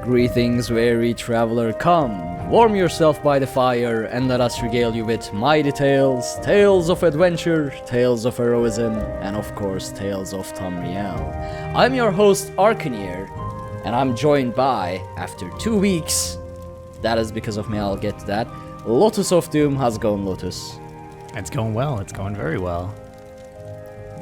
Greetings, weary traveler, come, warm yourself by the fire, and let us regale you with mighty tales, tales of adventure, tales of heroism, and of course, tales of Tamriel. I'm your host, Arkhaniir, and I'm joined by, after 2 weeks, that is because of me, I'll get to that, LotusOfDoom. How's it going, Lotus? It's going well, it's going very well.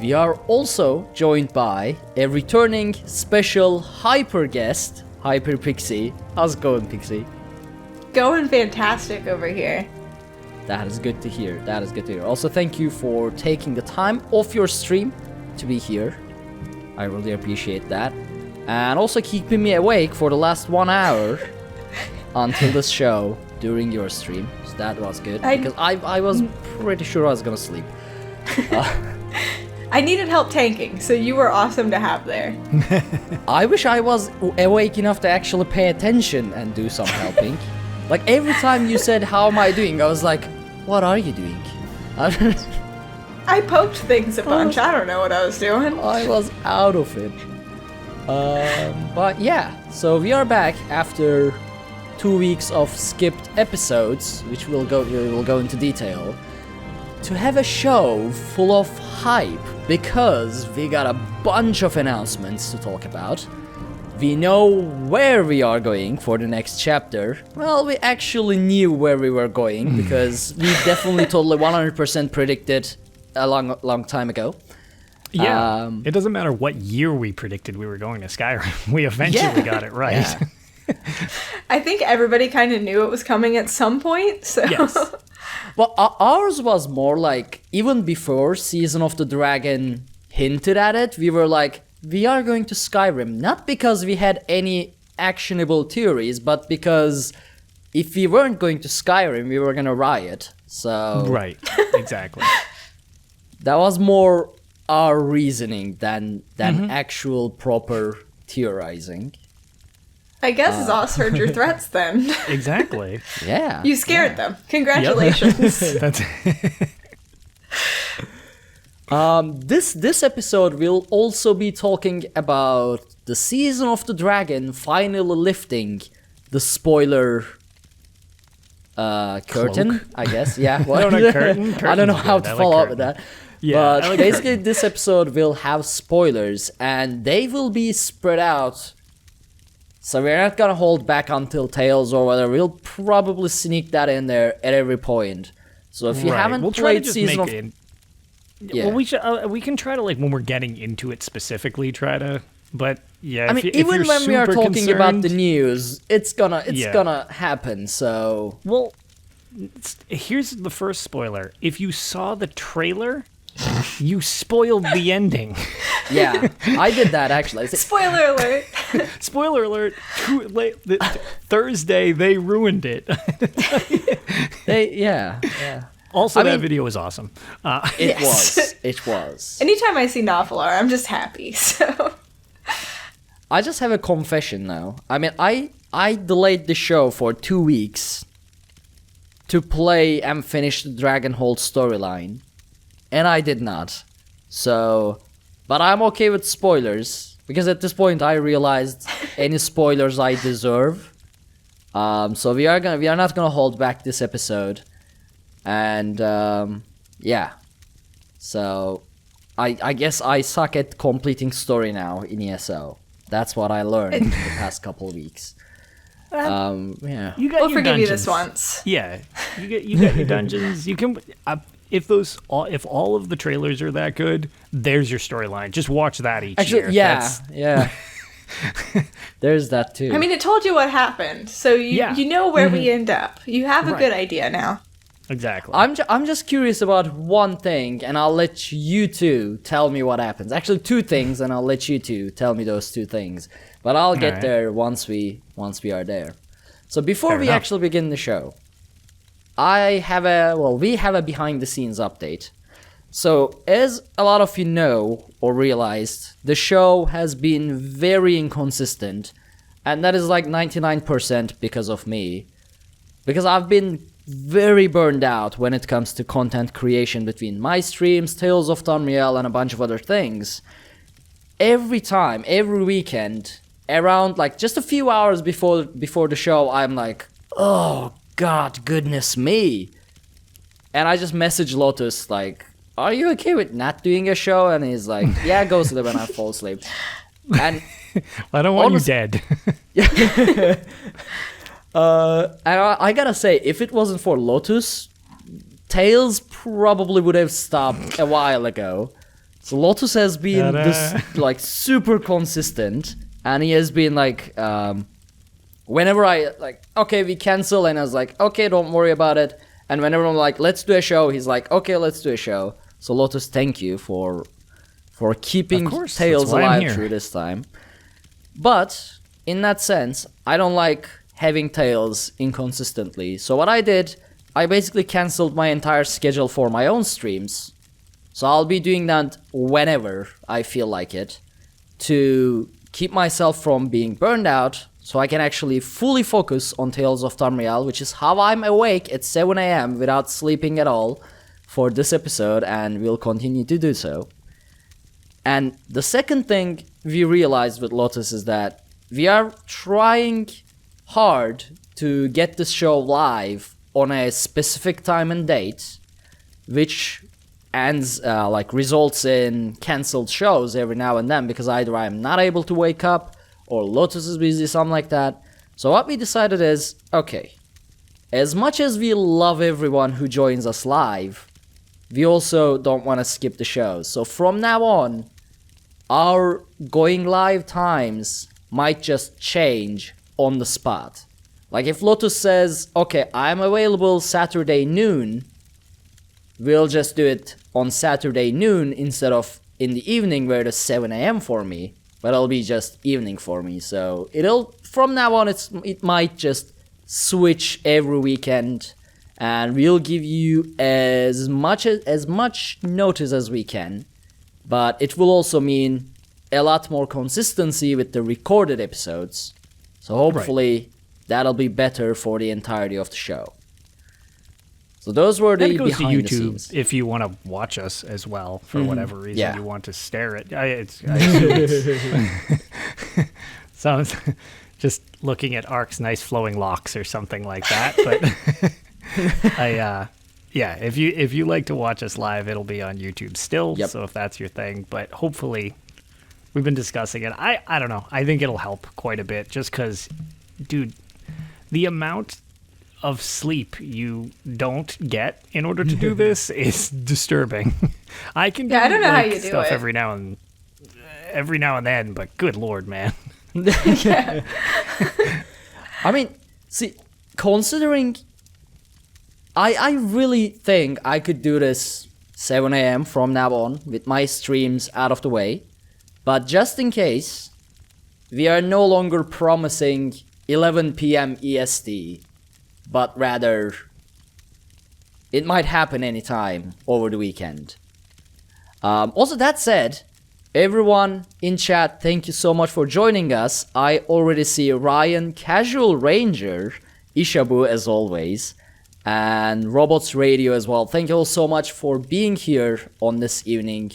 We are also joined by a returning special hyper guest, Hyper Pixie. How's it going, Pixie? Going fantastic over here. That is good to hear. That is good to hear. Also, thank you for taking the time off your stream to be here. I really appreciate that. And also keeping me awake for the last 1 hour until this show during your stream. So that was good. Because I was pretty sure I was gonna sleep. I needed help tanking, so you were awesome to have there. I wish I was awake enough to actually pay attention and do some helping. Like, every time you said, how am I doing? I was like, what are you doing? I poked things a bunch. I don't know what I was doing. I was out of it. But yeah, so we are back after 2 weeks of skipped episodes, which we'll go into detail, to have a show full of hype, because we got a bunch of announcements to talk about. We know where we are going for the next chapter. Well, we actually knew where we were going, because we definitely totally 100% predicted a long time ago. Yeah, it doesn't matter what year we predicted we were going to Skyrim. We eventually got it right. Yeah. I think everybody kind of knew it was coming at some point, so... Yes. Well, ours was more like, even before Season of the Dragon hinted at it, we were like, we are going to Skyrim. Not because we had any actionable theories, but because if we weren't going to Skyrim, we were going to riot. So... Right, exactly. That was more our reasoning than actual proper theorizing. I guess Zoss heard your threats then. Exactly. Yeah. You scared them. Congratulations. That's This episode will also be talking about the Season of the Dragon finally lifting the spoiler curtain, Cloak? I guess. Yeah. I don't know, curtain? I don't know how Curtain's to good. follow up curtain. with that. Yeah, But I like basically, curtain. this episode will have spoilers, and they will be spread out. So we're not gonna hold back until Tales or whatever. We'll probably sneak that in there at every point. So if you haven't we'll try to played just Season make of... it. Yeah. Well, we can try to, like, when we're getting into it specifically, try to. But yeah, I mean, if even you're when we are super talking about the concerned- news, it's gonna Yeah. gonna happen. So Well, here's the first spoiler. If you saw the trailer, you spoiled the ending. yeah, I did that actually. Spoiler alert. Spoiler alert, Thursday, they ruined it. Yeah. Also, I that mean- video was awesome. It was. Anytime I see Novelar, I'm just happy, so... I just have a confession now. I mean, I delayed the show for 2 weeks to play and finish the Dragonhold storyline, and I did not. So, but I'm okay with spoilers, because at this point I realized any spoilers I deserve. So we are not gonna hold back this episode, and yeah. So I guess I suck at completing story now in ESO. That's what I learned in the past couple of weeks. Yeah. You got We'll your forgive you dungeons. this once. Yeah, you got your dungeons. You can if all of the trailers are that good, there's your storyline. Just watch that each year. Actually, yeah. There's that too. I mean, it told you what happened, so you know where we end up. You have a good idea now. Exactly. I'm just curious about one thing, and I'll let you two tell me what happens. Actually, 2 things, and I'll let you two tell me those 2 things. But I'll get Alright. there once we are there. So before Fair we enough. actually begin the show, we have a behind the scenes update. So as a lot of you know or realized, the show has been very inconsistent, and that is like 99% because of me. Because I've been very burned out when it comes to content creation between my streams, Tales of Tamriel, and a bunch of other things. Every weekend, around like just a few hours before the show, I'm like, oh god, goodness me. And I just messaged Lotus like, are you okay with not doing a show? And he's like, yeah, go sleep, and I fall asleep. And I don't want you dead. And I gotta say, if it wasn't for Lotus, Tales probably would have stopped a while ago. So Lotus has been this like super consistent, and he has been like, whenever I like, okay, we cancel, and I was like, okay, don't worry about it. And whenever I'm like, let's do a show, he's like, okay, let's do a show. So Lotus, thank you for keeping Tales alive through this time. But in that sense, I don't like having Tales inconsistently. So what I did, I basically cancelled my entire schedule for my own streams. So I'll be doing that whenever I feel like it, to keep myself from being burned out, so I can actually fully focus on Tales of Tamriel, which is how I'm awake at 7 a.m. without sleeping at all for this episode, and we'll continue to do so. And the second thing we realized with Lotus is that we are trying hard to get this show live on a specific time and date, which results in cancelled shows every now and then, because either I'm not able to wake up or Lotus is busy, something like that. So what we decided is, okay, as much as we love everyone who joins us live, we also don't want to skip the shows. So from now on, our going live times might just change on the spot. Like if Lotus says, okay, I'm available Saturday noon, we'll just do it on Saturday noon instead of in the evening where it's 7 a.m. for me, but it'll be just evening for me. So from now on, it might just switch every weekend, and we'll give you as much notice as we can, but it will also mean a lot more consistency with the recorded episodes. So hopefully that'll be better for the entirety of the show. So those were the behind to YouTube the scenes. If you want to watch us as well, for whatever reason you want to stare at. I assume sounds just looking at Ark's nice flowing locks or something like that. But if you like to watch us live, it'll be on YouTube still. Yep. So if that's your thing, but hopefully we've been discussing it. I don't know. I think it'll help quite a bit, just because, dude, the amount of sleep you don't get in order to do this is disturbing. I can do I don't know how you do stuff it. every now and then, but good lord, man. Yeah. I mean, see, considering I really think I could do this 7 a.m. from now on with my streams out of the way. But just in case, we are no longer promising 11 p.m. EST, but rather it might happen anytime over the weekend. Also, that said, everyone in chat, thank you so much for joining us. I already see Ryan, Casual Ranger, Ishabu as always, and Robots Radio as well. Thank you all so much for being here on this evening.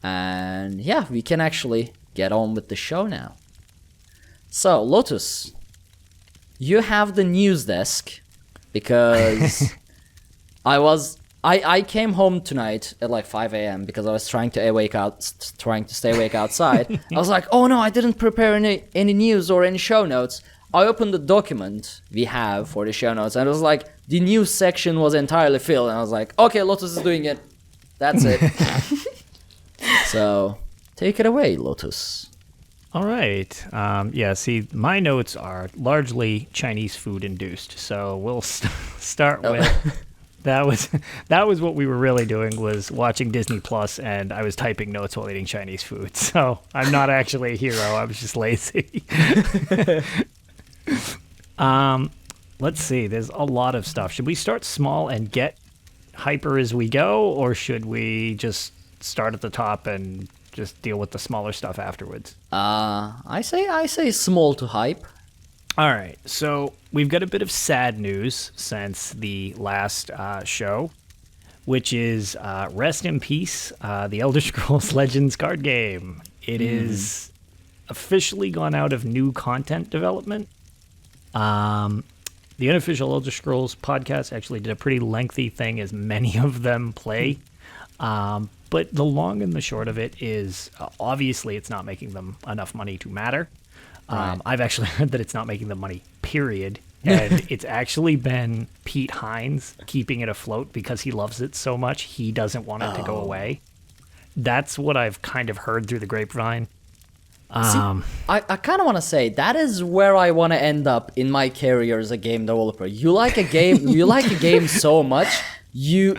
And yeah, we can actually get on with the show now. So, Lotus, you have the news desk, because I came home tonight at like 5 a.m. because I was trying to stay awake outside. I was like, oh no, I didn't prepare any news or any show notes. I opened the document we have for the show notes, and it was like the news section was entirely filled, and I was like, okay, Lotus is doing it. That's it. So, take it away, Lotus. All right. See, my notes are largely Chinese food induced, so we'll start with that was what we were really doing, was watching Disney Plus, and I was typing notes while eating Chinese food. So I'm not actually a hero. I was just lazy. Let's see. There's a lot of stuff. Should we start small and get hyper as we go, or should we just start at the top and just deal with the smaller stuff afterwards? I say small to hype. All right, so we've got a bit of sad news since the last show, which is rest in peace, the Elder Scrolls Legends card game. It is officially gone out of new content development. The unofficial Elder Scrolls podcast actually did a pretty lengthy thing, as many of them play. But the long and the short of it is, obviously, it's not making them enough money to matter. Right. I've actually heard that it's not making them money, period. And it's actually been Pete Hines keeping it afloat because he loves it so much. He doesn't want it to go away. That's what I've kind of heard through the grapevine. I kind of want to say that is where I want to end up in my career as a game developer. You like a game so much, you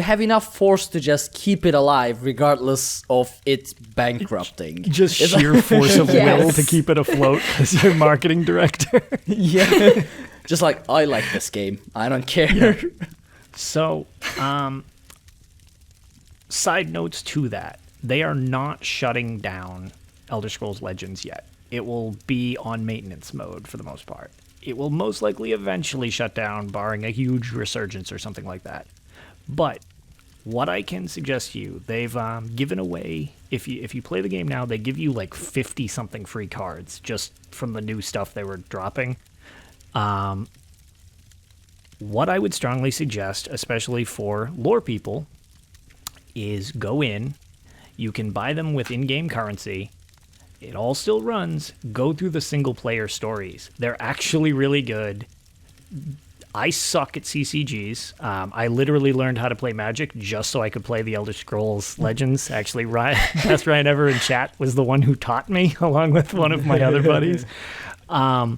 have enough force to just keep it alive regardless of it bankrupting. Just sheer force of will to keep it afloat because you're marketing director. Yeah. Just like, I like this game. I don't care. Yeah. So, side notes to that. They are not shutting down Elder Scrolls Legends yet. It will be on maintenance mode for the most part. It will most likely eventually shut down, barring a huge resurgence or something like that. But what I can suggest to you, they've given away, if you play the game now, they give you like 50-something free cards just from the new stuff they were dropping. What I would strongly suggest, especially for lore people, is go in. You can buy them with in-game currency. It all still runs. Go through the single-player stories. They're actually really good. I suck at CCGs. I literally learned how to play Magic just so I could play the Elder Scrolls Legends. Actually, best Ryan ever in chat was the one who taught me, along with one of my other buddies. I'm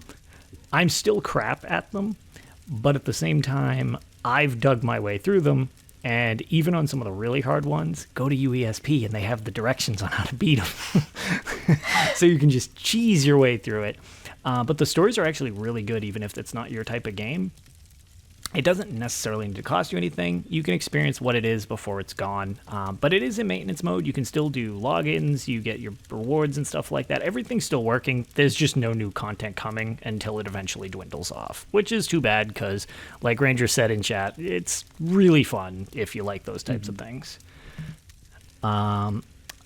still crap at them, but at the same time, I've dug my way through them. And even on some of the really hard ones, go to UESP and they have the directions on how to beat them. So you can just cheese your way through it. But the stories are actually really good, even if it's not your type of game. It doesn't necessarily need to cost you anything. You can experience what it is before it's gone. But it is in maintenance mode. You can still do logins. You get your rewards and stuff like that. Everything's still working. There's just no new content coming until it eventually dwindles off, which is too bad because, like Ranger said in chat, it's really fun if you like those types of things. I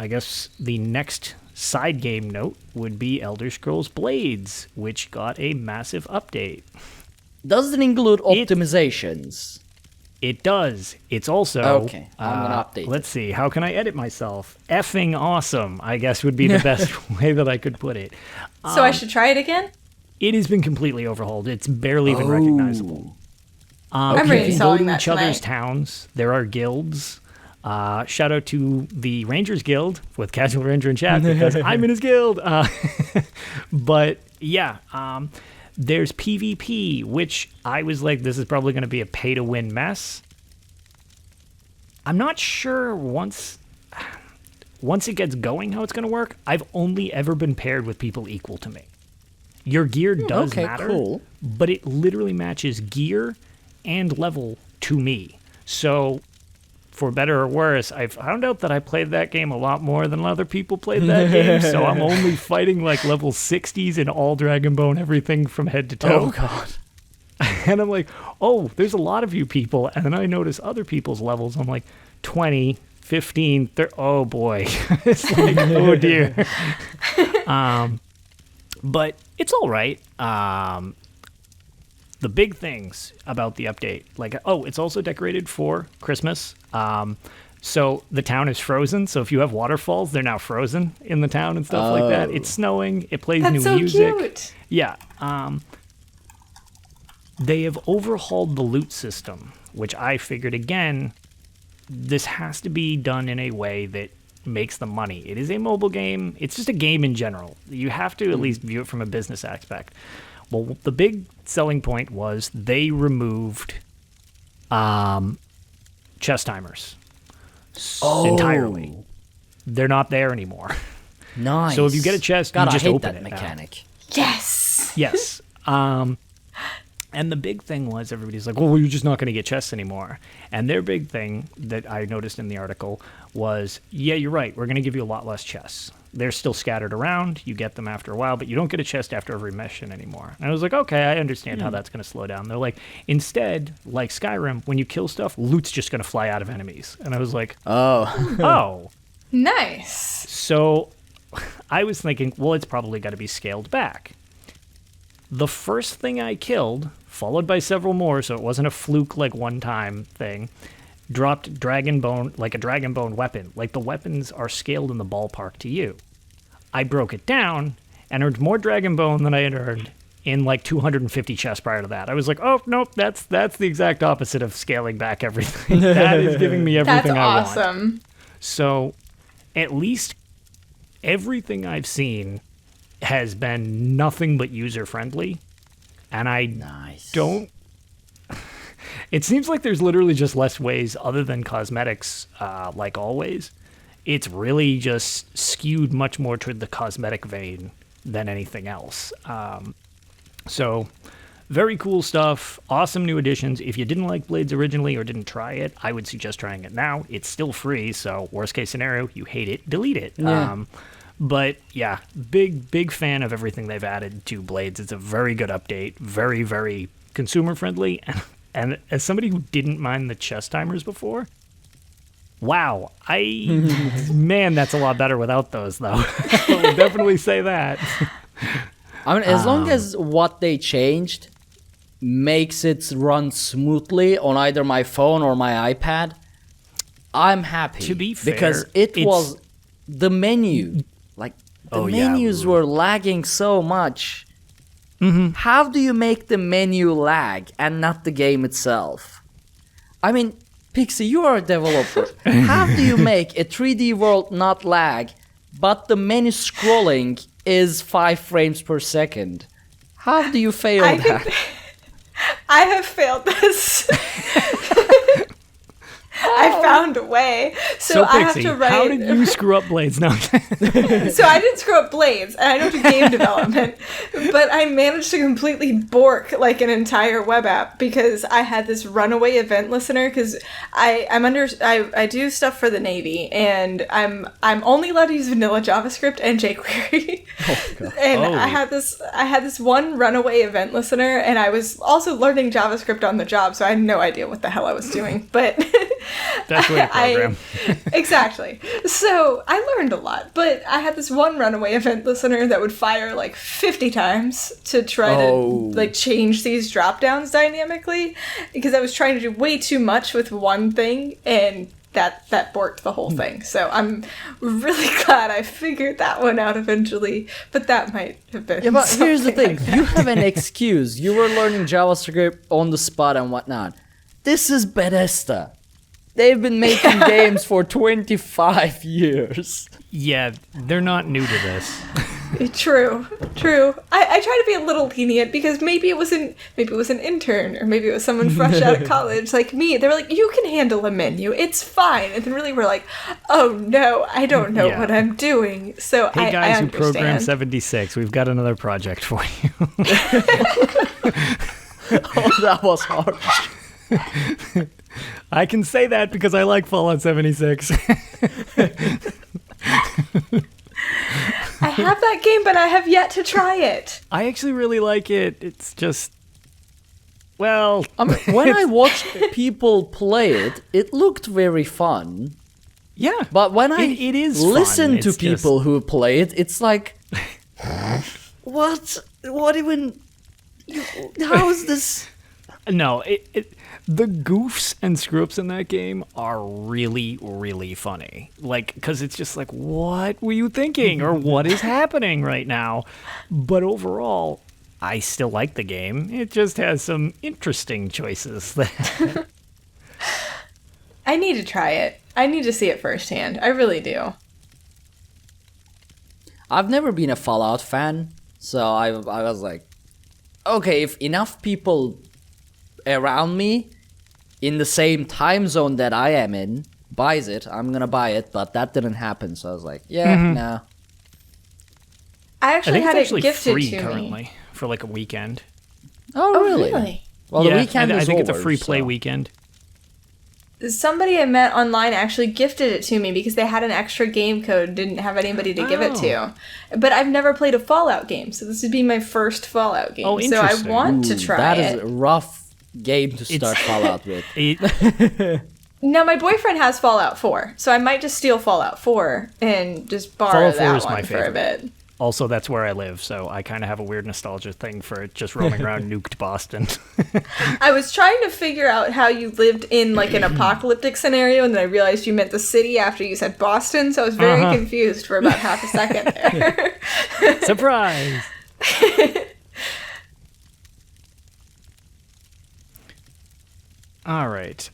guess the next side game note would be Elder Scrolls Blades, which got a massive update. Does it include optimizations? It does. It's also... Okay, I'm going to update. Let's see. How can I edit myself? Effing awesome, I guess, would be the best way that I could put it. So I should try it again? It has been completely overhauled. It's barely even recognizable. I'm really installing that each other's towns. There are guilds. Shout out to the Rangers Guild with Casual Ranger in chat because I'm in his guild. But yeah... there's PvP, which I was like, this is probably going to be a pay-to-win mess. I'm not sure once it gets going how it's going to work. I've only ever been paired with people equal to me. Your gear does matter, cool. But it literally matches gear and level to me. So... for better or worse, I found out that I played that game a lot more than other people played that game, so I'm only fighting like level 60s in all Dragonbone, everything from head to toe. Oh, God. And I'm like, oh, there's a lot of you people. And then I notice other people's levels. I'm like, 20, 15, 30. Oh, boy. It's like, oh, dear. But it's all right. The big things about the update, it's also decorated for Christmas. So the town is frozen. So if you have waterfalls, they're now frozen in the town and stuff like that. It's snowing. It plays new music. Cute. Yeah. They have overhauled the loot system, which I figured, again, this has to be done in a way that makes the money. It is a mobile game. It's just a game in general. You have to at least view it from a business aspect. Well, the big selling point was they removed chest timers entirely. They're not there anymore. Nice. So if you get a chest, God, you just I hate open that it mechanic. Now. Yes. Yes. And the big thing was everybody's like, well, you're just not going to get chests anymore. And their big thing that I noticed in the article was, yeah, you're right. We're going to give you a lot less chests. They're still scattered around. You get them after a while, but you don't get a chest after every mission anymore. And I was like, okay, I understand how that's going to slow down. They're like, instead, like Skyrim, when you kill stuff, loot's just going to fly out of enemies. And I was like, oh. Nice. So I was thinking, well, it's probably got to be scaled back. The first thing I killed, followed by several more, so it wasn't a fluke like one-time thing, dropped dragon bone, like a dragon bone weapon. Like the weapons are scaled in the ballpark to you. I broke it down and earned more dragon bone than I had earned in like 250 chests prior to that. I was like, oh, nope, that's the exact opposite of scaling back everything. That is giving me everything I want. That's awesome. So at least everything I've seen has been nothing but user-friendly. And I don't... It seems like there's literally just less ways other than cosmetics, like always. It's really just skewed much more toward the cosmetic vein than anything else. So, very cool stuff. Awesome new additions. If you didn't like Blades originally or didn't try it, I would suggest trying it now. It's still free, so worst case scenario, you hate it, delete it. Yeah. But yeah, big fan of everything they've added to Blades. It's a very good update. Very, very consumer friendly. And as somebody who didn't mind the chest timers before, wow, man, that's a lot better without those, though. I will definitely say that. I mean, as long as what they changed makes it run smoothly on either my phone or my iPad, I'm happy. To be fair, because it was the menu. Like, the menus were lagging so much. Mm-hmm. How do you make the menu lag and not the game itself? I mean, Pixie, you are a developer. How do you make a 3D world not lag, but the menu scrolling is 5 frames per second? How do you fail that? I have failed this. I found a way. So Pixie, I have to write... how did you screw up Blades? No. So I didn't screw up Blades, and I don't do game development, but I managed to completely bork like an entire web app because I had this runaway event listener. Because I do stuff for the Navy, and I'm only allowed to use vanilla JavaScript and jQuery. Oh, God. And I had this one runaway event listener, and I was also learning JavaScript on the job, so I had no idea what the hell I was doing, but. That's what you program. Exactly. So I learned a lot, but I had this one runaway event listener that would fire like 50 times to try to like change these drop downs dynamically because I was trying to do way too much with one thing and that borked the whole thing. So I'm really glad I figured that one out eventually, but that might have been. Yeah, but here's the thing. You have an excuse. You were learning JavaScript on the spot and whatnot. This is Bethesda. They've been making games for 25 years. Yeah, they're not new to this. True. I try to be a little lenient because maybe it was an intern or maybe it was someone fresh out of college like me. They were like, you can handle a menu, it's fine. And then really we're like, oh no, I don't know what I'm doing. So hey guys I who program 76, we've got another project for you. Oh, that was harsh. I can say that because I like Fallout 76. I have that game, but I have yet to try it. I actually really like it. It's just, well... I mean, when I watched people play it, it looked very fun. Yeah. But when I it is listen to it's people who play it, it's like... What even... How is this... No, the goofs and screw-ups in that game are really, really funny. Like, because it's just like, what were you thinking? Or what is happening right now? But overall, I still like the game. It just has some interesting choices. I need to try it. I need to see it firsthand. I really do. I've never been a Fallout fan, so I was like, okay, if enough people around me in the same time zone that I am in buys it, I'm gonna buy it, but that didn't happen, so I was like, no. I actually had it gifted free to currently me for like a weekend. Oh, really? Well, yeah, the weekend is I think over, it's a free play so. weekend. Somebody I met online actually gifted it to me because they had an extra game code, didn't have anybody to give it to. But I've never played a Fallout game, so this would be my first Fallout game. Oh, so I want to try that it. That is a rough game to start Fallout with. Now, my boyfriend has Fallout 4, so I might just steal Fallout 4 and just borrow Fallout 4 that is my one for a favorite. bit. Also, that's where I live, so I kind of have a weird nostalgia thing for just roaming around nuked Boston. I was trying to figure out how you lived in, like, an apocalyptic scenario, and then I realized you meant the city after you said Boston, so I was very confused for about half a second there. Surprise! All right.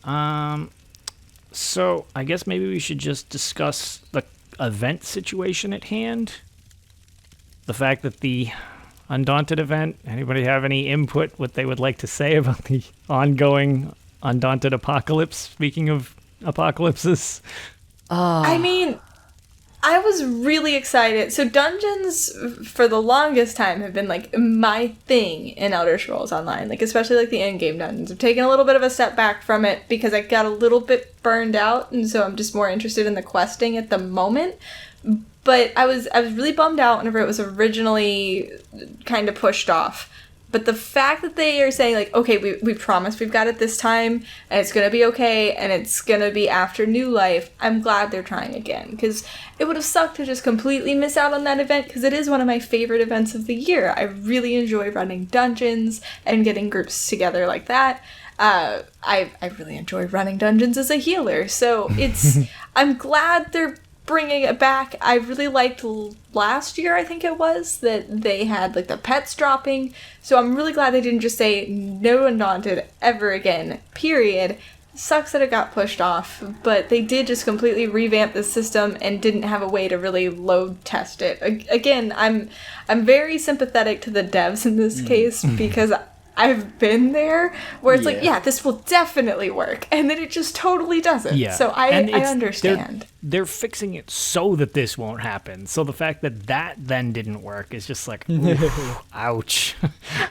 So I guess maybe we should just discuss the event situation at hand. The fact that the Undaunted event, anybody have any input, what they would like to say about the ongoing Undaunted apocalypse? Speaking of apocalypses. I mean, I was really excited. So dungeons, for the longest time, have been, like, my thing in Elder Scrolls Online. Like, especially, like, the end-game dungeons. I've taken a little bit of a step back from it because I got a little bit burned out, and so I'm just more interested in the questing at the moment. But I was really bummed out whenever it was originally kind of pushed off. But the fact that they are saying, like, okay, we promise we've got it this time, and it's going to be okay, and it's going to be after New Life, I'm glad they're trying again. Because it would have sucked to just completely miss out on that event, because it is one of my favorite events of the year. I really enjoy running dungeons and getting groups together like that. I really enjoy running dungeons as a healer, so I'm glad they're bringing it back. I really liked last year, I think it was, that they had, like, the pets dropping, so I'm really glad they didn't just say no Undaunted ever again, period. Sucks that it got pushed off, but they did just completely revamp the system and didn't have a way to really load test it. Again, I'm very sympathetic to the devs in this case, because I've been there where it's like, yeah, this will definitely work, and then it just totally doesn't. Yeah. So I understand. They're fixing it so that this won't happen. So the fact that then didn't work is just like, ouch.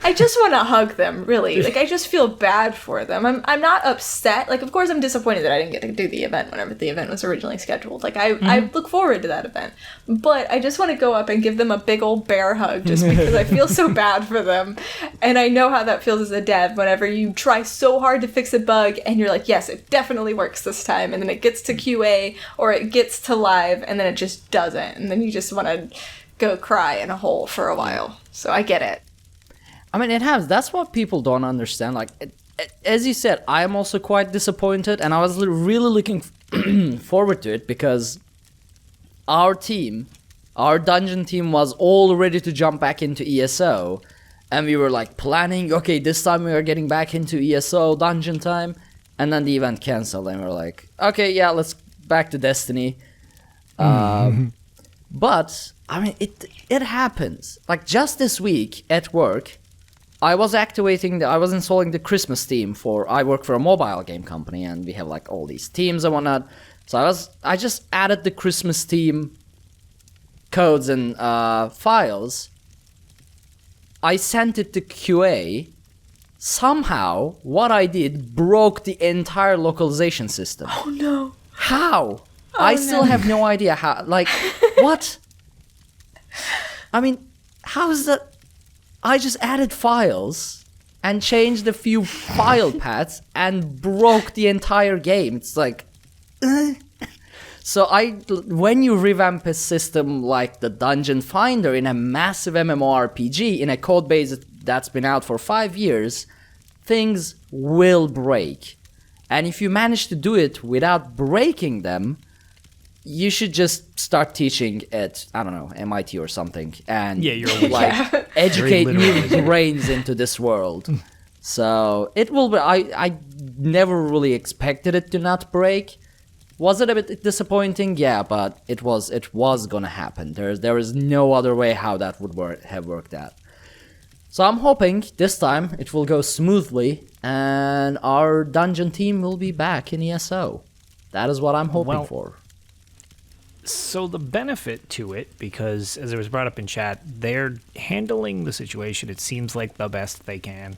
I just want to hug them, really. Like, I just feel bad for them. I'm not upset. Like, of course I'm disappointed that I didn't get to do the event whenever the event was originally scheduled. Like, I look forward to that event. But I just want to go up and give them a big old bear hug just because I feel so bad for them. And I know how that feels as a dev whenever you try so hard to fix a bug and you're like, yes, it definitely works this time. And then it gets to QA or it gets to live and then it just doesn't. And then you just want to go cry in a hole for a while. So I get it. I mean, that's what people don't understand. Like, as you said, I am also quite disappointed, and I was really looking forward to it because our dungeon team was all ready to jump back into ESO, and we were like planning, okay, this time we are getting back into ESO dungeon time, and then the event canceled, and we were like, okay, yeah, let's back to Destiny. But I mean, it happens. Like, just this week at work, I was installing the Christmas theme I work for a mobile game company, and we have like all these themes and whatnot. So I just added the Christmas theme codes and files. I sent it to QA. Somehow, what I did broke the entire localization system. Oh no. How? I still have no idea how. Like, what? I mean, how is that? I just added files and changed a few file paths and broke the entire game. It's like, So when you revamp a system like the Dungeon Finder in a massive MMORPG in a code base that's been out for 5 years, things will break. And if you manage to do it without breaking them, you should just start teaching at, I don't know, MIT or something, and educate new brains into this world. So it will be. I never really expected it to not break. Was it a bit disappointing? Yeah, but it was gonna happen. There is no other way how that would have worked out. So I'm hoping this time it will go smoothly and our dungeon team will be back in ESO. That is what I'm hoping for. So the benefit to it, because as it was brought up in chat, they're handling the situation, it seems like, the best they can.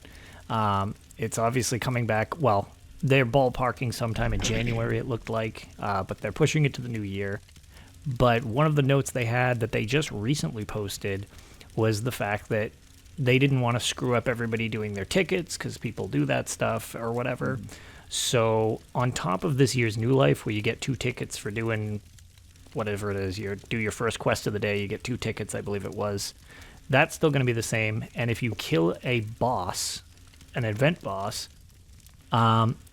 It's obviously coming back, well, they're ballparking sometime in January, it looked like, but they're pushing it to the new year. But one of the notes they had that they just recently posted was the fact that they didn't want to screw up everybody doing their tickets, because people do that stuff or whatever. So on top of this year's New Life, where you get 2 tickets for doing whatever it is, you do your first quest of the day, you get 2 tickets, I believe it was. That's still going to be the same. And if you kill a boss, an event boss,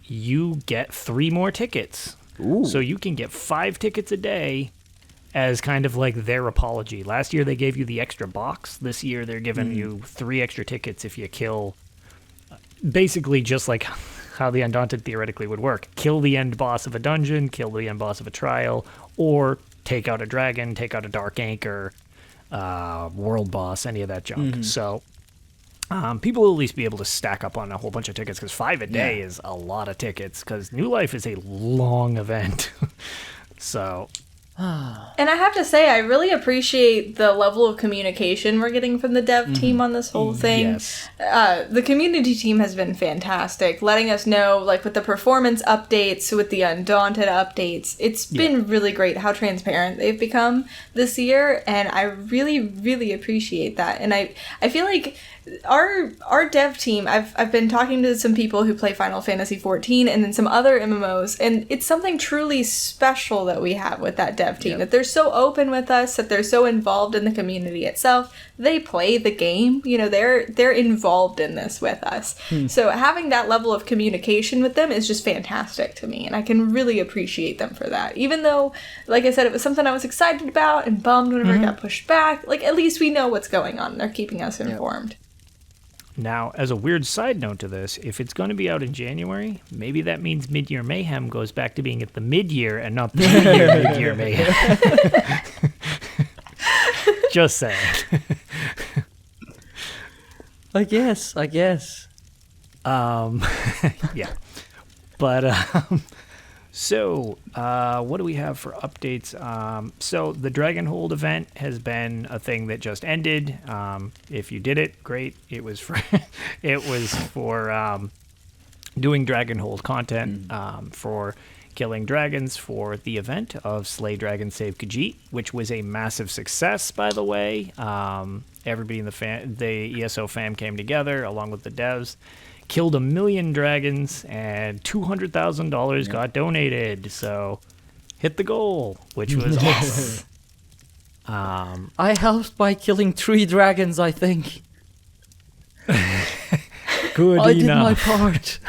you get 3 more tickets. Ooh. So you can get 5 tickets a day as kind of like their apology. Last year they gave you the extra box. This year they're giving you 3 extra tickets if you kill, basically just like how the Undaunted theoretically would work. Kill the end boss of a dungeon, kill the end boss of a trial, or take out a dragon, take out a dark anchor, world boss, any of that junk. So people will at least be able to stack up on a whole bunch of tickets, because 5 a day is a lot of tickets, because New Life is a long event. So... And I have to say, I really appreciate the level of communication we're getting from the dev team on this whole thing. Yes. The community team has been fantastic, letting us know, like, with the performance updates, with the Undaunted updates. It's been really great how transparent they've become this year, and I really, really appreciate that. And I feel like our dev team, I've been talking to some people who play Final Fantasy XIV and then some other MMOs, and it's something truly special that we have with that dev team, that they're so open with us, that they're so involved in the community itself. They play the game, you know, they're involved in this with us. So having that level of communication with them is just fantastic to me, and I can really appreciate them for that. Even though, like I said, it was something I was excited about and bummed whenever it got pushed back, like, at least we know what's going on. They're keeping us informed. Now, as a weird side note to this, if it's going to be out in January, maybe that means Mid-Year Mayhem goes back to being at the mid-year and not the Mid-Year Mayhem. Just saying. I guess. Yeah. But, so, what do we have for updates? So, the Dragonhold event has been a thing that just ended. If you did it, great. It was for, doing Dragonhold content, for killing dragons for the event of Slay Dragon Save Khajiit, which was a massive success, by the way. Everybody in the ESO fam came together, along with the devs. Killed 1 million dragons, and $200,000 got donated. So, hit the goal, which was awesome. I helped by killing 3 dragons, I think. Good I enough. did my part.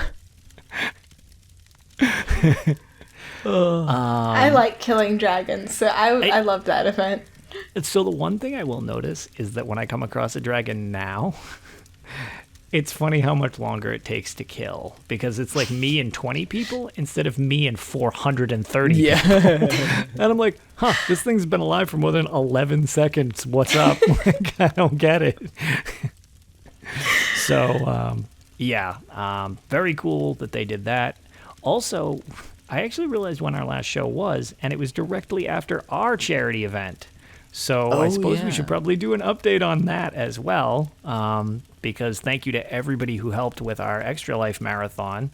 I like killing dragons, so I love that event. So the one thing I will notice is that when I come across a dragon now, it's funny how much longer it takes to kill, because it's like me and 20 people instead of me and 430 people. And I'm like, this thing's been alive for more than 11 seconds. What's up? Like, I don't get it. So, very cool that they did that. Also, I actually realized when our last show was, and it was directly after our charity event. So I suppose we should probably do an update on that as well, because thank you to everybody who helped with our Extra Life Marathon,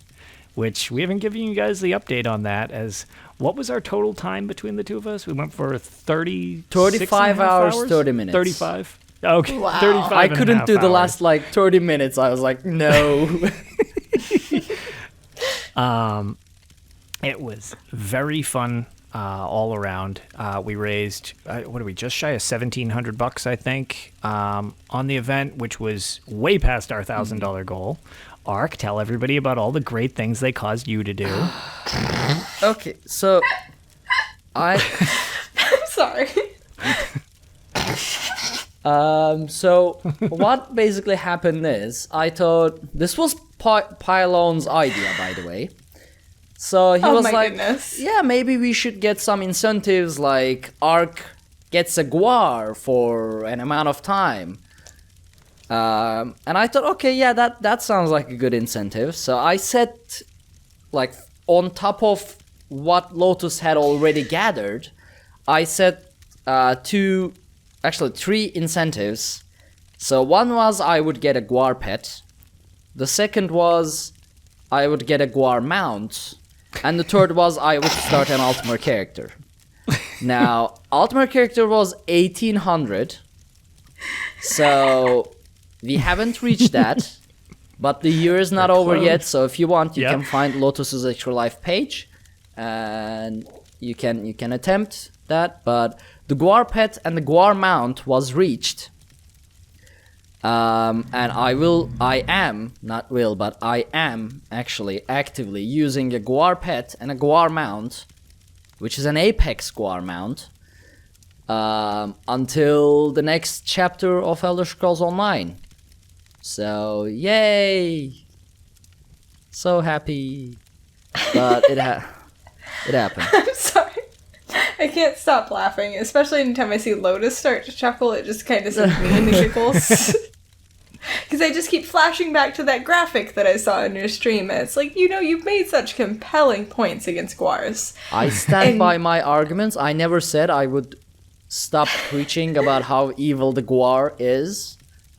which we haven't given you guys the update on that. As what was our total time between the two of us? We went for 35 hours, 30 minutes. 35? Okay, Wow. 35 I and a couldn't half do the hours. last, 30 minutes. I was like, no. It was very fun all around. We raised, what are we, just shy of $1,700, I think, on the event, which was way past our $1,000 goal. Ark, tell everybody about all the great things they caused you to do. Okay, so I'm sorry. So what basically happened is, I thought this was Pylon's idea, by the way. So he was like, goodness. yeah, maybe we should get some incentives, like Ark gets a guar for an amount of time. And I thought, okay, yeah, that sounds like a good incentive. So I set, on top of what Lotus had already gathered, I set 3 incentives. So one was I would get a guar pet. The second was I would get a guar mount. And the third was I would start an Ultimate character. Now, Ultimate character was 1,800. So we haven't reached that. But the year is not They're over cloned. yet, so if you want, you Yep. can find Lotus's Extra Life page, and you can attempt that. But the Guar pet and the Guar mount was reached, and I am actually actively using a Guar pet and a Guar mount, which is an Apex Guar mount, until the next chapter of Elder Scrolls Online. So, yay! So happy. But it happened. I'm sorry. I can't stop laughing, especially anytime I see Lotus start to chuckle. It just kind of sends me into giggles. Because I just keep flashing back to that graphic that I saw in your stream. And it's like, you've made such compelling points against Guars. I stand by my arguments. I never said I would stop preaching about how evil the Guar is.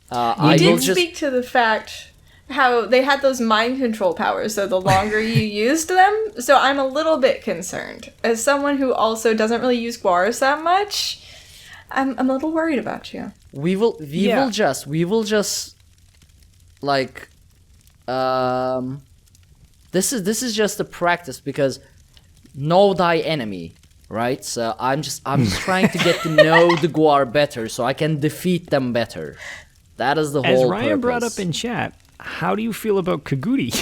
You did speak to the fact how they had those mind control powers, so the longer you used them. So I'm a little bit concerned. As someone who also doesn't really use Guars that much, I'm a little worried about you. We will just like this is just a practice, because know thy enemy, right? So I'm just trying to get to know the Guar better so I can defeat them better. That is the whole As Ryan purpose. brought up in chat, how do you feel about Kaguti?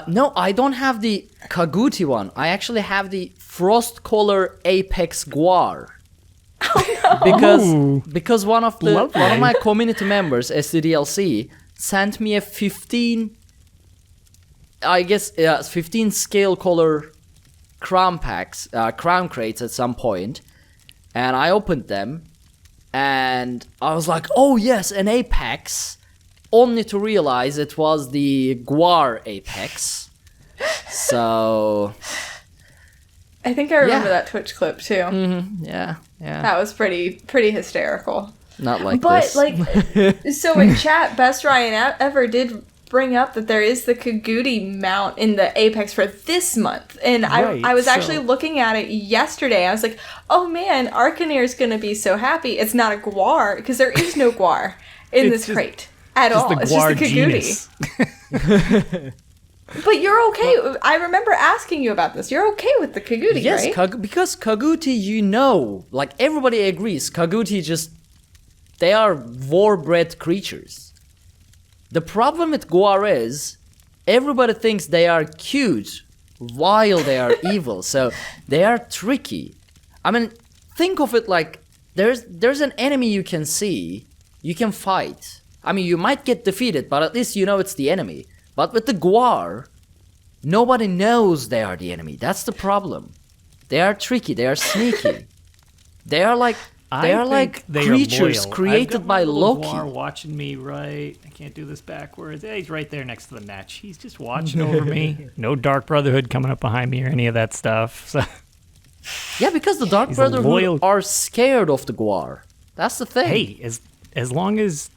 No, I don't have the Kaguti one. I actually have the Frost Color Apex Guar. Because one of my community members, SDDLC, sent me a 15 scale color crown crates at some point, and I opened them, and I was like, oh yes, an Apex, only to realize it was the Guar Apex. So I think I remember that Twitch clip too. Mm-hmm. Yeah. That was pretty hysterical. Not like but this. Like, so in chat, Best Ryan ever did bring up that there is the Kaguti mount in the Apex for this month, and I was actually looking at it yesterday. I was like, oh man, Arkhaniir is gonna be so happy. It's not a Guar, because there is no Guar in this crate at all. It's just the Kaguti. But you're okay. I remember asking you about this. You're okay with the Kaguti, yes, right? Because Kaguti, like everybody agrees, Kaguti they are war-bred creatures. The problem with Guar is, everybody thinks they are cute while they are evil, so they are tricky. I mean, think of it like, there's an enemy you can see, you can fight. I mean, you might get defeated, but at least you know it's the enemy. But with the Guar, nobody knows they are the enemy. That's the problem. They are tricky. They are sneaky. They are like creatures created by Loki. Guar watching me, right? I can't do this backwards. Hey, he's right there next to the match. He's just watching over me. No Dark Brotherhood coming up behind me or any of that stuff. So. Yeah, because the Dark Brotherhood are scared of the Guar. That's the thing. Hey, as long as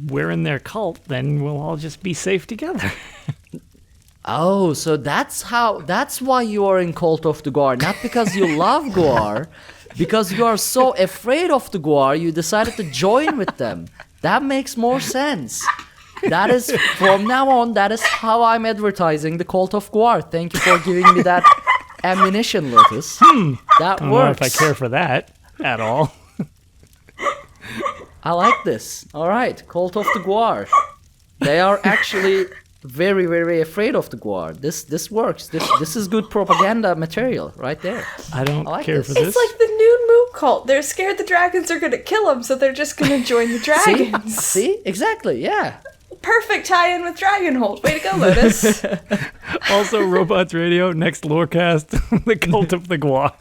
we're in their cult, then we'll all just be safe together. Oh, so that's why you are in Cult of the Guar, not because you love Guar, because you are so afraid of the Guar, you decided to join with them. That makes more sense. That is, from now on, that is how I'm advertising the Cult of Guar. Thank you for giving me that ammunition, Lotus. That I don't works. know if I care for that at all. I like this. All right, Cult of the Guar. They are actually very, very afraid of the Guar. This works. This is good propaganda material right there. I don't like care this. for this. It's like the Noon Moo cult. They're scared the dragons are going to kill them, so they're just going to join the dragons. See? Exactly, yeah. Perfect tie-in with Dragonhold. Way to go, Lotus. Also, Robots Radio, next Lorecast, the Cult of the Guar.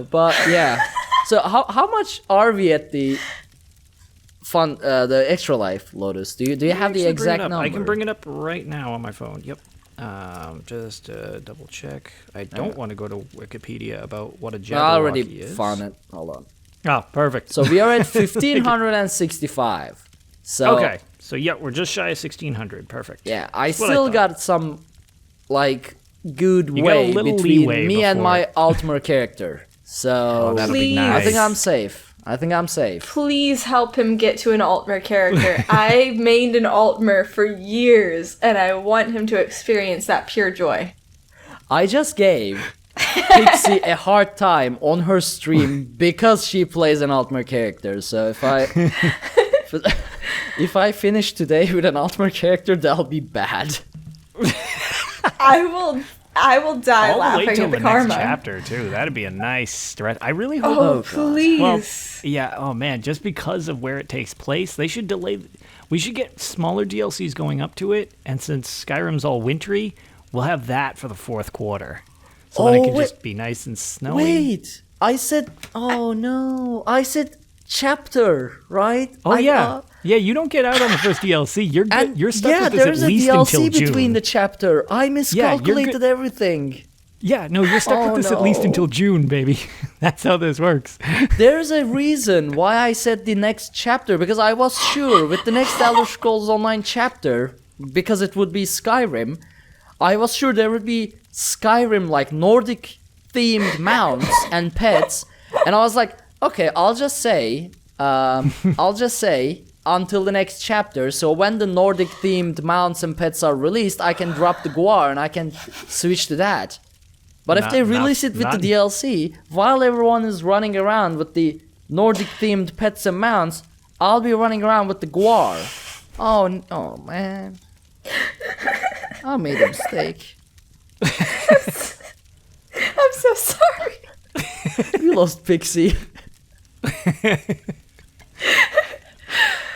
But yeah. So how much are we at the the extra life, Lotus? Do you have the exact number? I can bring it up right now on my phone. Yep. Just double check. I don't want to go to Wikipedia about what a Jabberwocky I already is. found it. Hold on. Oh, perfect. So we are at 1565. So okay. So yeah, we're just shy of 1600. Perfect. Yeah, I That's what I still thought. got some like good You got a way little between leeway me and before. my Altmer character. So that'll be Please. nice. I think I'm safe. I think I'm safe. Please help him get to an Altmer character. I mained an Altmer for years, and I want him to experience that pure joy. I just gave Pixie a hard time on her stream because she plays an Altmer character. So if I finish today with an Altmer character, that'll be bad. I will die laughing wait till at the the karma. next chapter too. That'd be a nice stretch. I really hope. Oh, please. Well, yeah. Oh man, just because of where it takes place, they should delay. We should get smaller DLCs going up to it, and since Skyrim's all wintry, we'll have that for the fourth quarter. So then it can just be nice and snowy. Wait, I said chapter, right? Oh yeah. Yeah, you don't get out on the first DLC. You're good. You're stuck with this at least until June. there's a DLC between the chapter. I miscalculated everything. Yeah, no, you're stuck with this at least until June, baby. That's how this works. There's a reason why I said the next chapter, because I was sure with the next Elder Scrolls Online chapter, because it would be Skyrim, I was sure there would be Skyrim, like Nordic-themed mounts and pets, and I was like, okay, I'll just say until the next chapter, so when the Nordic-themed mounts and pets are released, I can drop the Guar and I can switch to that. But if they release it with the DLC, while everyone is running around with the Nordic-themed pets and mounts, I'll be running around with the Guar. Oh man. I made a mistake. I'm so sorry. You lost Pixie.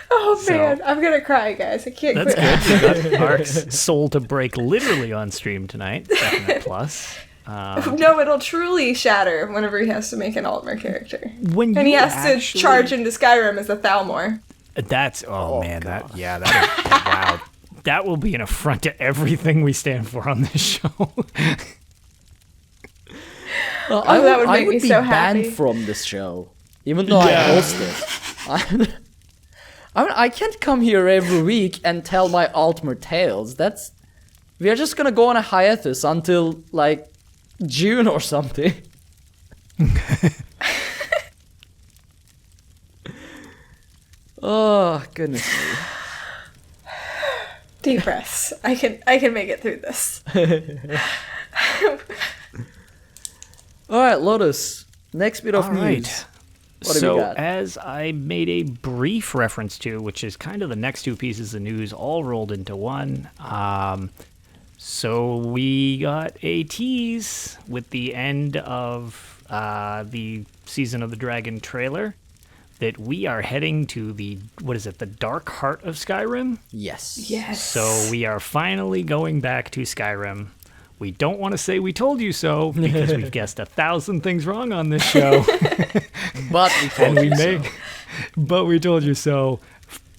Oh man, I'm gonna cry, guys. I can't quit. That's good. We got Ark's soul to break literally on stream tonight. Definite plus. No, it'll truly shatter whenever he has to make an Altmer character. And he has to charge into Skyrim as a Thalmor. That's man, God. Wow. That will be an affront to everything we stand for on this show. Well, that would make I would me be so banned happy. from this show, even though I host it. I can't come here every week and tell my Altmer tales. We are just gonna go on a hiatus until like June or something. Oh goodness me. Deep breaths. I can make it through this. All right, Lotus. Next bit of news. What have you got? As I made a brief reference to, which is kind of the next two pieces of news all rolled into one. So we got a tease with the end of the Season of the Dragon trailer that we are heading to the Dark Heart of Skyrim? Yes. Yes. So we are finally going back to Skyrim. We don't want to say we told you so because we've guessed 1,000 things wrong on this show. But we told you so. But we told you so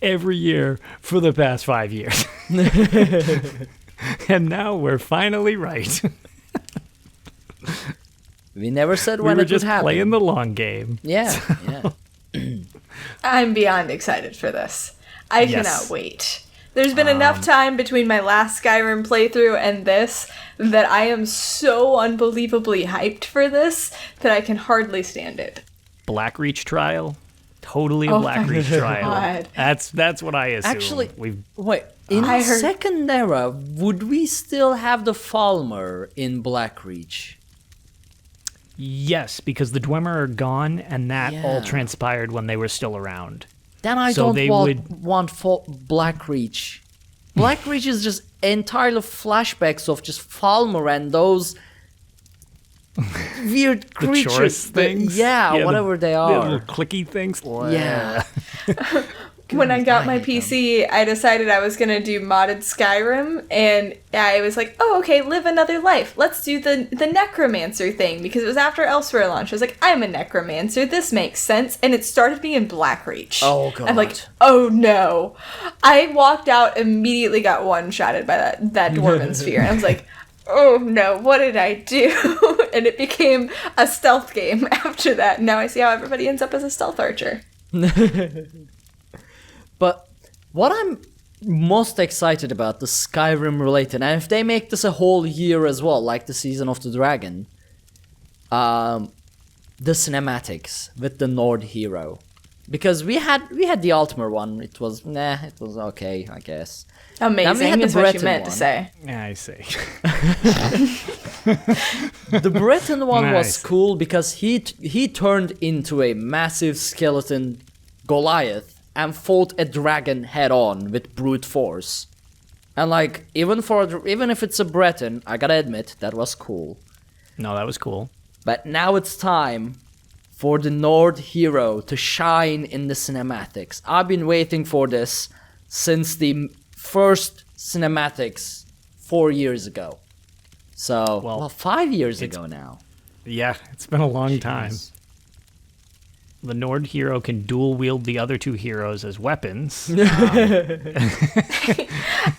every year for the past 5 years. And now we're finally right. We never said when we were it just would happen. Playing the long game. Yeah. I'm beyond excited for this. I cannot wait. There's been enough time between my last Skyrim playthrough and this that I am so unbelievably hyped for this that I can hardly stand it. Blackreach trial? Totally a Blackreach trial. God. That's what I assume. Actually, wait. In Second Era, would we still have the Falmer in Blackreach? Yes, because the Dwemer are gone, and that all transpired when they were still around. Then I don't want Blackreach. Blackreach is just entirely flashbacks of just Falmer and those weird creatures. Things? Whatever they are. The little clicky things? Yeah. When I got my PC, I decided I was going to do modded Skyrim, and I was like, oh, okay, live another life. Let's do the necromancer thing, because it was after Elsewhere launch. I was like, I'm a necromancer, this makes sense, and it started me in Blackreach. Oh, God. I'm like, oh, no. I walked out, immediately got one-shotted by that Dwarven sphere, and I was like, oh, no, what did I do? And it became a stealth game after that. Now I see how everybody ends up as a stealth archer. But what I'm most excited about, the Skyrim related, and if they make this a whole year as well, like the Season of the Dragon, the cinematics with the Nord hero. Because we had the Altmer one. It was okay, I guess. Amazing is what you meant to say. Yeah, I see. The Breton one Nice. was cool because he turned into a massive skeleton Goliath and fought a dragon head on with brute force. And like even if it's a Breton, I gotta admit that was cool. No, that was cool. But now it's time for the Nord hero to shine in the cinematics. I've been waiting for this since the first cinematics 4 years ago. So, well 5 years ago now. Yeah, it's been a long time. The Nord hero can dual wield the other two heroes as weapons.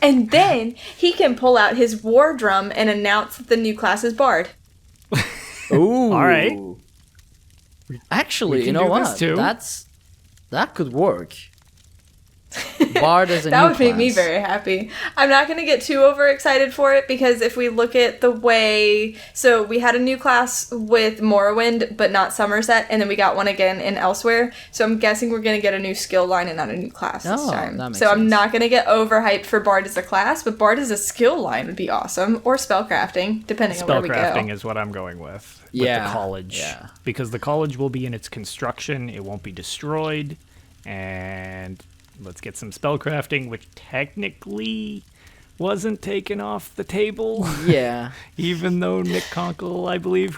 And then he can pull out his war drum and announce that the new class is Bard. Ooh. All right. Actually, We you can know do this what? too. That could work. Bard as a That new would make me class. very happy. I'm not going to get too overexcited for it because if we look at the way... So we had a new class with Morrowind, but not Somerset, and then we got one again in Elsewhere. So I'm guessing we're going to get a new skill line and not a new class this Oh, time. that makes So I'm sense. not going to get overhyped for Bard as a class, but Bard as a skill line would be awesome. Or spellcrafting, depending on where we go. Spellcrafting is what I'm going with the Yeah, college. yeah. Because the college will be in its construction, it won't be destroyed, and let's get some spellcrafting, which technically wasn't taken off the table. Yeah. Even though Nick Conkle, I believe,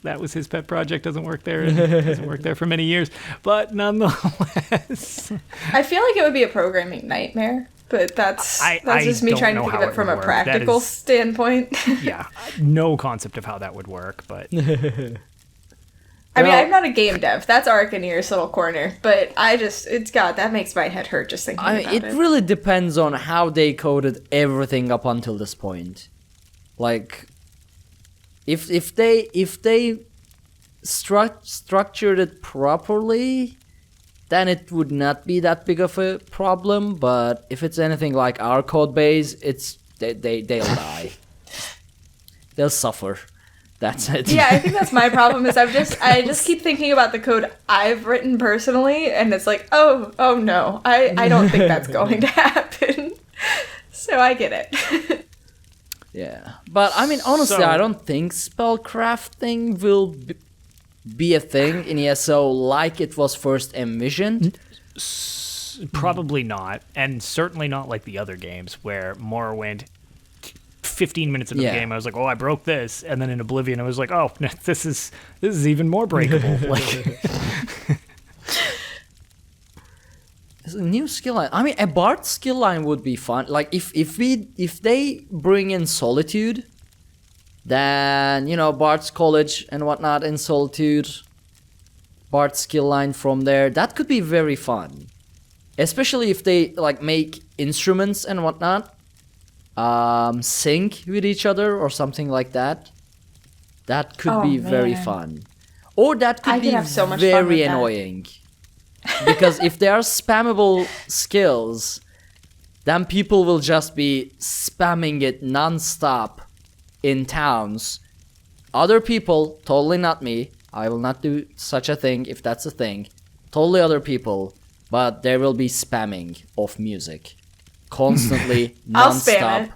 that was his pet project, doesn't work there and hasn't worked there for many years. But nonetheless, I feel like it would be a programming nightmare, but that's I just me don't trying to know think of how it it from would a work. That practical is- standpoint. yeah, no concept of how that would work. But I mean, Well- I'm not a game dev. That's Arkhaniir's little corner. But that makes my head hurt just thinking about It it. really depends on how they coded everything up until this point. Like, if they structured it properly, then it would not be that big of a problem. But if it's anything like our code base, they'll die. They'll suffer. That's it. Yeah, I think that's my problem is I just keep thinking about the code I've written personally, and it's like, oh no, I don't think that's going to happen. So I get it. Yeah, but I mean, honestly, So- I don't think spellcrafting will be a thing in ESO like it was first envisioned. probably not, and certainly not like the other games where Morrowind. 15 minutes into Yeah. the game, I was like, "Oh, I broke this," and then in Oblivion, I was like, "Oh, this is even more breakable." Like, It's a new skill line. I mean, a Bard skill line would be fun. Like if they bring in Solitude, then Bard's College and whatnot in Solitude, Bard skill line from there. That could be very fun, especially if they like make instruments and whatnot. Sync with each other or something like that. That could Oh, be very man. fun. Or that could I be could have so much fun with very that. annoying. Because if they are spammable skills, then people will just be spamming it non-stop in towns. Other people, totally not me, I will not do such a thing if that's a thing. Totally other people, but there will be spamming of music. Constantly, I'll non-stop. spam it.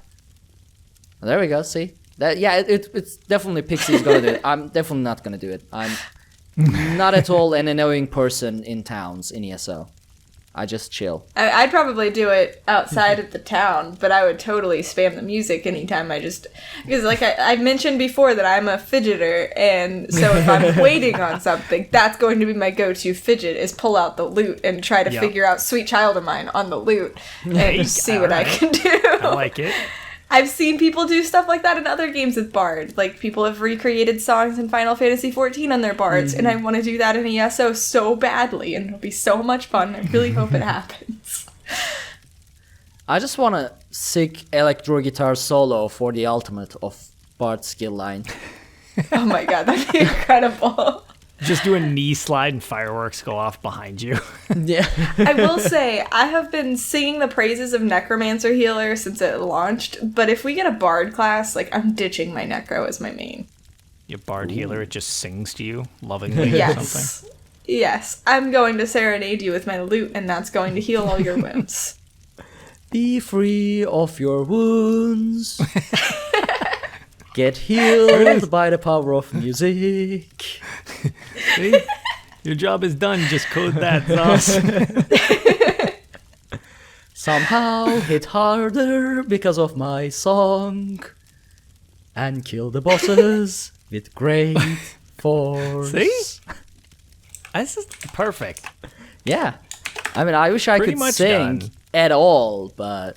There we go, see? It's definitely Pixie's gonna do it. I'm definitely not gonna do it. I'm not at all an annoying person in towns in ESO. I just chill. I'd probably do it outside of the town, but I would totally spam the music anytime because like I mentioned before that I'm a fidgeter, and so if I'm waiting on something, that's going to be my go-to fidget is pull out the lute and try to Yep. figure out Sweet Child of Mine on the lute and Hey, see what I alright. can do. I like it. I've seen people do stuff like that in other games with Bard. Like, people have recreated songs in Final Fantasy XIV on their Bards, and I want to do that in ESO so badly, and it'll be so much fun. I really hope it happens. I just want a sick electro guitar solo for the ultimate of Bard skill line. Oh my god, that'd be incredible. Just do a knee slide and fireworks go off behind you. Yeah. I will say, I have been singing the praises of Necromancer Healer since it launched, but if we get a Bard class, like, I'm ditching my Necro as my main. Your bard healer, it just sings to you lovingly or something. Yes, I'm going to serenade you with my lute, and that's going to heal all your wounds. Be free of your wounds. Get healed by the power of music. See? Your job is done. Just code that, Zos. Somehow hit harder because of my song. And kill the bosses with great force. See? This is perfect. Yeah. I mean, I wish I Pretty could much sing done. at all, but...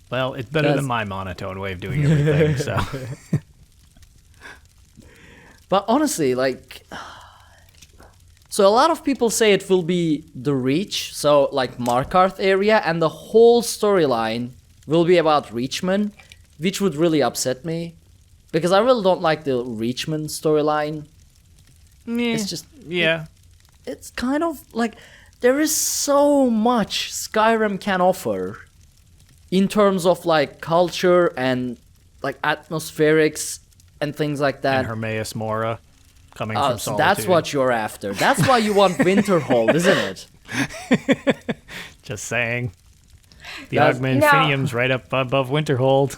Well, it's better than my monotone way of doing everything, so... But honestly, like... So a lot of people say it will be the Reach, so like Markarth area, and the whole storyline will be about Reachman, which would really upset me. Because I really don't like the Reachman storyline. It's just... Yeah. It's kind of like... There is so much Skyrim can offer in terms of like culture and like atmospherics and things like that. And Hermaeus Mora coming Oh, from so Solitude. that's what you're after. That's why you want Winterhold, isn't it? Just saying. The That's- Augmentinium's right up above Winterhold.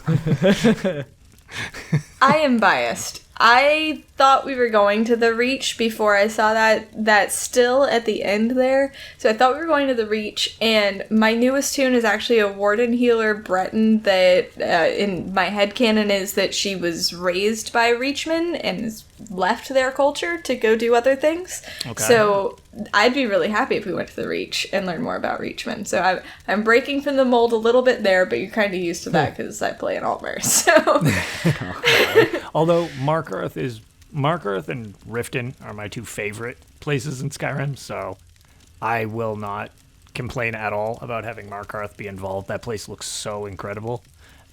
I am biased. I thought we were going to the Reach before I saw that still at the end there. So I thought we were going to the Reach, and my newest tune is actually a Warden healer Breton that in my headcanon is that she was raised by Reachmen and has left their culture to go do other things. Okay. So I'd be really happy if we went to the Reach and learned more about Reachmen. So I'm breaking from the mold a little bit there, but you're kind of used to that because I play an Altmer. So Although Markarth and Riften are my two favorite places in Skyrim, so I will not complain at all about having Markarth be involved. That place looks so incredible.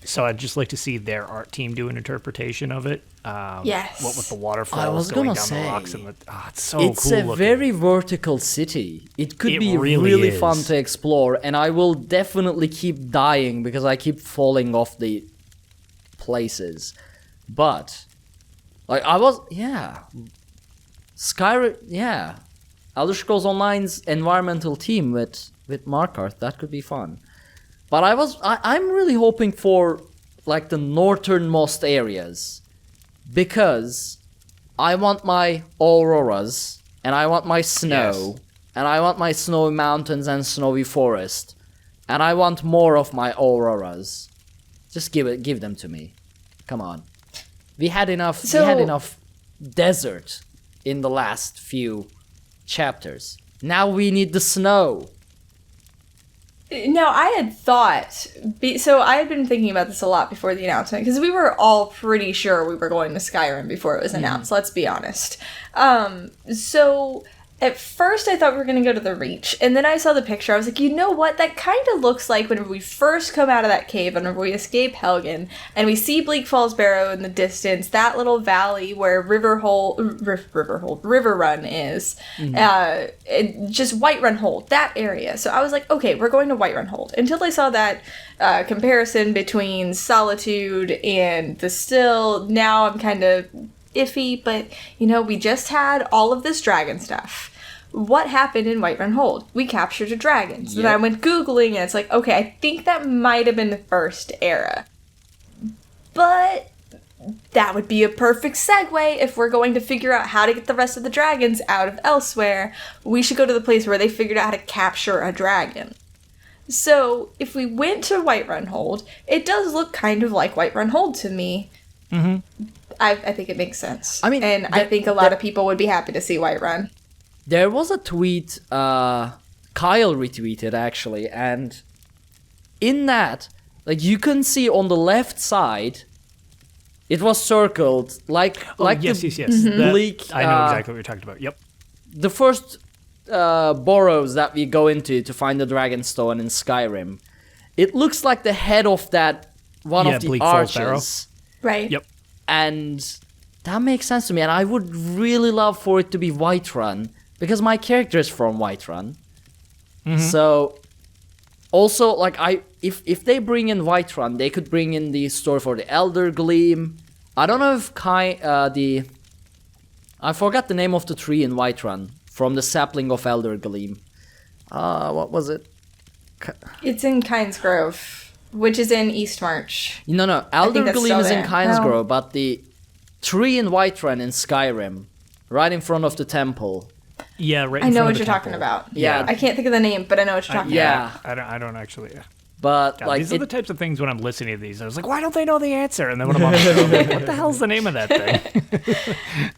So I'd just like to see their art team do an interpretation of it. Yes. What with the I waterfalls was going gonna down say, the rocks and it's so It's cool a looking. very vertical city. It could It be really really fun is. to explore, and I will definitely keep dying because I keep falling off the places. But like Skyrim, yeah. Elder Scrolls Online's environmental team with Markarth, that could be fun. But I'm really hoping for like the northernmost areas because I want my auroras and I want my snow and I want my snowy mountains and snowy forest and I want more of my auroras. Just give them to me. Come on. We had enough desert in the last few chapters. Now we need the snow. No, I had thought, so I had been thinking about this a lot before the announcement, because we were all pretty sure we were going to Skyrim before it was announced, let's be honest. So at first I thought we were going to go to the Reach, and then I saw the picture, I was like, you know what, that kind of looks like whenever we first come out of that cave, whenever we escape Helgen, and we see Bleak Falls Barrow in the distance, that little valley where River Run is, just Whiterun Hold, that area. So I was like, okay, we're going to Whiterun Hold. Until I saw that comparison between Solitude and the Still, now I'm kind of iffy, but, you know, we just had all of this dragon stuff. What happened in Whiterun Hold? We captured a dragon. So then I went Googling, and it's like, okay, I think that might have been the first era. But that would be a perfect segue if we're going to figure out how to get the rest of the dragons out of elsewhere. We should go to the place where they figured out how to capture a dragon. So if we went to Whiterun Hold, it does look kind of like Whiterun Hold to me. Mm-hmm. I think it makes sense. I mean, and I think a lot of people would be happy to see Whiterun. There was a tweet Kyle retweeted actually, and in that, like you can see on the left side, it was circled like yes. bleak. I know exactly what you're talking about. Yep. The first burrows that we go into to find the Dragonstone in Skyrim, it looks like the head of that one of the Bleak Falls arches. Right. Yep. And that makes sense to me, and I would really love for it to be Whiterun, because my character is from Whiterun. So, also, like, if they bring in Whiterun, they could bring in the story for the Elder Gleam, I don't know if I forgot the name of the tree in Whiterun from the sapling of Elder Gleam. What was it? It's in Kynes Grove, which is in Eastmarch. No. Elder Gleam is in Kynes No. Grove, but the tree in Whiterun in Skyrim, right in front of the temple. Yeah, right. I in know front what of the you're talking temple. about. Yeah. I can't think of the name, but I know what you're talking about. Yeah. I don't actually. But God, like these are the types of things when I'm listening to these. I was like, why don't they know the answer? And then when I'm on the show, I'm like, what the hell's the name of that thing?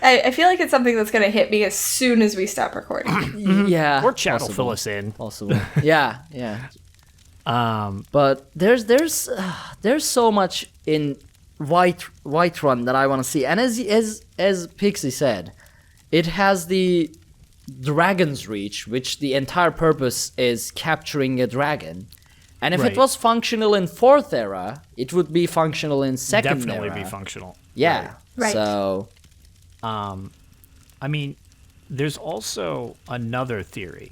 I feel like it's something that's going to hit me as soon as we stop recording. yeah, Or chat will possible. fill us in. Possible. Yeah. But there's so much in Whiterun that I want to see, and as Pixie said, it has the Dragon's Reach, which the entire purpose is capturing a dragon. And if Right. it was functional in 4th era, it would be functional in 2nd era. Definitely be functional. Yeah. Right. So I mean, there's also another theory.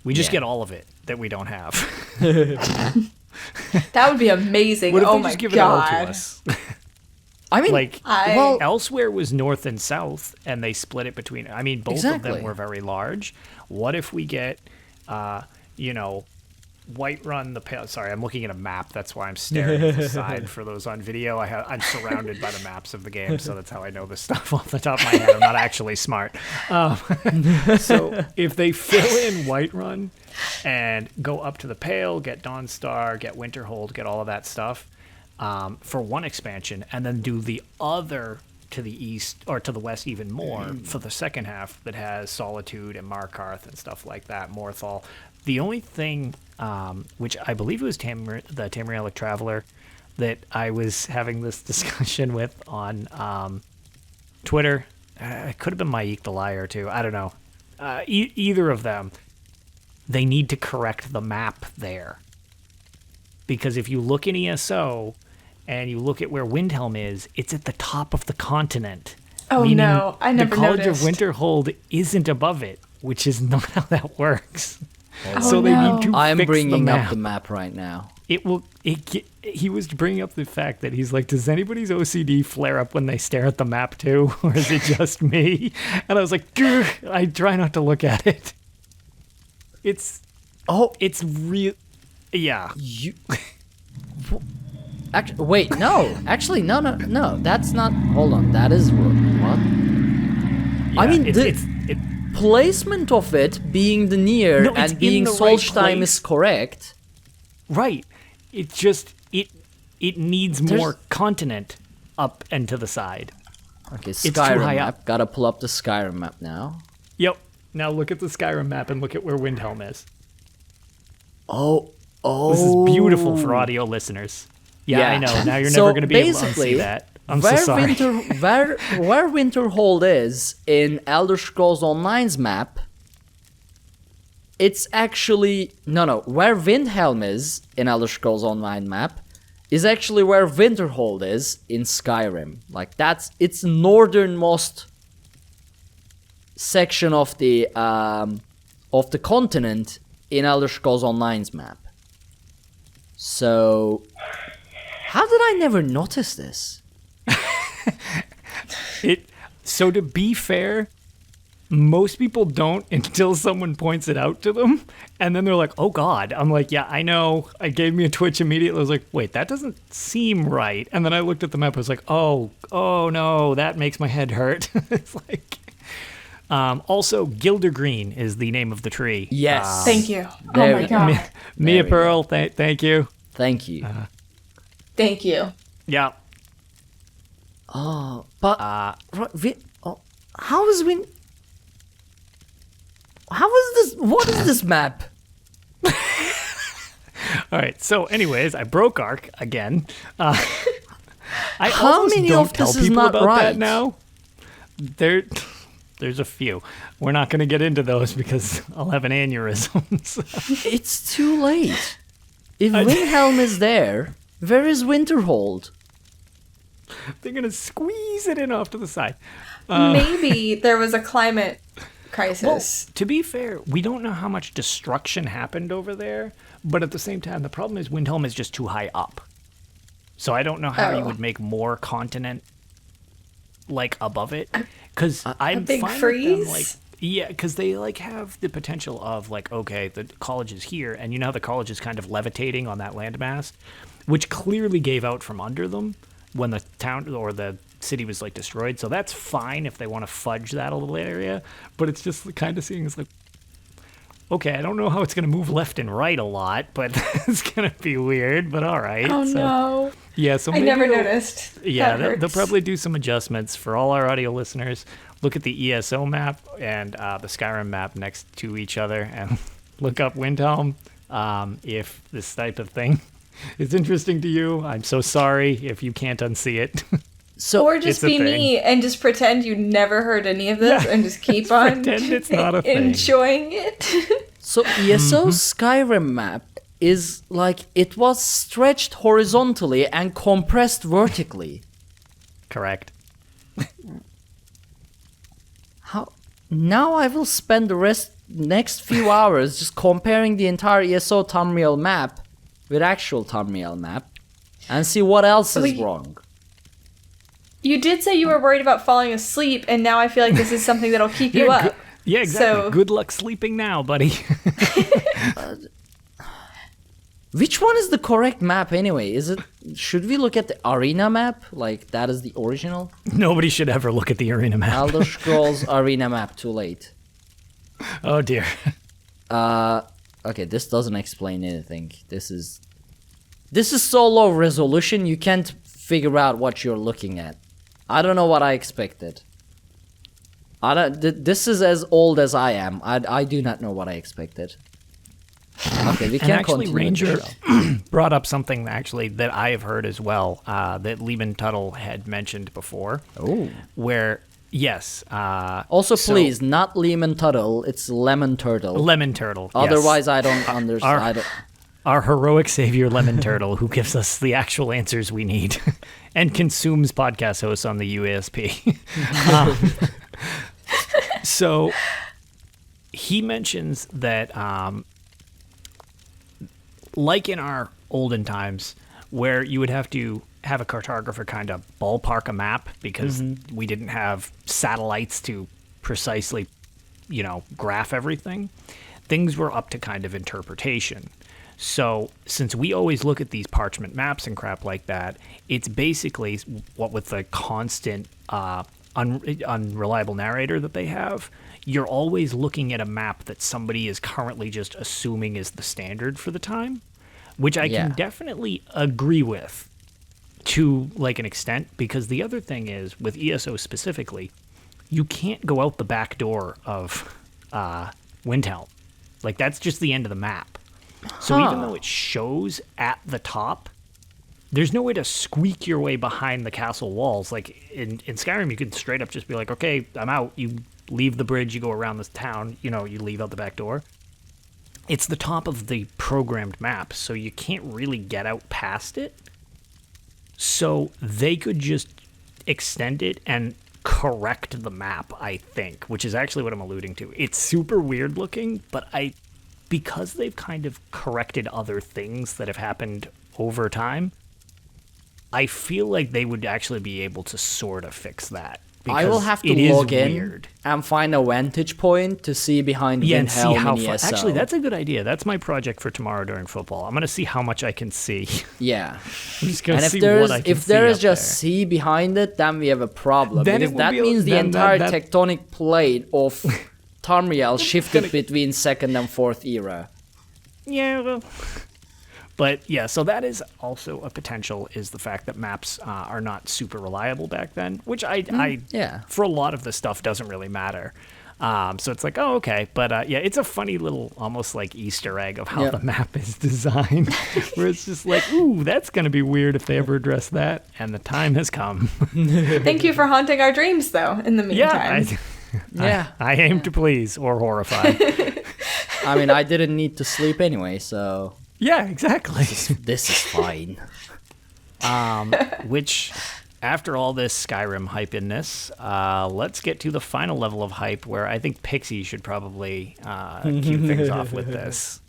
We just Yeah. get all of it that we don't have. That would be amazing. What if Oh they my just give it all to god. us? I mean, Like, I- elsewhere was north and south, and they split it between. I mean, both of Exactly. them were very large. What if we get, Whiterun the Pale? Sorry, I'm looking at a map. That's why I'm staring at the side. For those on video, I'm surrounded by the maps of the game, so that's how I know this stuff off the top of my head. I'm not actually smart. So if they fill in Whiterun and go up to the Pale, get Dawnstar, get Winterhold, get all of that stuff. For one expansion, and then do the other to the east or to the west even more for the second half that has Solitude and Markarth and stuff like that, Morthal. The only thing, which I believe it was the Tamriel Traveler that I was having this discussion with on Twitter. It could have been Maik the Liar too. I don't know. Either of them. They need to correct the map there. Because if you look in ESO and you look at where Windhelm is, it's at the top of the continent. Oh, Meaning no, I never the College noticed. of Winterhold isn't above it, which is not how that works. Oh, so they no. need to I'm fix bringing the up map. the map right now. He was bringing up the fact that he's like, does anybody's OCD flare up when they stare at the map too, or is it just me? And I was like, "Grr," I try not to look at it. It's real. Yeah. You. Actually, wait, no. Actually, no. That's not. Hold on. That is what? I mean, it placement of it being the near No, it's and being in the right Solstheim place. is correct. right. It just it needs more continent up and to the side. Okay, too Skyrim high map. up. Gotta pull up the Skyrim map now. Yep. Now look at the Skyrim map and look at where Windhelm is. Oh. This is beautiful for audio listeners. Yeah, I know. Now you're never going to be able to unsee that. I'm so sorry. Where Winterhold is in Elder Scrolls Online's map, it's actually where Windhelm is in Elder Scrolls Online map is actually where Winterhold is in Skyrim. Like it's northernmost section of the continent in Elder Scrolls Online's map. So, how did I never notice this? So to be fair, most people don't until someone points it out to them, and then they're like, "Oh God!" I'm like, "Yeah, I know." I gave me a twitch immediately. I was like, "Wait, that doesn't seem right." And then I looked at the map. I was like, "Oh no, that makes my head hurt." It's like. Also, Gildergreen is the name of the tree. Yes. Thank you. Oh There my we go. god. Mia There we Pearl, thank you. Thank you. Thank you. Yeah. Oh, but how is Win? How is this? What is this map? All right. So, anyways, I broke Ark again. I How almost many don't of tell this is people not about right? that now. There's a few. We're not going to get into those because I'll have an aneurysm. It's too late. If Windhelm is there, where is Winterhold? They're going to squeeze it in off to the side. Maybe there was a climate crisis. To be fair, we don't know how much destruction happened over there, but at the same time, the problem is Windhelm is just too high up. So I don't know how you Oh. would make more continent like above it, because I'm big fine freeze? with them, like, yeah, because they like have the potential of like, okay, the college is here, and you know how the college is kind of levitating on that landmass, which clearly gave out from under them when the town or the city was like destroyed. So that's fine if they want to fudge that a little area, but it's just kind of seeing as like, okay, I don't know how it's going to move left and right a lot, but it's going to be weird, but all right. Oh, so, no. Yeah, so I maybe never they'll- noticed. Yeah, That they'll hurts. probably do some adjustments for all our audio listeners. Look at the ESO map and the Skyrim map next to each other and look up Windhelm. If this type of thing is interesting to you, I'm so sorry if you can't unsee it. So Or just It's a be thing. me and just pretend you never heard any of this Yeah. and just keep on Pretend it's not a thing. enjoying it. So ESO's Skyrim map is like it was stretched horizontally and compressed vertically. Correct. How? Now I will spend the next few hours just comparing the entire ESO Tamriel map with actual Tamriel map and see what else is Wait. wrong. You did say you were worried about falling asleep, and now I feel like this is something that'll keep you Yeah, up. Yeah, exactly. So- Good luck sleeping now, buddy. Which one is the correct map anyway? Is it? Should we look at the arena map? Like that is the original? Nobody should ever look at the arena map. Elder Scrolls arena map. Too late. Oh dear. Okay, this doesn't explain anything. This is so low resolution you can't figure out what you're looking at. I don't know what I expected. This is as old as I am. I do not know what I expected. Okay, we And can actually, continue with the Ranger show. brought up something actually that I have heard as well, that Lehman Tuttle had mentioned before. Oh. Where, yes. Also, so- please, not Lemon Turtle. It's Lemon Turtle. Lemon Turtle. yes. Otherwise, I don't understand. Our heroic savior, Lemon Turtle, who gives us the actual answers we need and consumes podcast hosts on the UASP. So he mentions that, like in our olden times, where you would have to have a cartographer kind of ballpark a map because we didn't have satellites to precisely, graph everything, things were up to kind of interpretation. So since we always look at these parchment maps and crap like that, it's basically what with the constant unreliable narrator that they have, you're always looking at a map that somebody is currently just assuming is the standard for the time, which I Yeah. can definitely agree with to like an extent, because the other thing is with ESO specifically, you can't go out the back door of Windhelm. Like that's just the end of the map. So even though it shows at the top, there's no way to squeak your way behind the castle walls. Like in Skyrim, you can straight up just be like, okay, I'm out. You leave the bridge, you go around this town, you leave out the back door. It's the top of the programmed map, so you can't really get out past it. So they could just extend it and correct the map, I think, which is actually what I'm alluding to. It's super weird looking, but because they've kind of corrected other things that have happened over time, I feel like they would actually be able to sort of fix that. I will because have it to is log in weird. and find a vantage point to see behind And see Windhelm how and far. ESO. Actually, that's a good idea. That's my project for tomorrow during football. I'm going to see how much I can see. Yeah. I'm just going And to if see there what is I can if see there is up just there. sea behind it, then we have a problem. Then it Because will that be- means the then entire that- tectonic plate of Tamriel shifted between 2nd and 4th era. Yeah, well. But yeah, so that is also a potential, is the fact that maps are not super reliable back then, which I yeah. for a lot of the stuff doesn't really matter. So it's like, oh, okay. But yeah, it's a funny little, almost like Easter egg of how Yeah. the map is designed, where it's just like, ooh, that's going to be weird if they ever address that. And the time has come. Thank you for haunting our dreams, though, in the meantime. Yeah. I aim to please or horrify. I mean, I didn't need to sleep anyway, so Yeah, exactly. this is fine. Which, after all this Skyrim hype-inness, let's get to the final level of hype, where I think Pixie should probably cue things off with this.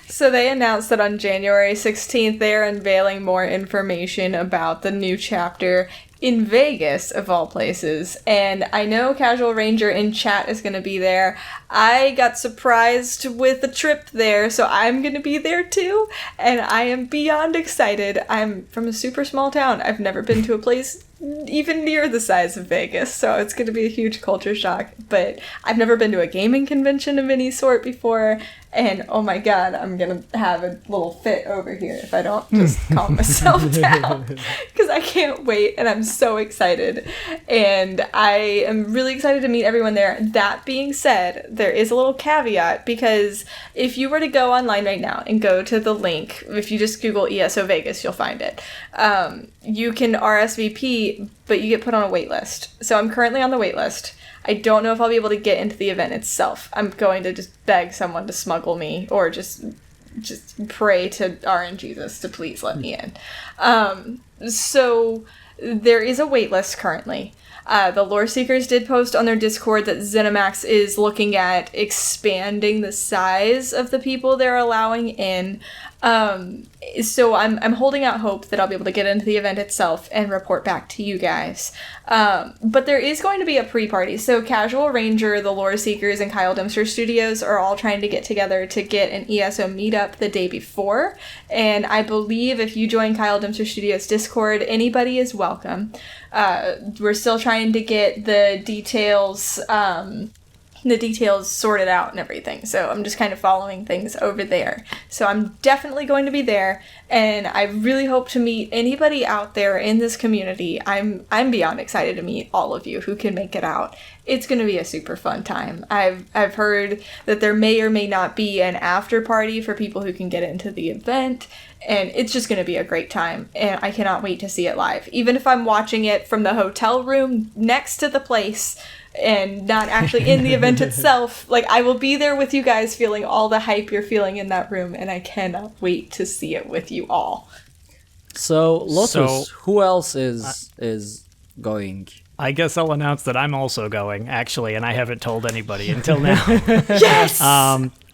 So they announced that on January 16th, they are unveiling more information about the new chapter in Vegas, of all places. And I know Casual Ranger in chat is going to be there. I got surprised with the trip there, so I'm going to be there too. And I am beyond excited. I'm from a super small town. I've never been to a place even near the size of Vegas, so it's going to be a huge culture shock. But I've never been to a gaming convention of any sort before, and oh my god, I'm going to have a little fit over here if I don't just calm myself down, because I can't wait, and I'm so excited, and I am really excited to meet everyone there. That being said, there is a little caveat, because if you were to go online right now and go to the link, if you just Google ESO Vegas, you'll find it. You can RSVP, but you get put on a wait list. So I'm currently on the wait list. I don't know if I'll be able to get into the event itself. I'm going to just beg someone to smuggle me, or just pray to RNGesus to please let me in. So there is a wait list currently. The Lore Seekers did post on their Discord that ZeniMax is looking at expanding the size of the people they're allowing in. So I'm holding out hope that I'll be able to get into the event itself and report back to you guys. But there is going to be a pre-party. So Casual Ranger, the Lore Seekers, and Kyle Dempster Studios are all trying to get together to get an ESO meetup the day before. And I believe if you join Kyle Dempster Studios Discord, anybody is welcome. We're still trying to get the details sorted out and everything. So I'm just kind of following things over there. So I'm definitely going to be there, and I really hope to meet anybody out there in this community. I'm beyond excited to meet all of you who can make it out. It's going to be a super fun time. I've heard that there may or may not be an after party for people who can get into the event, and it's just going to be a great time, and I cannot wait to see it live. Even if I'm watching it from the hotel room next to the place and not actually in the event itself, like, I will be there with you guys feeling all the hype you're feeling in that room, and I cannot wait to see it with you all. So, Lotus, who else is going? I guess I'll announce that I'm also going, actually, and I haven't told anybody until now. Yes!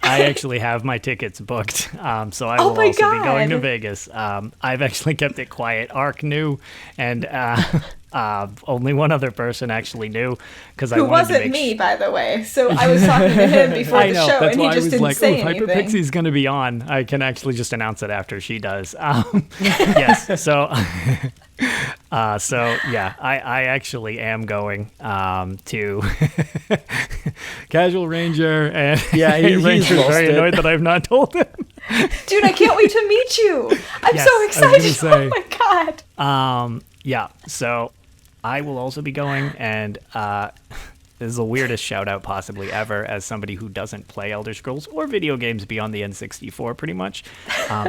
I actually have my tickets booked, so I will also be going to Vegas. I've actually kept it quiet. Ark knew, and only one other person actually knew, because I wanted to make Who wasn't me, by the way. So I was talking to him before the show, and he just didn't say anything. Hyper Pixie's going to be on. I can actually just announce it after she does. Yes, so yeah, I actually am going to Casual Ranger, and he's very annoyed that I've not told him. Dude, I can't wait to meet you. I'm so excited. Oh my god. Yeah, so I will also be going, and this is the weirdest shout out possibly ever, as somebody who doesn't play Elder Scrolls or video games beyond the N64 pretty much.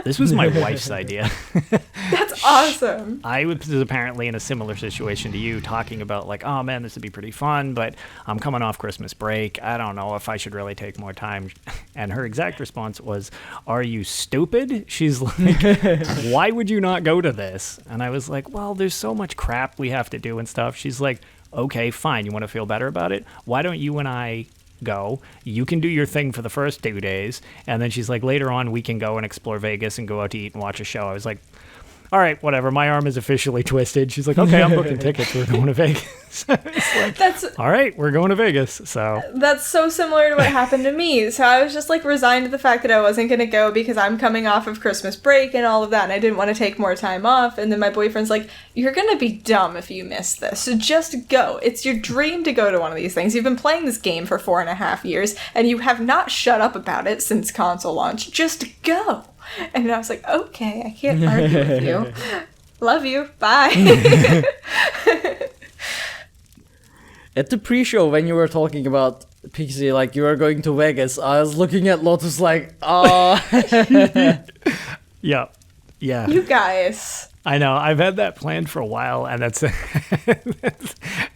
This was my wife's idea. That's awesome. I was apparently in a similar situation to you, talking about like, oh man, this would be pretty fun, but I'm coming off Christmas break. I don't know if I should really take more time. And her exact response was, are you stupid? She's like, why would you not go to this? And I was like, well, there's so much crap we have to do and stuff. She's like, okay, fine. You want to feel better about it? Why don't you and I go? You can do your thing for the first 2 days. And then she's like, later on, we can go and explore Vegas and go out to eat and watch a show. I was like, all right, whatever. My arm is officially twisted. She's like, okay, I'm booking tickets. We're going to Vegas. It's like, all right, we're going to Vegas. So that's so similar to what happened to me. So I was just like resigned to the fact that I wasn't going to go because I'm coming off of Christmas break and all of that, and I didn't want to take more time off. And then my boyfriend's like, you're going to be dumb if you miss this. So just go. It's your dream to go to one of these things. You've been playing this game for 4.5 years, and you have not shut up about it since console launch. Just go. And I was like, okay, I can't argue with you. Love you. Bye. At the pre-show, when you were talking about Pixie, like you were going to Vegas, I was looking at Lotus like, oh. Yeah. You guys. I know. I've had that planned for a while, and that's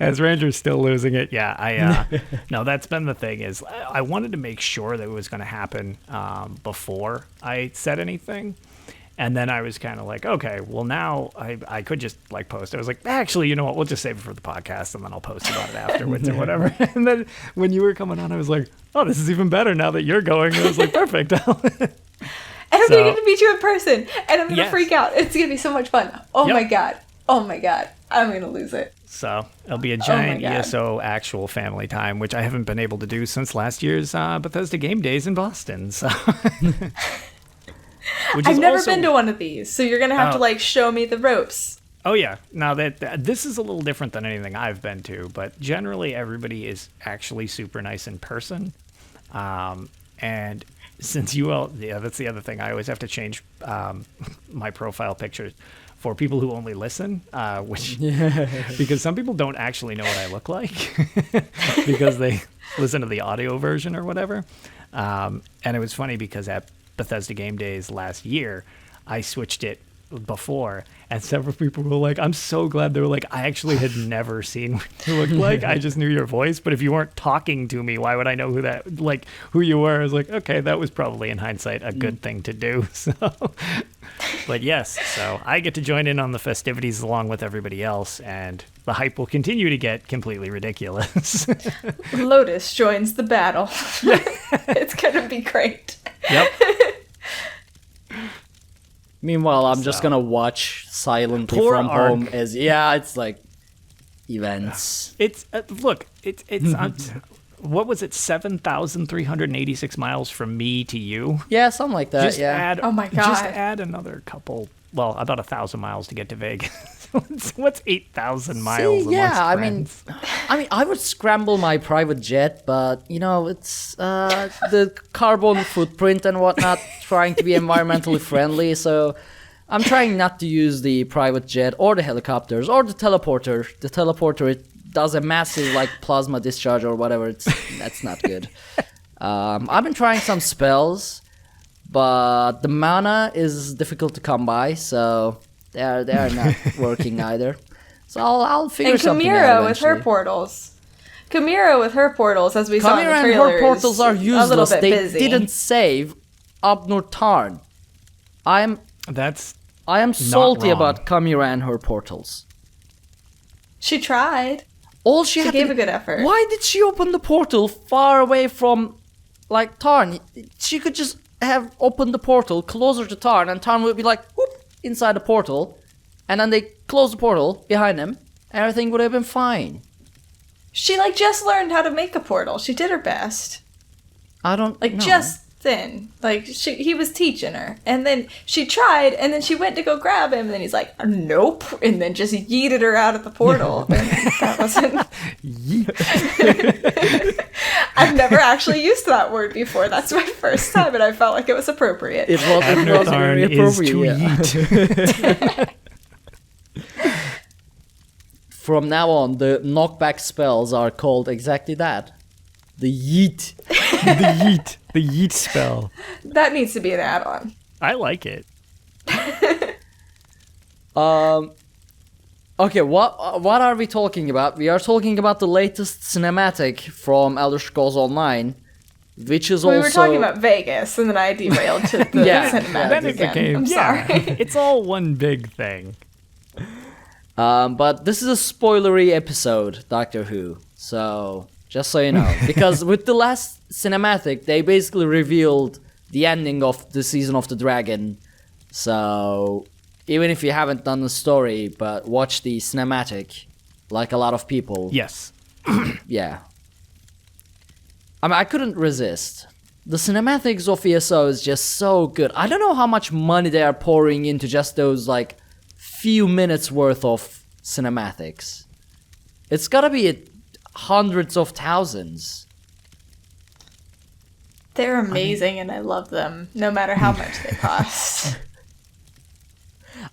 as Ranger's still losing it. Yeah, no, that's been the thing, is I wanted to make sure that it was going to happen before I said anything. And then I was kind of like, okay, well, now I could just like post. I was like, actually, you know what? We'll just save it for the podcast, and then I'll post about it afterwards or whatever. And then when you were coming on, I was like, oh, this is even better now that you're going. And I was like, perfect. And I'm going to get to meet you in person. And I'm going to freak out. It's going to be so much fun. Oh my God. Oh my God. I'm going to lose it. So it'll be a giant ESO actual family time, which I haven't been able to do since last year's Bethesda Game Days in Boston. So I've never been to one of these, so you're going to have to like show me the ropes. Oh yeah. Now that this is a little different than anything I've been to, but generally everybody is actually super nice in person. And since that's the other thing. I always have to change my profile picture for people who only listen, because some people don't actually know what I look like because they listen to the audio version or whatever. And it was funny because at Bethesda Game Days last year, I switched it before, and several people were like, I'm so glad. They were like, I actually had never seen what you looked like. I just knew your voice, but if you weren't talking to me, why would I know who you were? I was like, okay, that was probably in hindsight a good thing to do. So, but yes, so I get to join in on the festivities along with everybody else, and the hype will continue to get completely ridiculous. Lotus joins the battle. It's gonna be great. Yep. Meanwhile, I'm just gonna watch silently from home as it's like events. It's what was it? 7,386 miles from me to you. Yeah, something like that. Oh my God. Just add another couple. Well, about 1,000 miles to get to Vegas. What's 8,000 miles? I mean, I would scramble my private jet, but it's the carbon footprint and whatnot, trying to be environmentally friendly. So I'm trying not to use the private jet or the helicopters or the teleporter. The teleporter, it does a massive plasma discharge or whatever. That's not good. I've been trying some spells, but the mana is difficult to come by, so they are not working either. So I'll figure something out eventually. Chimera with her portals, as we saw in the trailers. Chimera and her portals are useless. They busy. didn't save Abnur Tarn. I am salty about Chimera and her portals. She tried. She gave a good effort. Why did she open the portal far away from Tarn? She could just have opened the portal closer to Tarn, and Tarn would be whoop, inside the portal, and then they close the portal behind him, and everything would have been fine. She just learned how to make a portal. She did her best. I don't know. Just then. He was teaching her, and then she tried, and then she went to go grab him, and then he's like, nope, and then just yeeted her out of the portal. And that wasn't... I've never actually used that word before. That's my first time, and I felt like it was appropriate. It was very appropriate. From now on, the knockback spells are called exactly that. The yeet. The yeet spell. That needs to be an add-on. I like it. Okay, what are we talking about? We are talking about the latest cinematic from Elder Scrolls Online, which is we were talking about Vegas, and then I derailed to the cinematic again. I'm sorry. It's all one big thing. But this is a spoilery episode, Doctor Who. So, just so you know. Because with the last cinematic, they basically revealed the ending of the Season of the Dragon. So, even if you haven't done the story, but watch the cinematic, like a lot of people. Yes. Yeah. I mean, I couldn't resist. The cinematics of ESO is just so good. I don't know how much money they are pouring into just those, few minutes worth of cinematics. It's gotta be hundreds of thousands. They're amazing, and I love them, no matter how much they cost.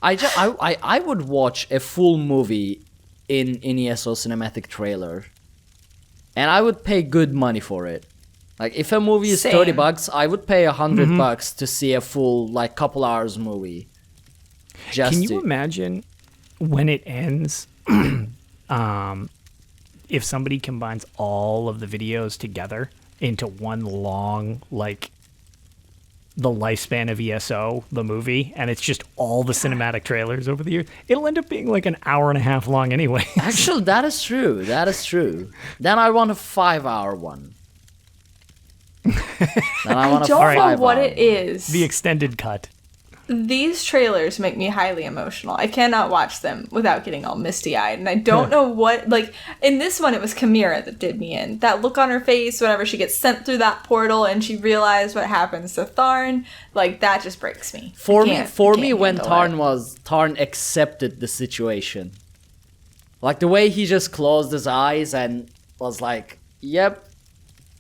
I would watch a full movie in ESO cinematic trailer, and I would pay good money for it. If a movie is $30, I would pay $100 to see a full couple hours movie. Can you imagine when it ends? If somebody combines all of the videos together into one long, the lifespan of ESO, the movie, and it's just all the cinematic trailers over the years, it'll end up being an hour and a half long anyway. Actually, that is true. Then I want a 5-hour one. Then I I want a don't know 5 what out. it is. The extended cut. These trailers make me highly emotional. I cannot watch them without getting all misty-eyed. And I don't know what, like, in this one, it was Chimera that did me in. That look on her face whenever she gets sent through that portal and she realized what happens to Tharn, like, that just breaks me. For I me, can't when handle it. Tarn accepted the situation. Like, the way he just closed his eyes and was like, yep,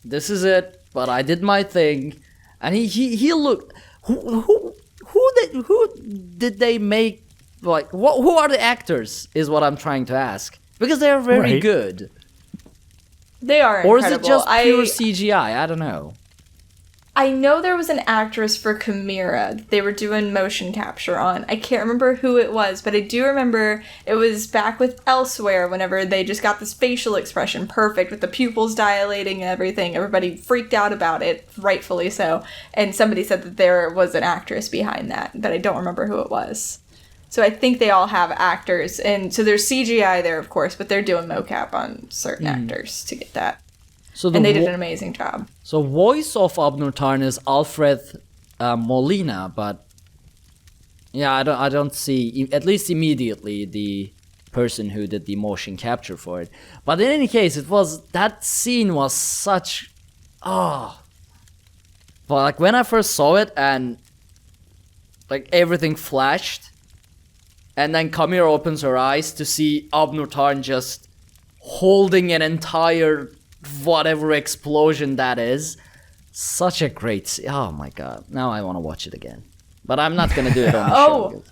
this is it, but I did my thing. And he looked... Who did they make, like, who are the actors, is what I'm trying to ask. Because they're very good. They are incredible. Or is it just pure CGI? I don't know. I know there was an actress for Chimera that they were doing motion capture on. I can't remember who it was, but I do remember it was back with Elsewhere whenever they just got this facial expression perfect with the pupils dilating and everything. Everybody freaked out about it, rightfully so. And somebody said that there was an actress behind that, but I don't remember who it was. So I think they all have actors. And so there's CGI there, of course, but they're doing mocap on certain actors to get that. So And they did an amazing job. So voice of Abnur Tarn is Alfred Molina, but yeah, I don't see, at least immediately, the person who did the motion capture for it. But in any case, that scene was such, but like when I first saw it and like everything flashed, and then Chimera opens her eyes to see Abnur Tarn just holding an entire whatever explosion that is. Such a great oh my god, now I want to watch it again, but I'm not gonna do it on the show.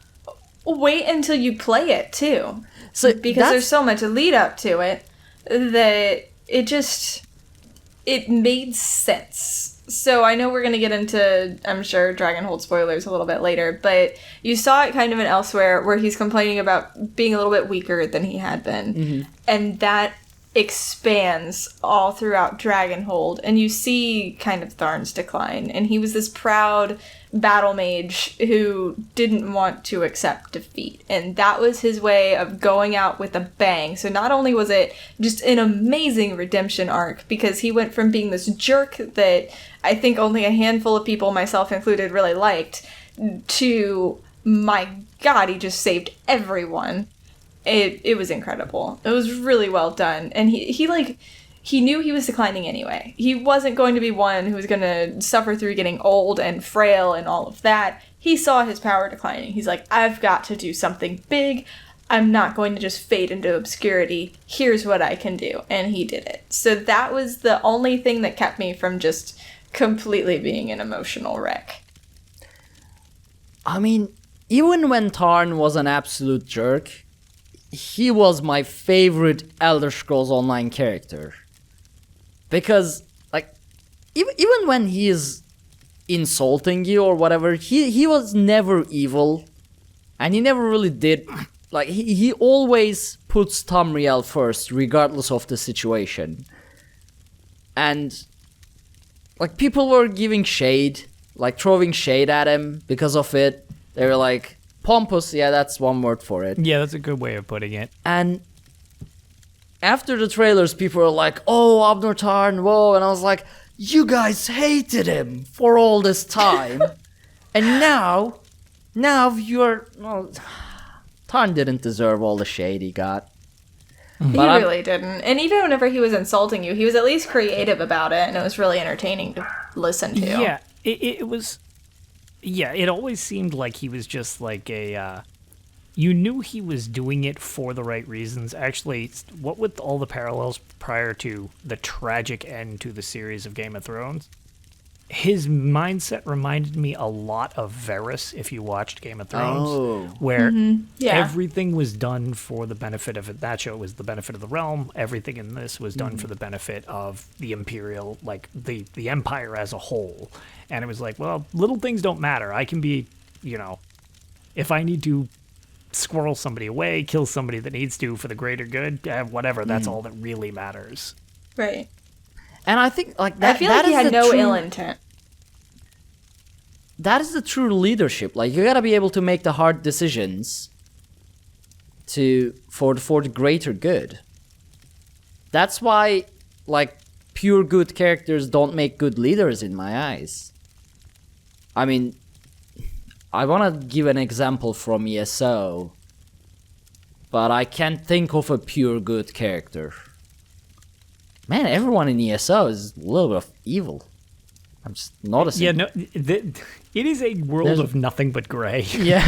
Wait until you play it too, So because there's so much lead up to it that it made sense. So I know we're gonna get into, I'm sure, Dragonhold spoilers a little bit later, but you saw it kind of in Elsewhere where he's complaining about being a little bit weaker than he had been, and that expands all throughout Dragonhold, and you see kind of Tharn's decline, and he was this proud battle mage who didn't want to accept defeat, and that was his way of going out with a bang. So not only was it just an amazing redemption arc, because he went from being this jerk that I think only a handful of people, myself included, really liked, to, my god, he just saved everyone. It was incredible. It was really well done. And he knew he was declining anyway. He wasn't going to be one who was going to suffer through getting old and frail and all of that. He saw his power declining. He's like, I've got to do something big. I'm not going to just fade into obscurity. Here's what I can do. And he did it. So that was the only thing that kept me from just completely being an emotional wreck. I mean, even when Tarn was an absolute jerk, he was my favorite Elder Scrolls Online character. Because, like, even when he is insulting you or whatever, he was never evil. And he never really did. Like, he always puts Tamriel first, regardless of the situation. And, like, people were giving shade, like, throwing shade at him because of it. They were like, pompous, yeah, that's one word for it. Yeah, that's a good way of putting it. And after the trailers, people were like, oh, Abnur Tarn, whoa. And I was like, you guys hated him for all this time. And now you're... Well, Tarn didn't deserve all the shade he got. He really didn't. And even whenever he was insulting you, he was at least creative about it, and it was really entertaining to listen to. Yeah, it was... Yeah, it always seemed like he was just like a... you knew he was doing it for the right reasons. Actually, what with all the parallels prior to the tragic end to the series of Game of Thrones, his mindset reminded me a lot of Varys, if you watched Game of Thrones, where everything was done for the benefit of it. That show was the benefit of the realm. Everything in this was done for the benefit of the Imperial, like the Empire as a whole. And it was like, well, little things don't matter. I can be, if I need to squirrel somebody away, kill somebody that needs to for the greater good, whatever, that's all that really matters. Right. And I think, like, that, I feel that like he is had the no true, ill intent. That is the true leadership. Like, you gotta be able to make the hard decisions for the greater good. That's why, like, pure good characters don't make good leaders in my eyes. I mean, I want to give an example from ESO, but I can't think of a pure good character. Man, everyone in ESO is a little bit of evil. I'm just noticing. Yeah, no, it is a world of nothing but gray. Yeah.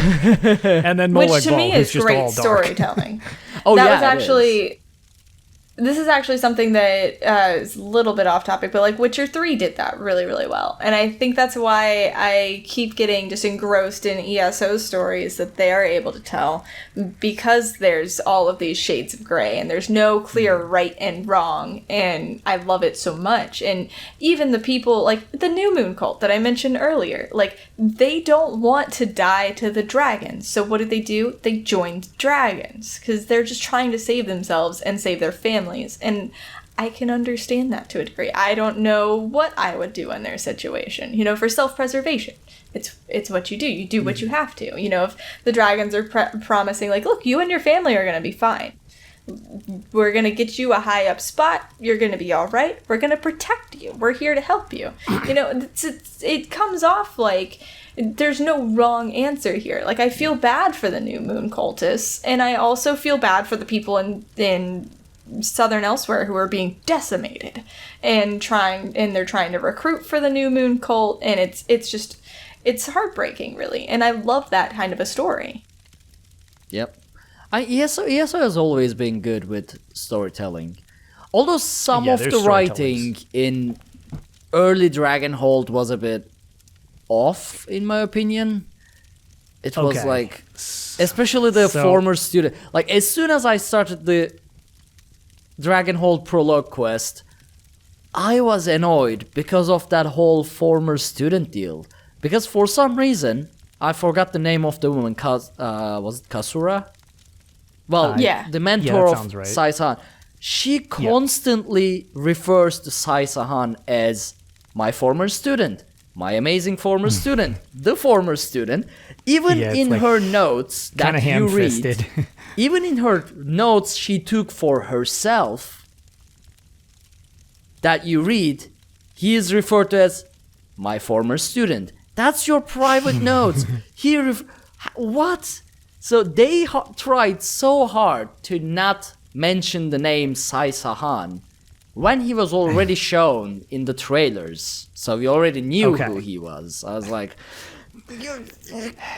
And then Which Molag to Bal, me who's is just great all dark. storytelling. Oh, that yeah, was it actually. This is actually something that is a little bit off topic, but like Witcher 3 did that really, really well. And I think that's why I keep getting just engrossed in ESO stories that they are able to tell, because there's all of these shades of gray and there's no clear right and wrong. And I love it so much. And even the people, like the New Moon cult that I mentioned earlier, like they don't want to die to the dragons. So what do? They joined dragons because they're just trying to save themselves and save their families. And I can understand that to a degree. I don't know what I would do in their situation, for self-preservation. It's what you do. You do what you have to. If the dragons are promising, like, look, you and your family are going to be fine. We're going to get you a high up spot. You're going to be all right. We're going to protect you. We're here to help you. It comes off like there's no wrong answer here. Like, I feel bad for the New Moon cultists, and I also feel bad for the people in Southern elsewhere who are being decimated and they're trying to recruit for the New Moon cult, and it's heartbreaking, really. And I love that kind of a story. Yep. ESO has always been good with storytelling. Although some of the writing in early Dragonhold was a bit off, in my opinion. It was like, especially the former student. Like, as soon as I started the Dragonhold prologue quest, I was annoyed because of that whole former student deal. Because for some reason, I forgot the name of the woman. Was it Kasura? Well, the mentor of right. Sai-san. She constantly refers to Sai-san as my former student, my amazing former student, the former student. Even in her notes that you read, even in her notes she took for herself that you read, he is referred to as my former student. That's your private notes. What? So they tried so hard to not mention the name Sai-san when he was already shown in the trailers. So we already knew who he was. I was like,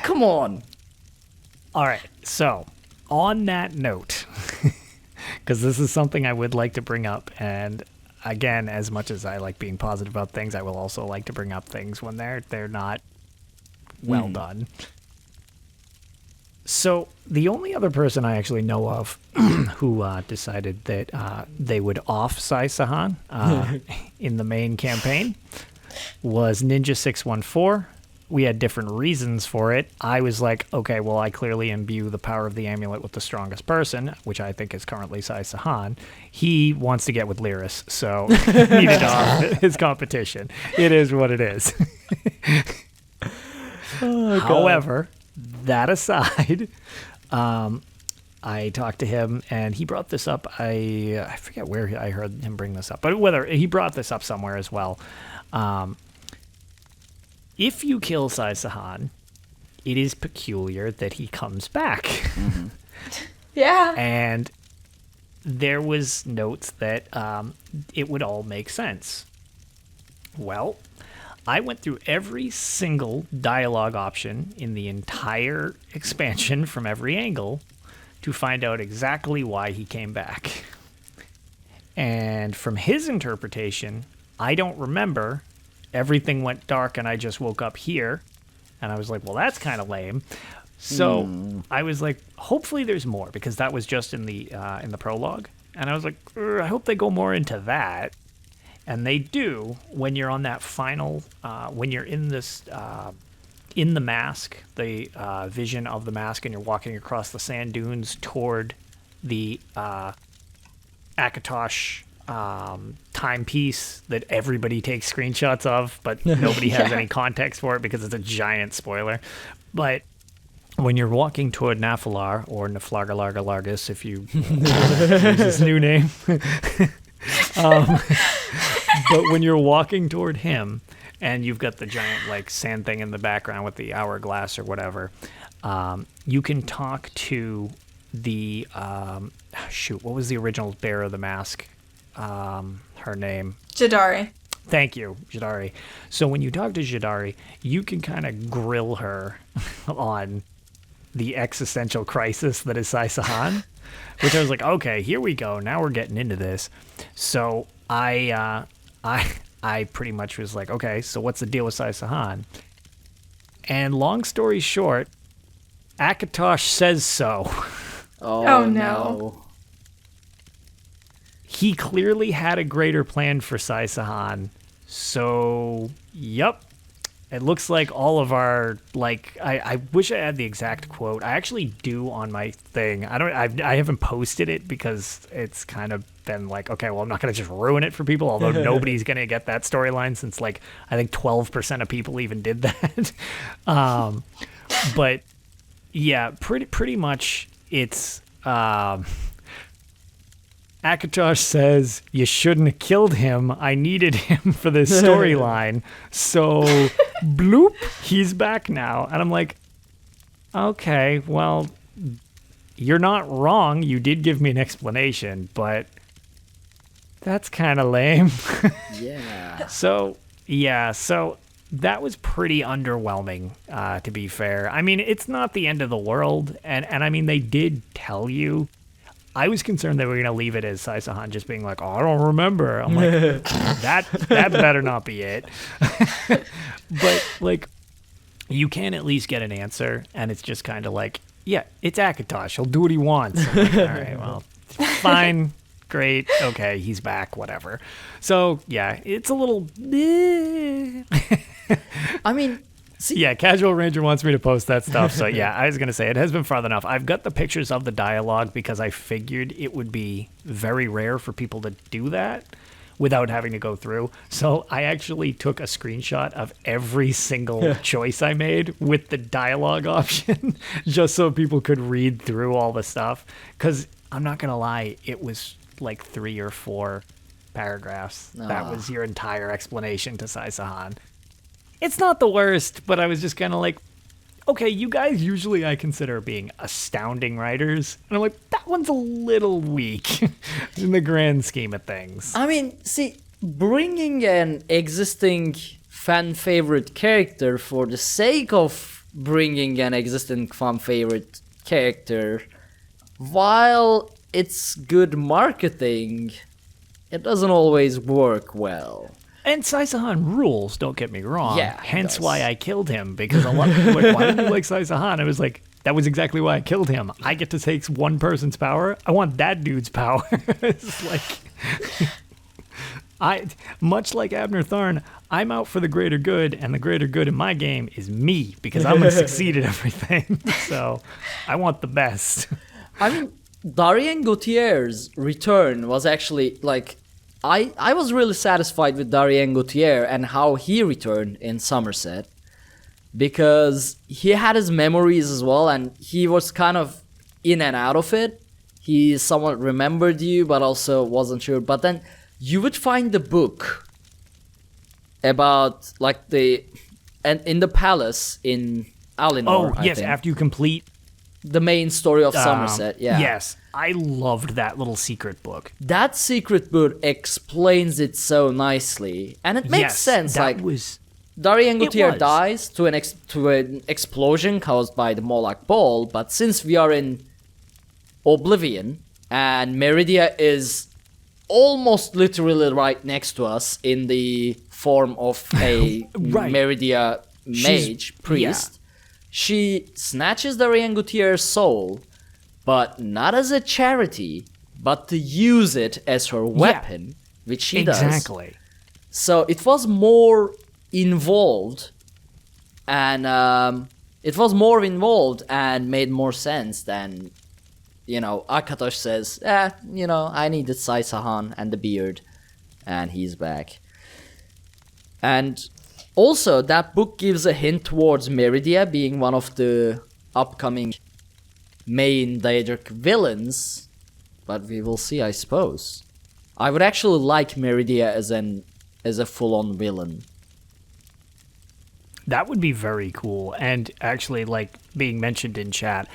come on. All right. So on that note, because this is something I would like to bring up, and again, as much as I like being positive about things, I will also like to bring up things when they're not well done. So the only other person I actually know of who decided that they would off Sai-san in the main campaign was Ninja614. We had different reasons for it. I was like, okay, well, I clearly imbue the power of the amulet with the strongest person, which I think is currently Sai-san. He wants to get with Lyris, so needed to off his competition. It is what it is. However, that aside, I talked to him, and he brought this up. I forget where I heard him bring this up, but whether he brought this up somewhere as well. If you kill Sai-san, it is peculiar that he comes back. Mm-hmm. Yeah. And there was notes that it would all make sense. Well, I went through every single dialogue option in the entire expansion from every angle to find out exactly why he came back. And from his interpretation, I don't remember. Everything went dark and I just woke up here. And I was like, well, that's kind of lame. So I was like, hopefully there's more, because that was just in the prologue. And I was like, I hope they go more into that. And they do when you're on that final, when you're in this, in the mask, the vision of the mask, and you're walking across the sand dunes toward the Akatosh timepiece that everybody takes screenshots of, but nobody has any context for it because it's a giant spoiler. But when you're walking toward Nafalar, or Naflargalargalargus, if you use this new name, But when you're walking toward him and you've got the giant like sand thing in the background with the hourglass or whatever, you can talk to the what was the original bearer of the mask? Her name? Jadari. Thank you, Jadari. So when you talk to Jadari, you can kind of grill her on the existential crisis that is Sai-Sahan, which I was like, okay, here we go. Now we're getting into this. So I pretty much was like, okay, so what's the deal with Sai-Sahan? And long story short, Akatosh says so. Oh no. He clearly had a greater plan for Sai-Sahan. So, yep. It looks like all of our, like, I wish I had the exact quote. I actually do on my thing. I haven't posted it because it's kind of been like, okay, well, I'm not going to just ruin it for people, although nobody's going to get that storyline since, like, I think 12% of people even did that. But, yeah, pretty much it's... Akatosh says, you shouldn't have killed him. I needed him for this storyline. So, bloop, he's back now. And I'm like, okay, well, you're not wrong. You did give me an explanation, but that's kind of lame. Yeah. So that was pretty underwhelming, to be fair. I mean, it's not the end of the world. And I mean, they did tell you. I was concerned they were going to leave it as Sai-Sahan just being like, oh, I don't remember. I'm like, that better not be it. But, like, you can at least get an answer, and it's just kind of like, yeah, it's Akatosh. He'll do what he wants. I'm like, all right, well, fine, great, okay, he's back, whatever. So, yeah, it's a little... I mean... See, yeah, Casual Ranger wants me to post that stuff. So, yeah, I was going to say, it has been far enough. I've got the pictures of the dialogue because I figured it would be very rare for people to do that without having to go through. So I actually took a screenshot of every single choice I made with the dialogue option just so people could read through all the stuff. Because I'm not going to lie, it was like 3 or 4 paragraphs. That was your entire explanation to Sai-Sahan. It's not the worst, but I was just kind of like, okay, you guys usually I consider being astounding writers. And I'm like, that one's a little weak in the grand scheme of things. I mean, see, bringing an existing fan favorite character for the sake of bringing an existing fan favorite character, while it's good marketing, it doesn't always work well. And Sai-Sahan rules, don't get me wrong. Yeah, hence why I killed him, because a lot of people were like, why didn't you like Sai-Sahan? I was like, that was exactly why I killed him. I get to take one person's power. I want that dude's power. It's like, much like Abner Tharn, I'm out for the greater good, and the greater good in my game is me, because I'm going to succeed at everything. So I want the best. I mean, Darien Gautier's return was actually like... I was really satisfied with Darien Gautier and how he returned in Somerset, because he had his memories as well, and he was kind of in and out of it. He somewhat remembered you, but also wasn't sure. But then you would find the book about like in the palace in Alinor. Oh, yes, after you complete the main story of Somerset. Yeah. Yes. I loved that little secret book. That secret book explains it so nicely, and it makes sense. That like was Darien Gautier dies to an explosion caused by the Moloch ball, but since we are in Oblivion and Meridia is almost literally right next to us in the form of a Meridia mage priest, she snatches Darien Gautier's soul. But not as a charity, but to use it as her weapon, which she does. Exactly. So it was more involved, and made more sense than, Akatosh says, I needed Sai-Sahan and the beard, and he's back. And also, that book gives a hint towards Meridia being one of the upcoming main Daedric villains, but we will see, I suppose. I would actually like Meridia as a full-on villain. That would be very cool. And actually, like being mentioned in chat,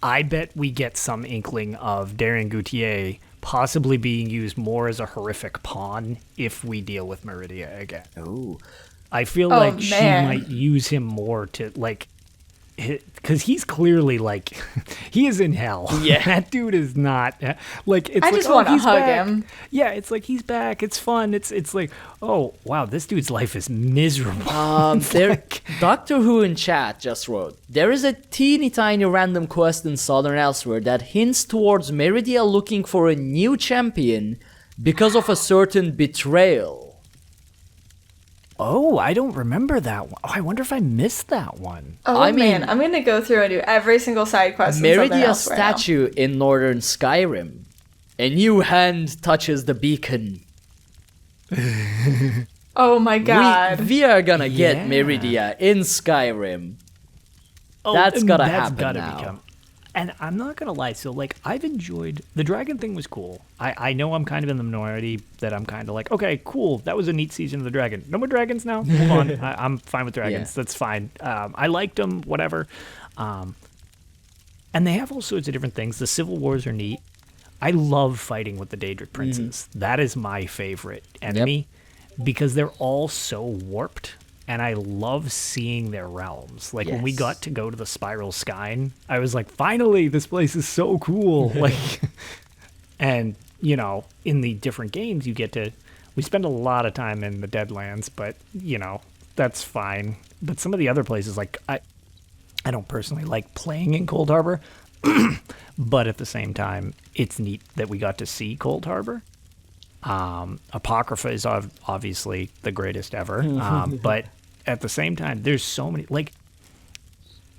I bet we get some inkling of Darren Gautier possibly being used more as a horrific pawn if we deal with Meridia again. Ooh. I feel like she might use him more to, like, because he's clearly, like, he is in hell. Yeah. That dude is not, like, it's I like, just want to he's hug back. him. Yeah, it's like, he's back, it's fun, it's like, oh, wow, this dude's life is miserable. Doctor Who in chat just wrote, there is a teeny tiny random quest in Southern Elsewhere that hints towards Meridia looking for a new champion because of a certain betrayal. Oh, I don't remember that one. Oh, I wonder if I missed that one. Oh, I man, mean- I'm going to go through and do every single side quest in Southern Meridia Elsewhere now. statue in northern Skyrim. A new hand touches the beacon. Oh my god. We are gonna get Yeah. Meridia in Skyrim. Oh, That's and gotta that's happen gotta now. And I'm not gonna lie, so like I've enjoyed the dragon thing was cool. I know I'm kind of in the minority that I'm kind of like, okay, cool, that was a neat season of the dragon. No more dragons now. Move on. I'm fine with dragons. Yeah. That's fine. I liked them, whatever. And they have all sorts of different things. The civil wars are neat. I love fighting with the Daedric princes. That is my favorite enemy because they're all so warped. And I love seeing their realms. Like when we Yes. got to go to the Spiral Skyne, I was like, finally, this place is so cool. Like, and you know, in the different games, we spend a lot of time in the Deadlands, but you know, that's fine. But some of the other places, like I don't personally like playing in Cold Harbor, but at the same time, it's neat that we got to see Cold Harbor. Apocrypha is obviously the greatest ever, but at the same time, there's so many, like,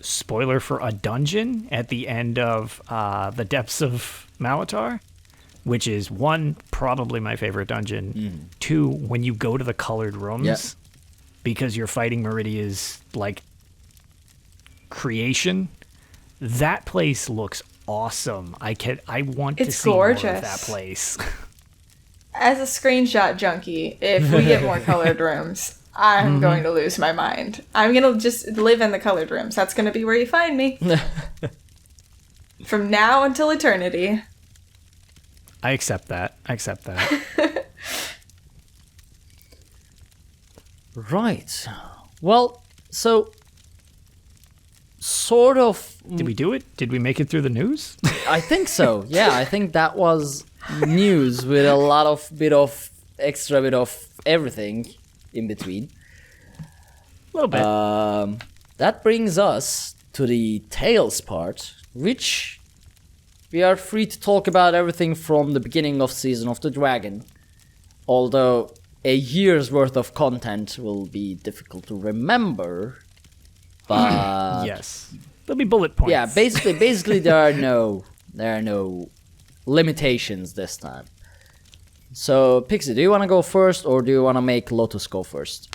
spoiler for a dungeon at the end of the Depths of Malatar, which is one, probably my favorite dungeon. Two, when you go to the colored rooms, because you're fighting Meridia's, like, creation, that place looks awesome. I want to see more of gorgeous. that place. As a screenshot junkie, if we get more colored rooms, I'm going to lose my mind. I'm going to just live in the colored rooms. That's going to be where you find me. From now until eternity. I accept that. Right. Well, so sort of. Did we do it? Did we make it through the news? I think so. Yeah, I think that was news with a lot of extra bit of everything in between. A little bit. That brings us to the Tales part, which we are free to talk about everything from the beginning of Season of the Dragon. Although a year's worth of content will be difficult to remember. But Yes. There'll be bullet points. yeah, basically there are no limitations this time. So, Pixie, do you want to go first, or do you want to make Lotus go first?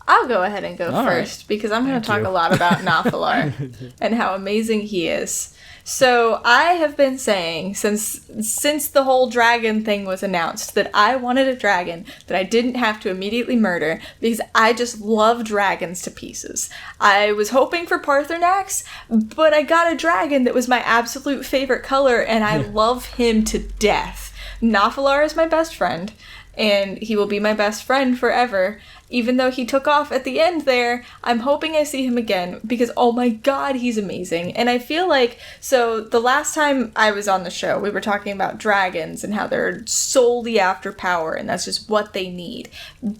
I'll go ahead and go All first right. because I'm going to talk you. a lot about Nafalar and how amazing he is. So I have been saying since the whole dragon thing was announced that I wanted a dragon that I didn't have to immediately murder because I just love dragons to pieces. I was hoping for Parthenax, but I got a dragon that was my absolute favorite color and I love him to death. Nafalar is my best friend, and he will be my best friend forever. Even though he took off at the end there, I'm hoping I see him again because, oh my god, he's amazing. And I feel like, so the last time I was on the show, we were talking about dragons and how they're solely after power and that's just what they need.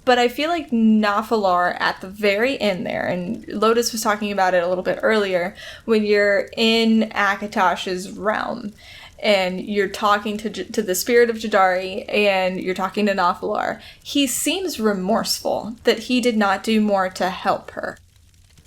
But I feel like Nafalar at the very end there, and Lotus was talking about it a little bit earlier, when you're in Akatosh's realm, and you're talking to the spirit of Jadari, and you're talking to Nafalar, he seems remorseful that he did not do more to help her.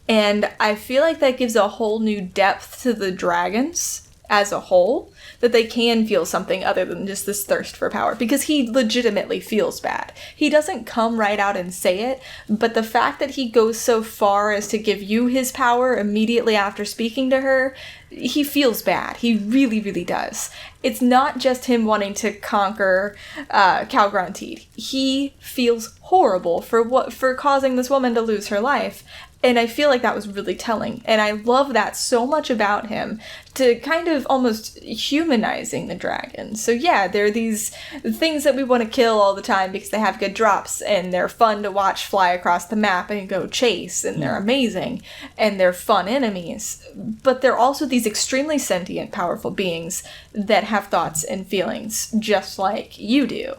And I feel like that gives a whole new depth to the dragons as a whole, that they can feel something other than just this thirst for power, because he legitimately feels bad. He doesn't come right out and say it, but the fact that he goes so far as to give you his power immediately after speaking to her, he feels bad. He really, really does. It's not just him wanting to conquer Calgrantid. He feels horrible for causing this woman to lose her life. And I feel like that was really telling. And I love that so much about him, to kind of almost humanizing the dragon. So yeah, there are these things that we want to kill all the time because they have good drops and they're fun to watch fly across the map and go chase, and they're amazing and they're fun enemies. But they're also these extremely sentient, powerful beings that have thoughts and feelings just like you do.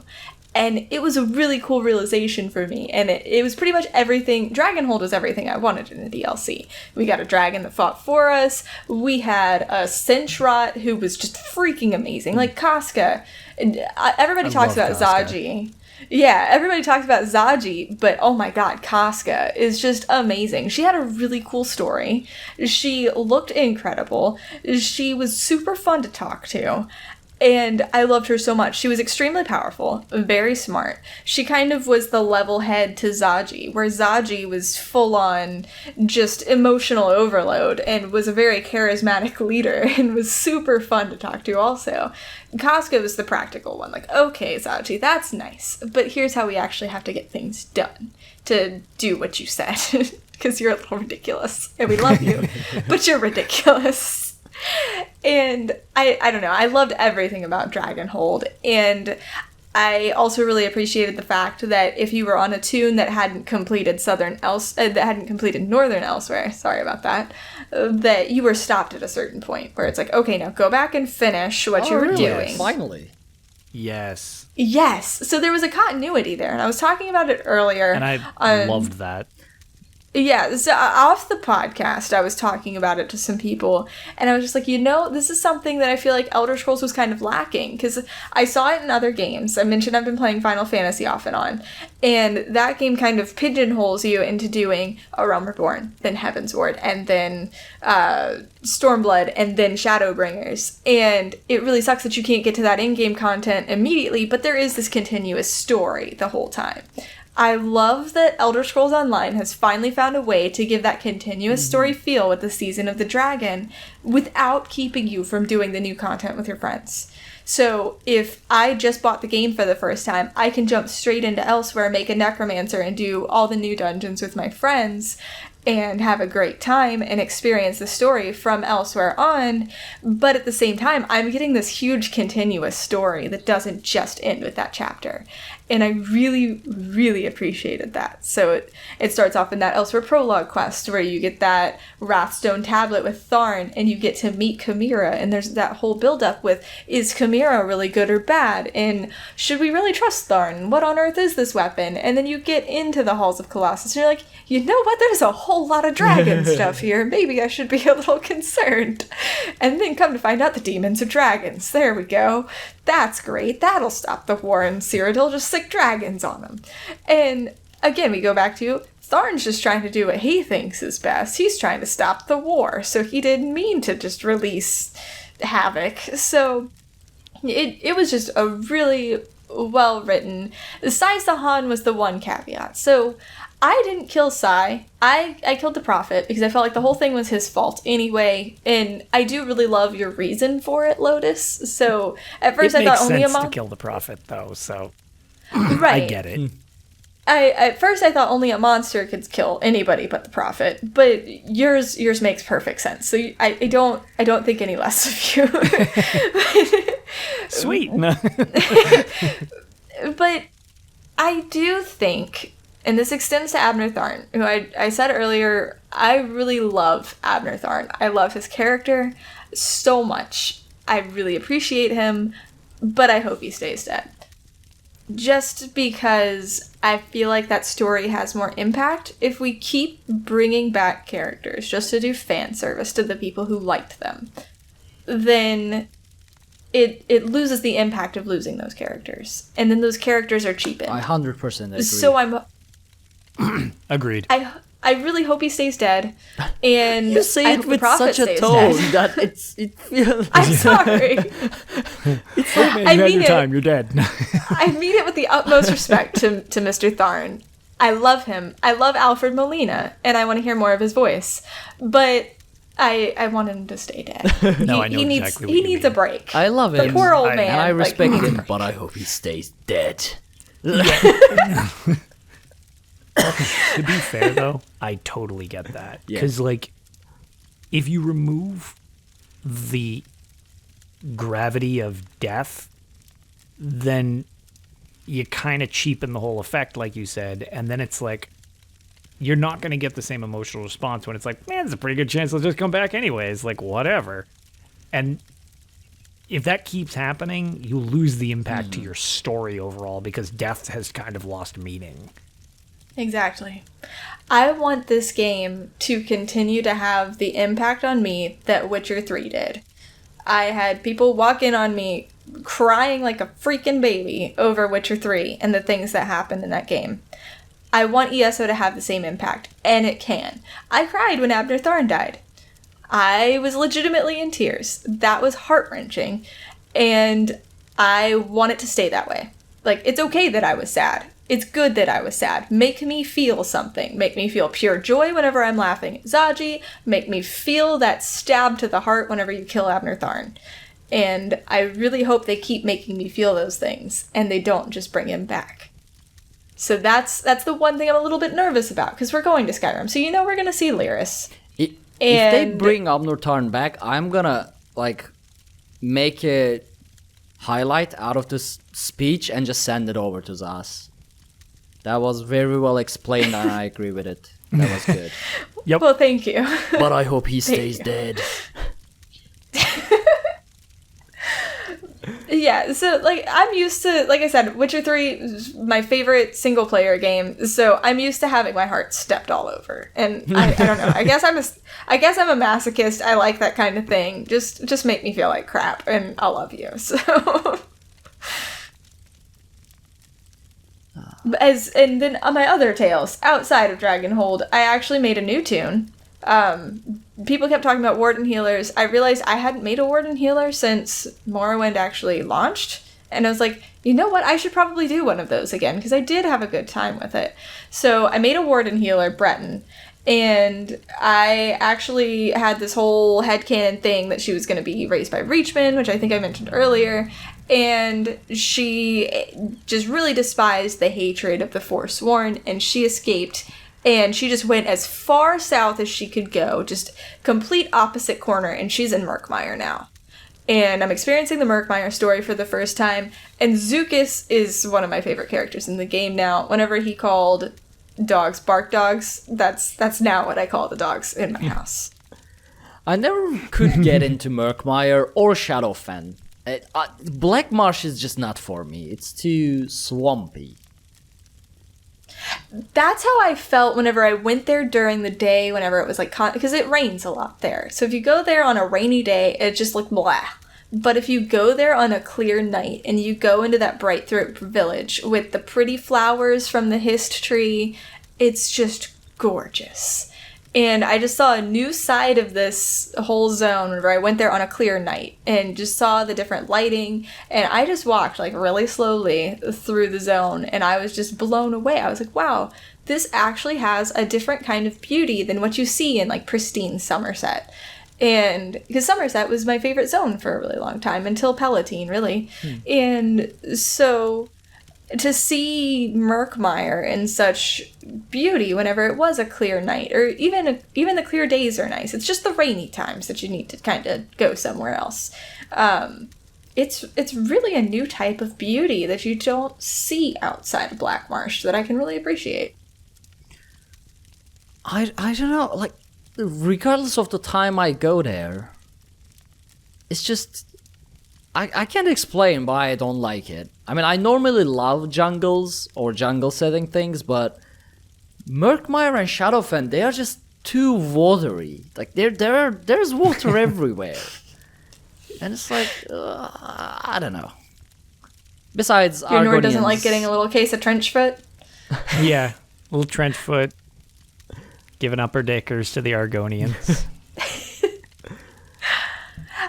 And it was a really cool realization for me. And it was pretty much everything. Dragonhold was everything I wanted in a DLC. We got a dragon that fought for us. We had a Cintrot who was just freaking amazing. Like Casca. Everybody talks about Zaji. Yeah, everybody talks about Zaji, but oh my god, Casca is just amazing. She had a really cool story. She looked incredible. She was super fun to talk to. And I loved her so much. She was extremely powerful, very smart. She kind of was the level head to Zaji, where Zaji was full on just emotional overload and was a very charismatic leader and was super fun to talk to also. Casca was the practical one, like, okay, Zaji, that's nice, but here's how we actually have to get things done to do what you said, because you're a little ridiculous, and we love you, but you're ridiculous. And I don't know, I loved everything about Dragonhold, and I also really appreciated the fact that if you were on a tune that hadn't completed Northern Elsewhere, sorry about that, that you were stopped at a certain point where it's like, okay, now go back and finish what you were doing. Finally. Yes. So there was a continuity there, and I was talking about it earlier. And I loved that. Yeah, so off the podcast, I was talking about it to some people, and I was just like, this is something that I feel like Elder Scrolls was kind of lacking, because I saw it in other games. I mentioned I've been playing Final Fantasy off and on, and that game kind of pigeonholes you into doing A Realm Reborn, then Heavensward, and then Stormblood, and then Shadowbringers, and it really sucks that you can't get to that in-game content immediately, but there is this continuous story the whole time. I love that Elder Scrolls Online has finally found a way to give that continuous story feel with the Season of the Dragon without keeping you from doing the new content with your friends. So if I just bought the game for the first time, I can jump straight into Elsewhere, make a Necromancer, and do all the new dungeons with my friends and have a great time and experience the story from Elsewhere on, but at the same time, I'm getting this huge continuous story that doesn't just end with that chapter. And I really, really appreciated that. So it starts off in that Elsewhere prologue quest where you get that Wrathstone tablet with Tharn, and you get to meet Chimera, and there's that whole build-up with, is Chimera really good or bad? And should we really trust Tharn? What on earth is this weapon? And then you get into the Halls of Colossus, and you're like, you know what? There's a whole lot of dragon stuff here. Maybe I should be a little concerned. And then come to find out the demons are dragons. There we go. That's great. That'll stop the war in Cyrodiil. Just sick dragons on them. And again, we go back to Tharn's just trying to do what he thinks is best. He's trying to stop the war. So he didn't mean to just release havoc. So it was just a really well written. Sai Sahan was the one caveat. So I didn't kill Sai. I killed the Prophet because I felt like the whole thing was his fault anyway, and I do really love your reason for it, Lotus. So at first I thought only a monster. It makes sense to kill the Prophet, though. So right. I get it. At first I thought only a monster could kill anybody but the Prophet, but yours makes perfect sense. So I don't think any less of you. Sweet. But I do think, and this extends to Abner Tharn, who I said earlier, I really love Abner Tharn. I love his character so much. I really appreciate him, but I hope he stays dead. Just because I feel like that story has more impact if we keep bringing back characters just to do fan service to the people who liked them. Then it loses the impact of losing those characters. And then those characters are cheapened. I 100% agree. So I'm... Agreed. I really hope he stays dead. And You say I it hope the with prophet such a stays tone dead. that it feels. I'm sorry. Man, I you had mean your it. time. You're dead. I mean it with the utmost respect to Mr. Tharn. I love him. I love Alfred Molina, and I want to hear more of his voice. But I want him to stay dead. No, I know he needs, exactly what he you needs mean. a break. I love The him. poor old I- man. And I like, respect him, but I hope he stays dead. To be fair, though, I totally get that. Yeah. Because, like, if you remove the gravity of death, then you kind of cheapen the whole effect, like you said. And then it's like, you're not going to get the same emotional response when it's like, man, there's a pretty good chance they'll just come back anyways. Like, whatever. And if that keeps happening, you lose the impact to your story overall because death has kind of lost meaning. Exactly. I want this game to continue to have the impact on me that Witcher 3 did. I had people walk in on me crying like a freaking baby over Witcher 3 and the things that happened in that game. I want ESO to have the same impact, and it can. I cried when Abner Tharn died. I was legitimately in tears. That was heart-wrenching, and I want it to stay that way. Like, it's okay that I was sad. It's good that I was sad. Make me feel something. Make me feel pure joy whenever I'm laughing at Zaji. Make me feel that stab to the heart whenever you kill Abner Tharn. And I really hope they keep making me feel those things, and they don't just bring him back. So that's the one thing I'm a little bit nervous about, because we're going to Skyrim, so you know we're going to see Lyris. If they And- bring Abner Tarn back, I'm gonna make a highlight out of this speech and just send it over to Zaz. That was very well explained, and I agree with it. That was good. Yep. Well, thank you. But I hope he stays you. dead. Yeah, so, I'm used to, like I said, Witcher 3 is my favorite single-player game, so I'm used to having my heart stepped all over. And I don't know, I guess I'm a masochist. I like that kind of thing. Just make me feel like crap, and I'll love you, so... And then on my other tales, outside of Dragonhold, I actually made a new tune. People kept talking about Warden healers. I realized I hadn't made a Warden healer since Morrowind actually launched. And I was like, you know what? I should probably do one of those again, because I did have a good time with it. So I made a Warden healer, Breton. And I actually had this whole headcanon thing that she was going to be raised by Reachman, which I think I mentioned earlier. And she just really despised the hatred of the Forsworn, and she escaped. And she just went as far south as she could go, just complete opposite corner, and she's in Murkmire now. And I'm experiencing the Murkmire story for the first time, and Zukis is one of my favorite characters in the game now. Whenever he called dogs bark dogs, that's now what I call the dogs in my house. I never could get into Murkmire or Shadowfen. Black Marsh is just not for me. It's too swampy. That's how I felt whenever I went there during the day, whenever it was because it rains a lot there. So if you go there on a rainy day, it just looked blah. But if you go there on a clear night and you go into that bright throat village with the pretty flowers from the Hist tree, it's just gorgeous. And I just saw a new side of this whole zone whenever I went there on a clear night and just saw the different lighting. And I just walked really slowly through the zone, and I was just blown away. I was like, wow, this actually has a different kind of beauty than what you see in pristine Somerset. And because Somerset was my favorite zone for a really long time, until Palatine, really. And so to see Murkmire in such beauty whenever it was a clear night, or even the clear days are nice. It's just the rainy times that you need to kind of go somewhere else. It's really a new type of beauty that you don't see outside of Black Marsh that I can really appreciate. I don't know, regardless of the time I go there, it's just... I can't explain why I don't like it. I mean, I normally love jungles or jungle setting things, but Murkmire and Shadowfen, they are just too watery. There's water everywhere. And it's I don't know. Besides, Your Nord doesn't Arkhanians- like getting a little case of trench foot? Yeah, a little trench foot. Giving upper dickers to the Argonians.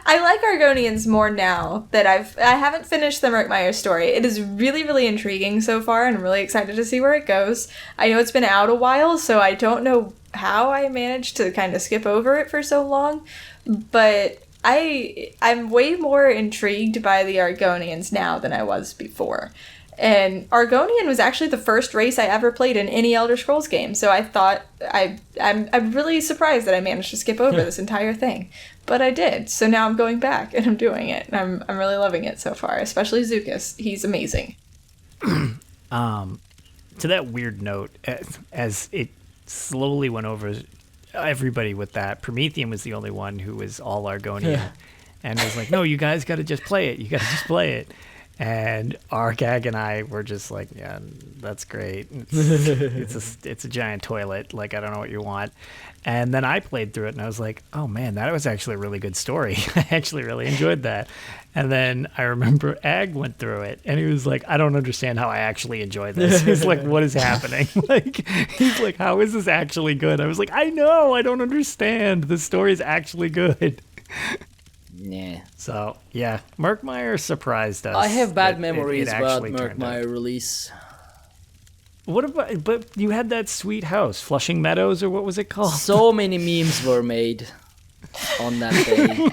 I like Argonians more now that I haven't finished the Murkmire story. It is really, really intriguing so far, and I'm really excited to see where it goes. I know it's been out a while, so I don't know how I managed to kind of skip over it for so long, but I'm way more intrigued by the Argonians now than I was before. And Argonian was actually the first race I ever played in any Elder Scrolls game, so I thought I'm really surprised that I managed to skip over this entire thing. But I did, so now I'm going back and I'm doing it, and I'm really loving it so far, especially Zukas. He's amazing. To that weird note, as it slowly went over everybody with that, Promethean was the only one who was all Argonian, and was like, no, you guys got to just play it. You got to just play it. And Argag and I were just like, yeah, that's great. It's a giant toilet. Like, I don't know what you want. And then I played through it, and I was like, oh, man, that was actually a really good story. I actually really enjoyed that. And then I remember Ag went through it, and he was like, I don't understand how I actually enjoy this. He's like, what is happening? Like, he's like, how is this actually good? I was like, I know, I don't understand. This story is actually good. Yeah. So, yeah, Murkmire surprised us. I have bad memories it about actually turned Murkmire out. release. What about, but you had that sweet house, Flushing Meadows, or what was it called? So many memes were made on that day.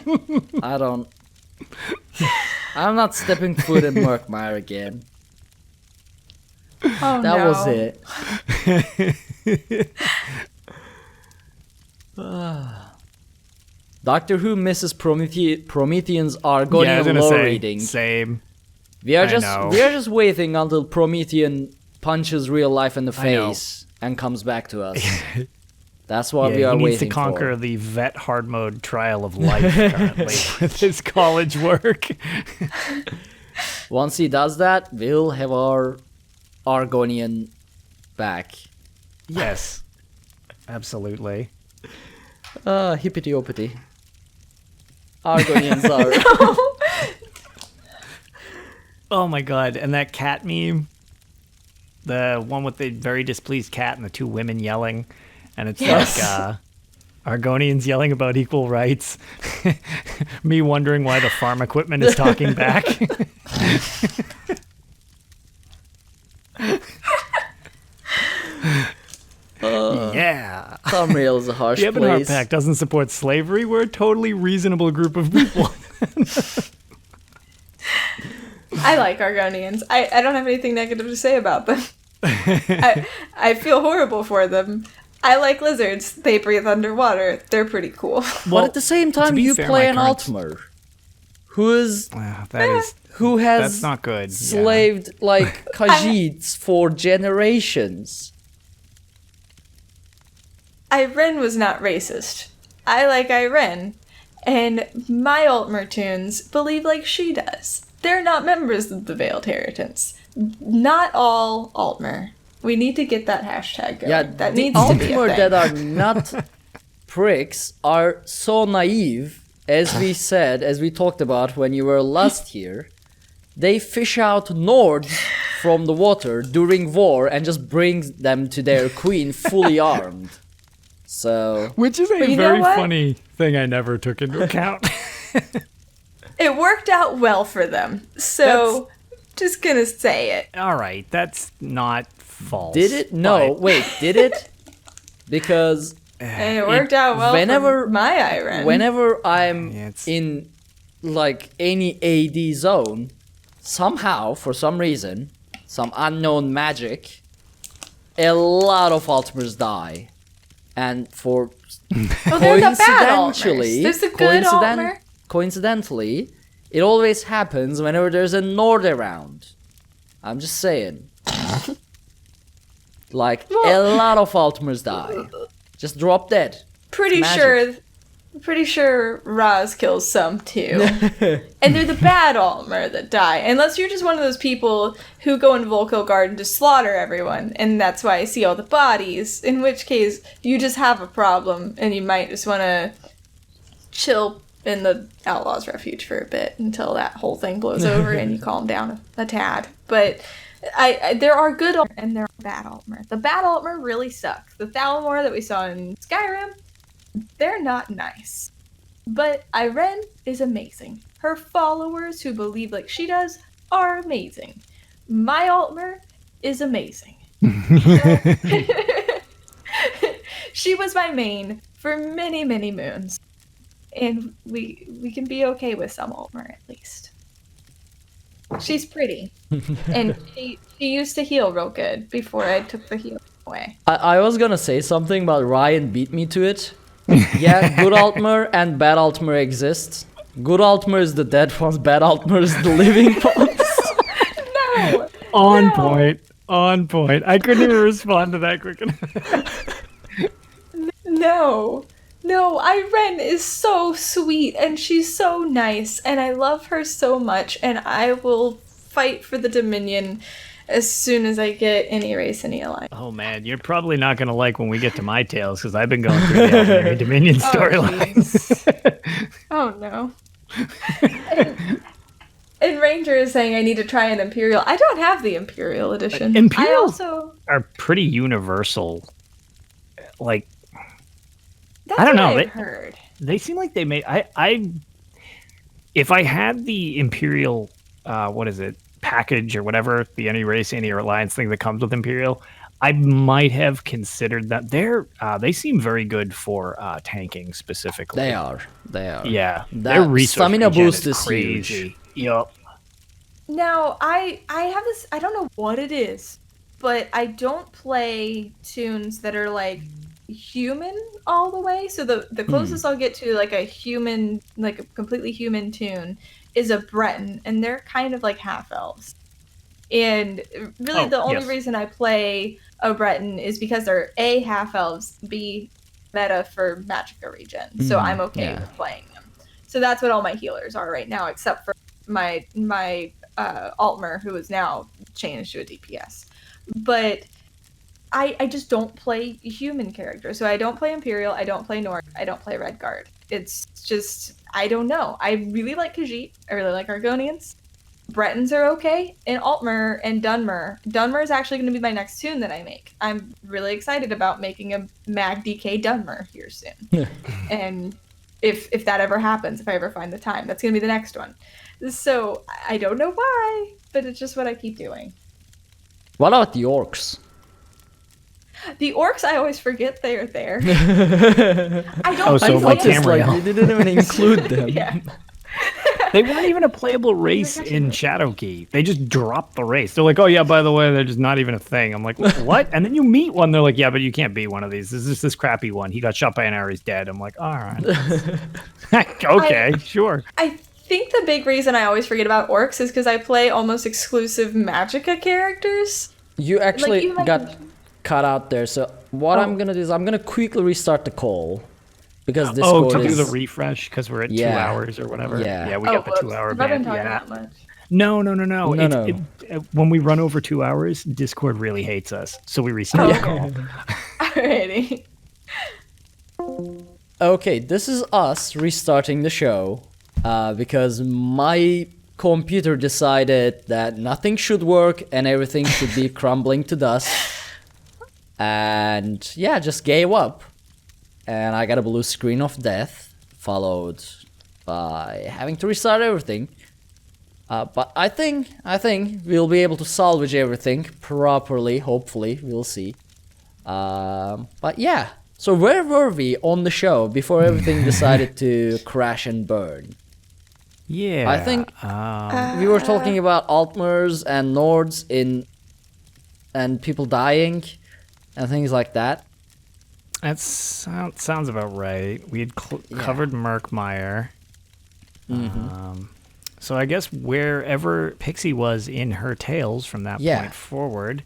I'm not stepping foot in Murkmire again. Oh, That no. was it. Doctor Who misses Promethean's Argonian lore reading. Same. We are I know. just waiting until Promethean punches real life in the I know. face and comes back to us. That's what we Yeah, are he needs waiting to conquer for. the vet hard mode trial of life currently with his college work. Once he does that, we'll have our Argonian back. Yes, absolutely. Hippity-oppity. Argonians are... Oh my god, and that cat meme, the one with the very displeased cat and the two women yelling, and it's Yes. like Argonians yelling about equal rights, me wondering why the farm equipment is talking back. Yeah. Tamriel is a harsh The Ebon place. Pact doesn't support slavery. We're a totally reasonable group of people. I like Argonians. I don't have anything negative to say about them. I feel horrible for them. I like lizards. They breathe underwater. They're pretty cool. But at the same time, be you fair, play my an current- Altmer who has That's not good. Yeah. slaved like Khajiits for generations. Irene was not racist. I like Irene. And my Altmer tunes believe like she does. They're not members of the Veiled Heritance. Not all Altmer. We need to get that hashtag going. Yeah, that the needs to be a Altmer thing. that are not pricks are so naive, as we talked about when you were last here. They fish out Nords from the water during war and just bring them to their queen fully armed. So Which is a But you know very what? funny thing I never took into account. It worked out well for them. So, just gonna say it. All right, that's not false. did it? No, but- wait, did it? Because And it worked out well whenever- for my Irene. whenever I'm Yeah, it's- in like any AD zone, somehow, for some reason, some unknown magic, a lot of Altmers die. And for Oh, they're the bad Altmers. coincidentally, There's the good Altmer. coincidentally, it always happens whenever there's a Nord around. I'm just saying. Like, a lot of Altmers die. Just drop dead. Pretty Magic. sure Raz kills some too. And they're the bad Altmer that die. Unless you're just one of those people who go into Volko Garden to slaughter everyone, and that's why I see all the bodies, in which case you just have a problem and you might just want to chill in the Outlaws Refuge for a bit until that whole thing blows over and you calm down a tad. But There are good and there are bad Altmer. The bad Altmer really suck. The Thalamore that we saw in Skyrim, they're not nice. But Irene is amazing. Her followers who believe like she does are amazing. My Altmer is amazing. She was my main for many, many moons. And we can be okay with some Altmer at least. She's pretty. And she used to heal real good before I took the heal away. I was gonna say something, but Ryan beat me to it. Yeah, good Altmer and bad Altmer exists. Good Altmer is the dead ones, bad Altmer is the living ones. No! On point. On point. I couldn't even respond to that quick enough. No. No, Irene is so sweet and she's so nice and I love her so much and I will fight for the Dominion as soon as I get any race, any alliance. Oh man, you're probably not going to like when we get to my tales because I've been going through the Arkhaniir Dominion storylines. Oh no. And Ranger is saying I need to try an Imperial. I don't have the Imperial edition. Imperials are pretty universal. Like, that's I don't know. I've heard. They seem like they may. If I had the Imperial, package or whatever, the any race, any alliance thing that comes with Imperial, I might have considered that. They seem very good for tanking specifically. They are. Yeah, their stamina boost is crazy. huge. Yup. Now, I have this, I don't know what it is, but I don't play tunes that are like human all the way. So the closest I'll get to like a human, like a completely human tune is a Breton, and they're kind of like half elves. And really the only reason I play a Breton is because they're A, half elves, B, meta for Magicka region. So I'm okay with playing them. So that's what all my healers are right now, except for my Altmer, who is now changed to a DPS. But I just don't play human characters. So I don't play Imperial, I don't play Nord, I don't play Redguard. It's just, I don't know. I really like Khajiit, I really like Argonians. Bretons are okay, and Altmer and Dunmer. Dunmer is actually going to be my next tune that I make. I'm really excited about making a Mag DK Dunmer here soon. And if that ever happens, if I ever find the time, that's going to be the next one. So I don't know why, but it's just what I keep doing. What about the Orcs? The Orcs, I always forget they are there. I don't. Oh, so like Tamriel. You didn't even include them. Yeah. They weren't even a playable race in Shadowkey. They just dropped the race. They're like, oh yeah, by the way, they're just not even a thing. I'm like, what? And then you meet one, they're like, yeah, but you can't be one of these. This is just this crappy one. He got shot by an arrow, he's dead. I'm like, all right. Okay, sure. I think the big reason I always forget about Orcs is because I play almost exclusive Magicka characters. You actually got cut out there. So what I'm going to do is I'm going to quickly restart the call. Because this do the refresh because we're at 2 hours or whatever. Yeah, we got the 2 hour ban. That much. No. When we run over 2 hours, Discord really hates us, so we restart the call. Alrighty. Okay, this is us restarting the show because my computer decided that nothing should work and everything should be crumbling to dust, and yeah, just gave up. And I got a blue screen of death, followed by having to restart everything. But I think we'll be able to salvage everything properly, hopefully, we'll see. But yeah, so where were we on the show before everything decided to crash and burn? Yeah. I think we were talking about Altmers and Nords and people dying and things like that. That sounds about right. We had covered Murkmire. So I guess wherever Pixie was in her tales from that point forward.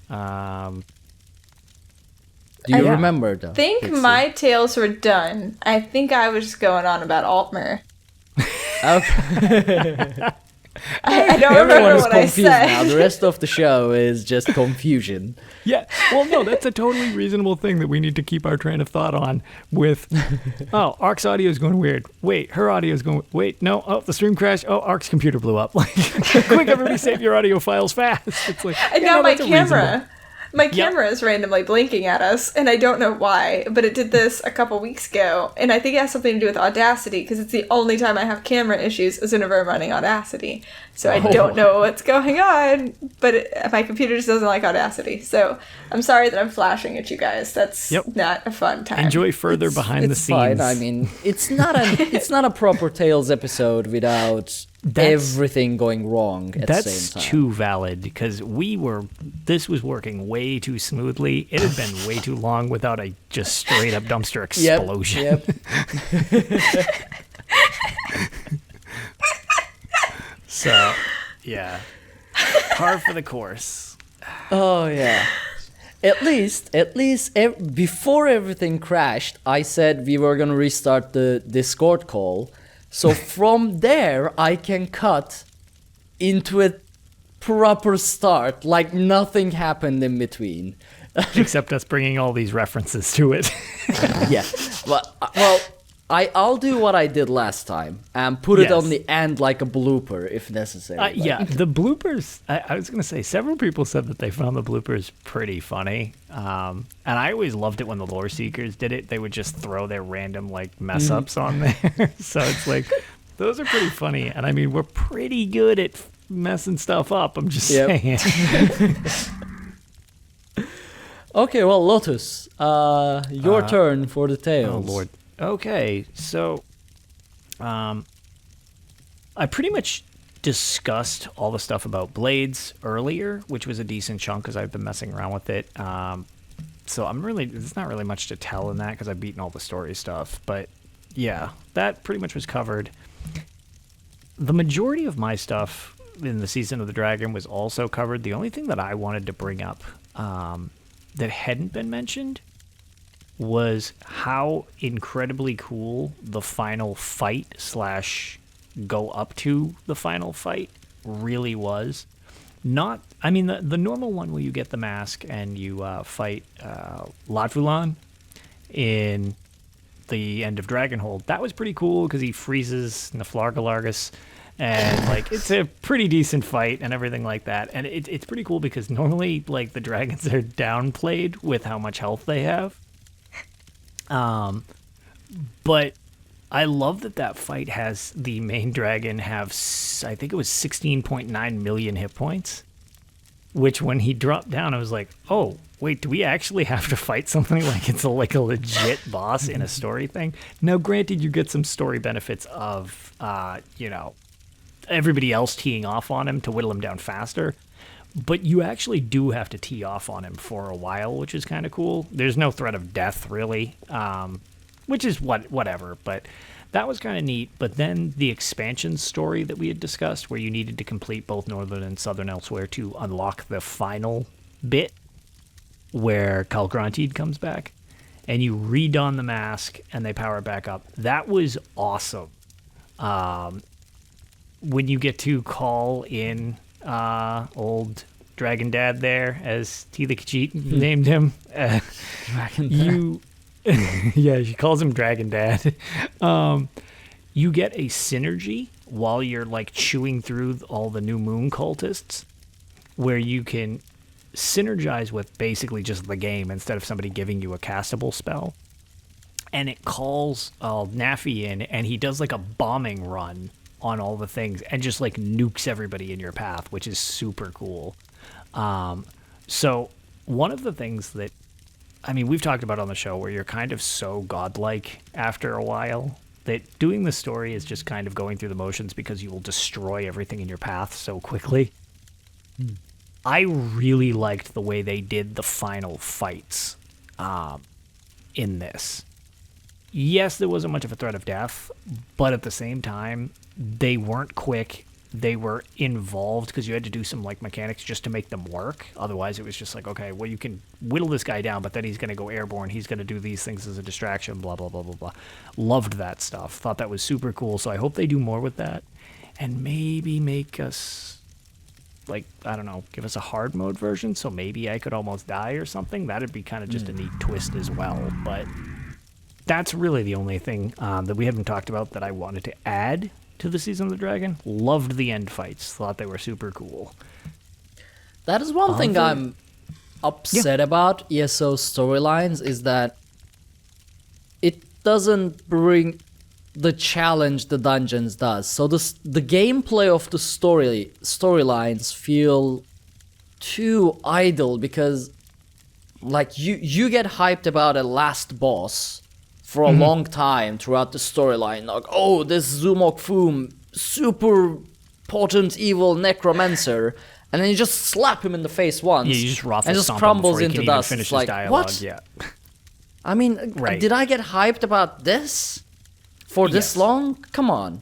Do you remember though? I think Pixie? my tales were done. I think I was just going on about Altmer. Okay. I don't Everyone remember is what I confused said. now. The rest of the show is just confusion. Yeah. Well, no, that's a totally reasonable thing that we need to keep our train of thought on with, oh, Ark's audio is going weird. Wait, her audio is going, wait, no, oh, the stream crashed. Oh, Ark's computer blew up. Like, quick, everybody save your audio files fast. It's like, And yeah, now no, my that's a reasonable- camera. My camera is randomly blinking at us, and I don't know why, but it did this a couple weeks ago, and I think it has something to do with Audacity, because it's the only time I have camera issues is whenever I'm running Audacity. So I don't know what's going on, but my computer just doesn't like Audacity. So I'm sorry that I'm flashing at you guys. That's not a fun time. Enjoy further behind the It's scenes. fine. I mean, it's not a proper Tales episode without everything going wrong at the same time. That's too valid, because this was working way too smoothly. It had been way too long without a just straight up dumpster explosion. Yep. So, yeah. Par for the course. Oh yeah. At least before everything crashed, I said we were gonna restart the Discord call. So from there, I can cut into a proper start, like nothing happened in between. Except us bringing all these references to it. Yeah. Well, I'll do what I did last time and put it Yes. on the end like a blooper if necessary. Yeah, the bloopers, I was going to say, several people said that they found the bloopers pretty funny. And I always loved it when the lore seekers did it. They would just throw their random, like, mess-ups on there. So it's like, those are pretty funny. And I mean, we're pretty good at messing stuff up, I'm just saying. Okay, well, Lotus, your turn for the tales. Oh, Lord. Okay, so I pretty much discussed all the stuff about blades earlier, which was a decent chunk because I've been messing around with it. So there's not really much to tell in that because I've beaten all the story stuff. But yeah, that pretty much was covered. The majority of my stuff in the Season of the Dragon was also covered. The only thing that I wanted to bring up that hadn't been mentioned was how incredibly cool the final fight / go up to the final fight really was. The normal one where you get the mask and you fight Latvulan in the end of Dragonhold, that was pretty cool because he freezes Naflargalargus, and like it's a pretty decent fight and everything like that. And it's pretty cool because normally like the dragons are downplayed with how much health they have. But I love that fight has the main dragon have, I think it was 16.9 million hit points, which when he dropped down, I was like, oh, wait, do we actually have to fight something like it's a legit boss in a story thing? Now, granted, you get some story benefits of, everybody else teeing off on him to whittle him down faster. But you actually do have to tee off on him for a while, which is kind of cool. There's no threat of death, really, which is whatever. But that was kind of neat. But then the expansion story that we had discussed, where you needed to complete both Northern and Southern Elsewhere to unlock the final bit, where Kalgrantid comes back, and you redon the mask, and they power it back up. That was awesome. When you get to call in old Dragon Dad there, as Tila Khajiit named him. Yeah, she calls him Dragon Dad. You get a synergy while you're like chewing through all the new moon cultists, where you can synergize with basically just the game instead of somebody giving you a castable spell. And it calls Nafi in, and he does like a bombing run on all the things and just like nukes everybody in your path, which is super cool. So one of the things that, I mean, we've talked about on the show where you're kind of so godlike after a while that doing the story is just kind of going through the motions because you will destroy everything in your path so quickly. I really liked the way they did the final fights in this. Yes, there wasn't much of a threat of death, but at the same time, they weren't quick. They were involved because you had to do some like mechanics just to make them work. Otherwise, it was just like, okay, well, you can whittle this guy down, but then he's going to go airborne. He's going to do these things as a distraction, blah, blah, blah, blah, blah. Loved that stuff. Thought that was super cool. So I hope they do more with that. and maybe make us, like, I don't know, give us a hard mode version, so maybe I could almost die or something. That'd be kind of just a neat twist as well. But that's really the only thing that we haven't talked about that I wanted to add to the Season of the Dragon. Loved the end fights. Thought they were super cool. That is one thing I'm upset about ESO storylines, is that it doesn't bring the challenge the dungeons does. So the gameplay of the storylines feel too idle, because like you get hyped about a last boss for a long time throughout the storyline, like, oh, this Zumok Foom, super potent evil necromancer, and then you just slap him in the face once, you just and just crumbles into dust. Finish like, dialogue. what? Yeah. I mean, did I get hyped about this for this long? Come on.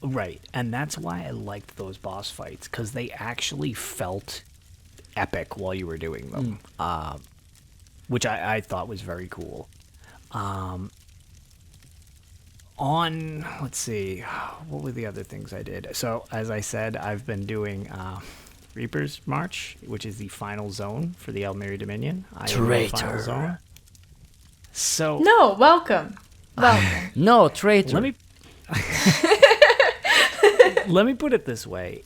Right, and that's why I liked those boss fights, because they actually felt epic while you were doing them, which I thought was very cool. Let's see, what were the other things I did? So, as I said, I've been doing Reaper's March, which is the final zone for the Elmiri Dominion. Traitor. Zone. So No, welcome. No, traitor. Let me put it this way.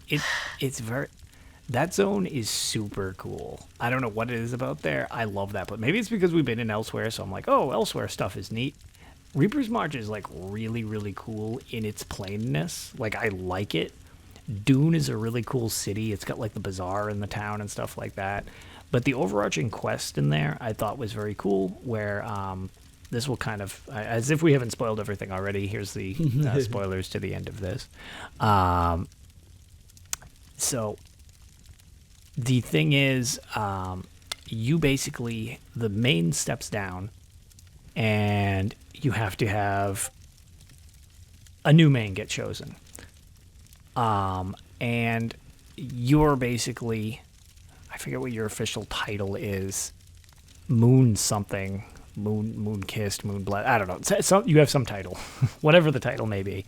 That zone is super cool. I don't know what it is about there. I love that, but maybe it's because we've been in Elsewhere, so I'm like, oh, Elsewhere stuff is neat. Reaper's March is like really, really cool in its plainness. Like, I like it. Dune is a really cool city. It's got like the bazaar in the town and stuff like that. But the overarching quest in there I thought was very cool, where this will kind of, as if we haven't spoiled everything already, here's the spoilers to the end of this. So the thing is, you basically, the main steps down, and you have to have a new main get chosen. And you're basically, I forget what your official title is, Moon something, Moon Kissed, Moon Blessed, I don't know. So you have some title, whatever the title may be,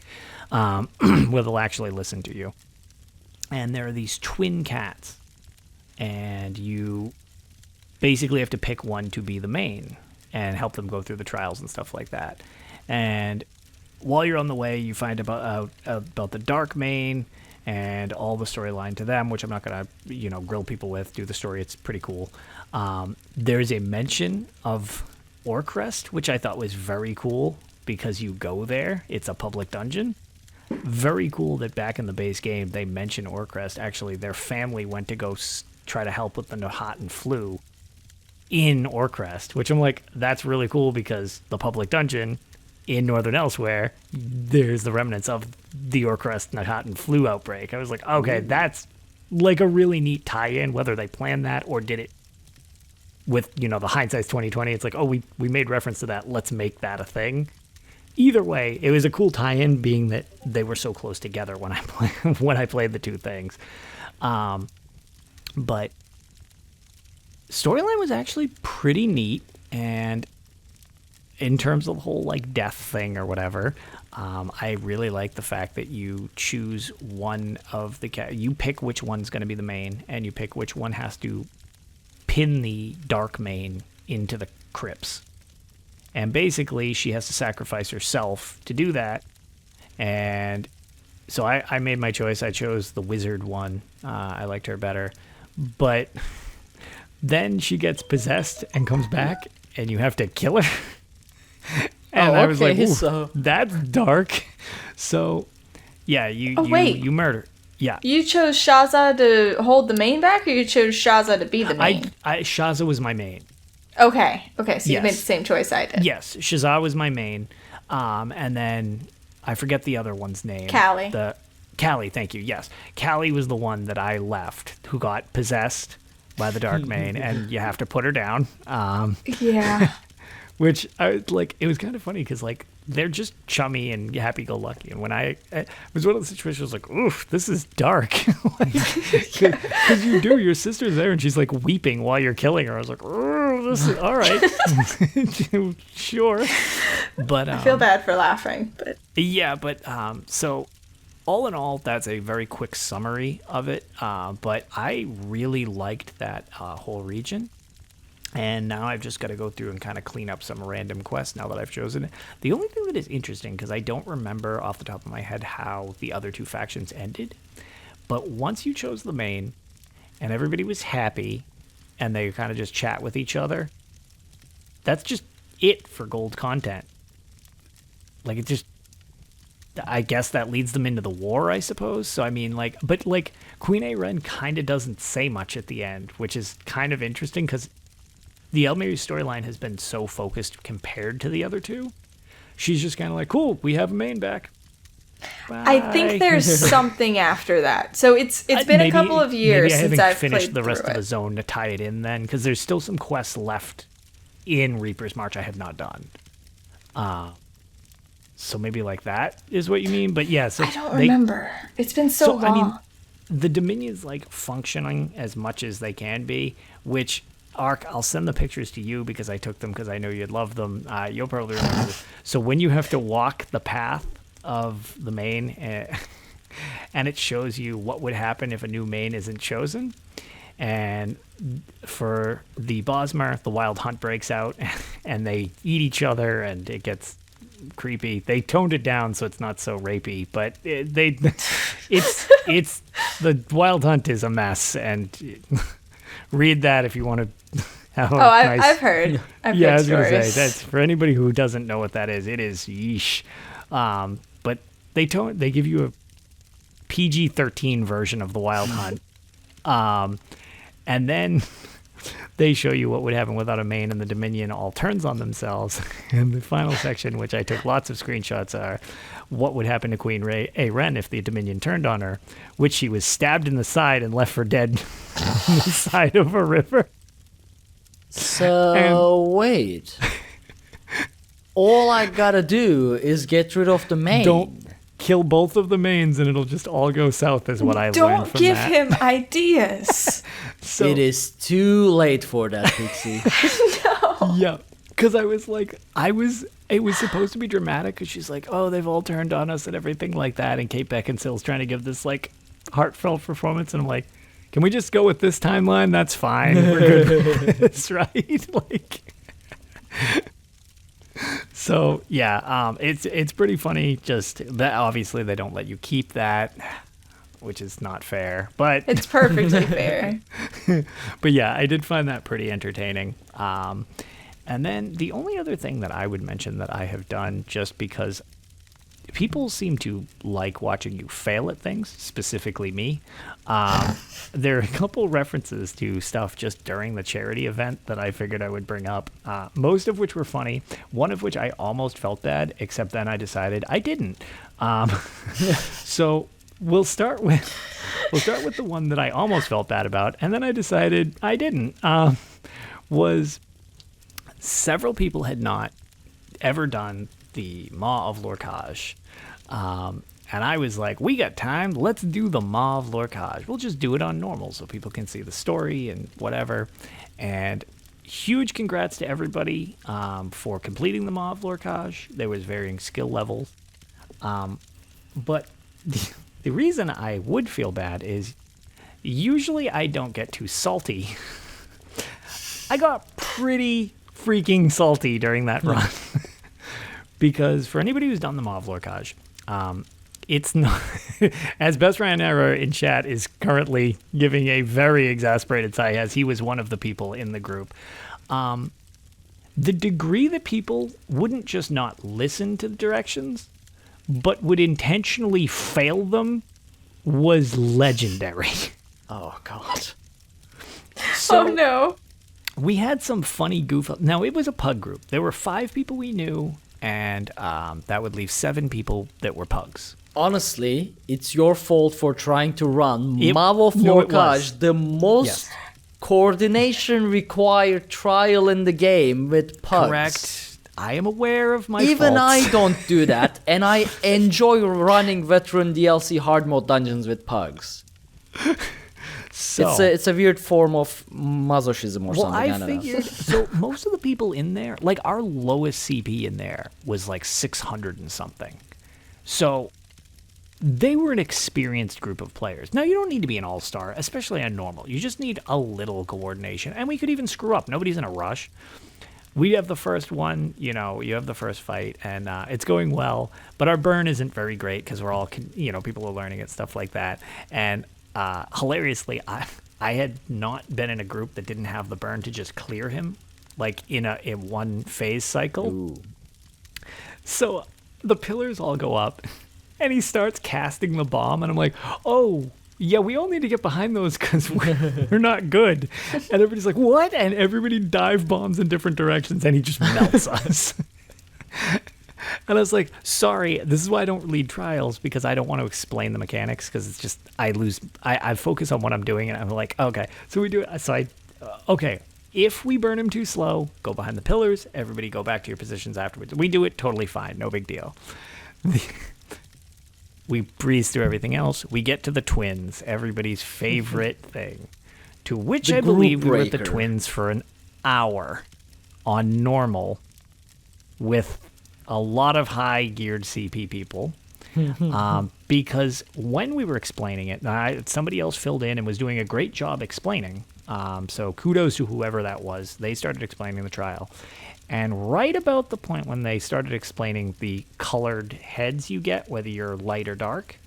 where they'll actually listen to you. And there are these twin cats, and you basically have to pick one to be the main and help them go through the trials and stuff like that. And while you're on the way, you find out about the Dark Main and all the storyline to them, which I'm not going to, grill people with, do the story. It's pretty cool. There's a mention of Orcs, which I thought was very cool because you go there. It's a public dungeon. Very cool that back in the base game, they mention Orcs. Actually, their family went to go try to help with the Nahat flu in Orcs, which I'm like, that's really cool because the public dungeon in Northern Elsewhere, there's the remnants of the Orcs Nahat flu outbreak. I was like, okay, that's like a really neat tie-in, whether they planned that or did it with, the hindsight's 2020. It's like, oh, we made reference to that. Let's make that a thing. Either way, it was a cool tie-in, being that they were so close together when I played the two things. But storyline was actually pretty neat, and in terms of the whole like death thing or whatever, I really like the fact that you choose one of the you pick which one's going to be the main, and you pick which one has to pin the dark main into the crypts. And basically, she has to sacrifice herself to do that. And so I made my choice. I chose the wizard one. I liked her better. But then she gets possessed and comes back, and you have to kill her. And I was like, so that's dark. So, yeah, you murder. Yeah. You chose Shaza to hold the main back, or you chose Shaza to be the main? Shaza was my main. Okay, so you made the same choice I did. Yes, Shazah was my main. And then I forget the other one's name. Callie. Callie, thank you. Yes. Callie was the one that I left, who got possessed by the Dark Main, and you have to put her down. Yeah. Which, it was kind of funny, because, they're just chummy and happy-go-lucky. And when it was one of the situations, oof, this is dark. Because your sister's there, and she's, weeping while you're killing her. I was like, oh, this is, all right. Sure. But I feel bad for laughing, but... Yeah, but, so all in all, that's a very quick summary of it. But I really liked that whole region. And now I've just got to go through and kind of clean up some random quests now that I've chosen it. The only thing that is interesting, because I don't remember off the top of my head how the other two factions ended, but once you chose the main and everybody was happy and they kind of just chat with each other, that's just it for gold content. Like, it just, I guess that leads them into the war, I suppose. So, I mean, like, but like Queen Ayrenn kind of doesn't say much at the end, which is kind of interesting because the Elmeri storyline has been so focused compared to the other two. She's just kind of like, cool, we have a main back. Bye. I think there's something after that. So it's been a couple of years since I've finished played the rest through of the zone to tie it in then, because there's still some quests left in Reaper's March I have not done. So maybe like that is what you mean. But yeah, so I don't remember. It's been so long. I mean, the Dominion's like functioning as much as they can be, which Ark, I'll send the pictures to you because I took them because I know you'd love them. You'll probably remember. So when you have to walk the path of the main and it shows you what would happen if a new main isn't chosen. And for the Bosmer, the wild hunt breaks out and they eat each other and it gets creepy. They toned it down so it's not so rapey, but it's the wild hunt is a mess, and read that if you want to have a nice... I've heard. Yeah, I was going to say, that's for anybody who doesn't know what that is. It is yeesh. But they give you a PG-13 version of the wild hunt. And then they show you what would happen without a main, and the Dominion all turns on themselves. And the final section, which I took lots of screenshots, are what would happen to Queen Ayrenn if the Dominion turned on her, which she was stabbed in the side and left for dead on the side of a river. So, wait. All I gotta do is get rid of the main. Don't kill both of the mains and it'll just all go south, is what I learned from that. Don't give him ideas. So, it is too late for that, Pixie. No. Yeah, because I was like, it was supposed to be dramatic because she's like, oh, they've all turned on us and everything like that. And Kate Beckinsale's trying to give this like heartfelt performance. And I'm like, can we just go with this timeline? That's fine. We're good with this, right? Like, so yeah, it's pretty funny. Just that obviously they don't let you keep that, which is not fair, but it's perfectly fair. But yeah, I did find that pretty entertaining. And then the only other thing that I would mention that I have done, just because people seem to like watching you fail at things, specifically me. There are a couple references to stuff just during the charity event that I figured I would bring up, most of which were funny, one of which I almost felt bad, except then I decided I didn't. So we'll start with the one that I almost felt bad about, and then I decided I didn't. Was several people had not ever done the Maw of Lorcage. And I was like, we got time, let's do the Maw of Lorcage. We'll just do it on normal so people can see the story and whatever. And huge congrats to everybody for completing the Maw of Lorcage. There was varying skill levels. But the reason I would feel bad is usually I don't get too salty. I got pretty freaking salty during that run. Because for anybody who's done the Maw of Lorcage, it's not, as Best Ryan Error in chat is currently giving a very exasperated sigh as he was one of the people in the group. The degree that people wouldn't just not listen to the directions, but would intentionally fail them was legendary. Oh, God. So, oh, no. We had some funny goof up. Now, it was a pug group. There were 5 people we knew, and that would leave 7 people that were pugs. Honestly, it's your fault for trying to run Maw of Lorcage, the most coordination required trial in the game with pugs. Correct. I am aware of my Even faults. I don't do that, and I enjoy running veteran DLC hard mode dungeons with pugs. So, it's a weird form of masochism or something. I figured, so most of the people in there, like our lowest CP in there was like 600 and something. So they were an experienced group of players. Now, you don't need to be an all-star, especially on normal. You just need a little coordination. And we could even screw up. Nobody's in a rush. We have the first one, you have the first fight, and it's going well. But our burn isn't very great because we're all, people are learning it, stuff like that. And hilariously, I had not been in a group that didn't have the burn to just clear him, like in one phase cycle. Ooh. So the pillars all go up, and he starts casting the bomb, and I'm like, oh, yeah, we all need to get behind those because we're not good. And everybody's like, what? And everybody dive bombs in different directions, and he just melts us. And I was like, sorry, this is why I don't lead trials, because I don't want to explain the mechanics, because it's just, I focus on what I'm doing, and I'm like, okay, so we do it. So okay, if we burn him too slow, go behind the pillars, everybody go back to your positions afterwards. We do it totally fine, no big deal. We breeze through everything else. We get to the twins, everybody's favorite thing, to which I believe we were at the twins for an hour on normal with a lot of high-geared CP people. Because when we were explaining it, somebody else filled in and was doing a great job explaining. So kudos to whoever that was. They started explaining the trial. And right about the point when they started explaining the colored heads you get, whether you're light or dark,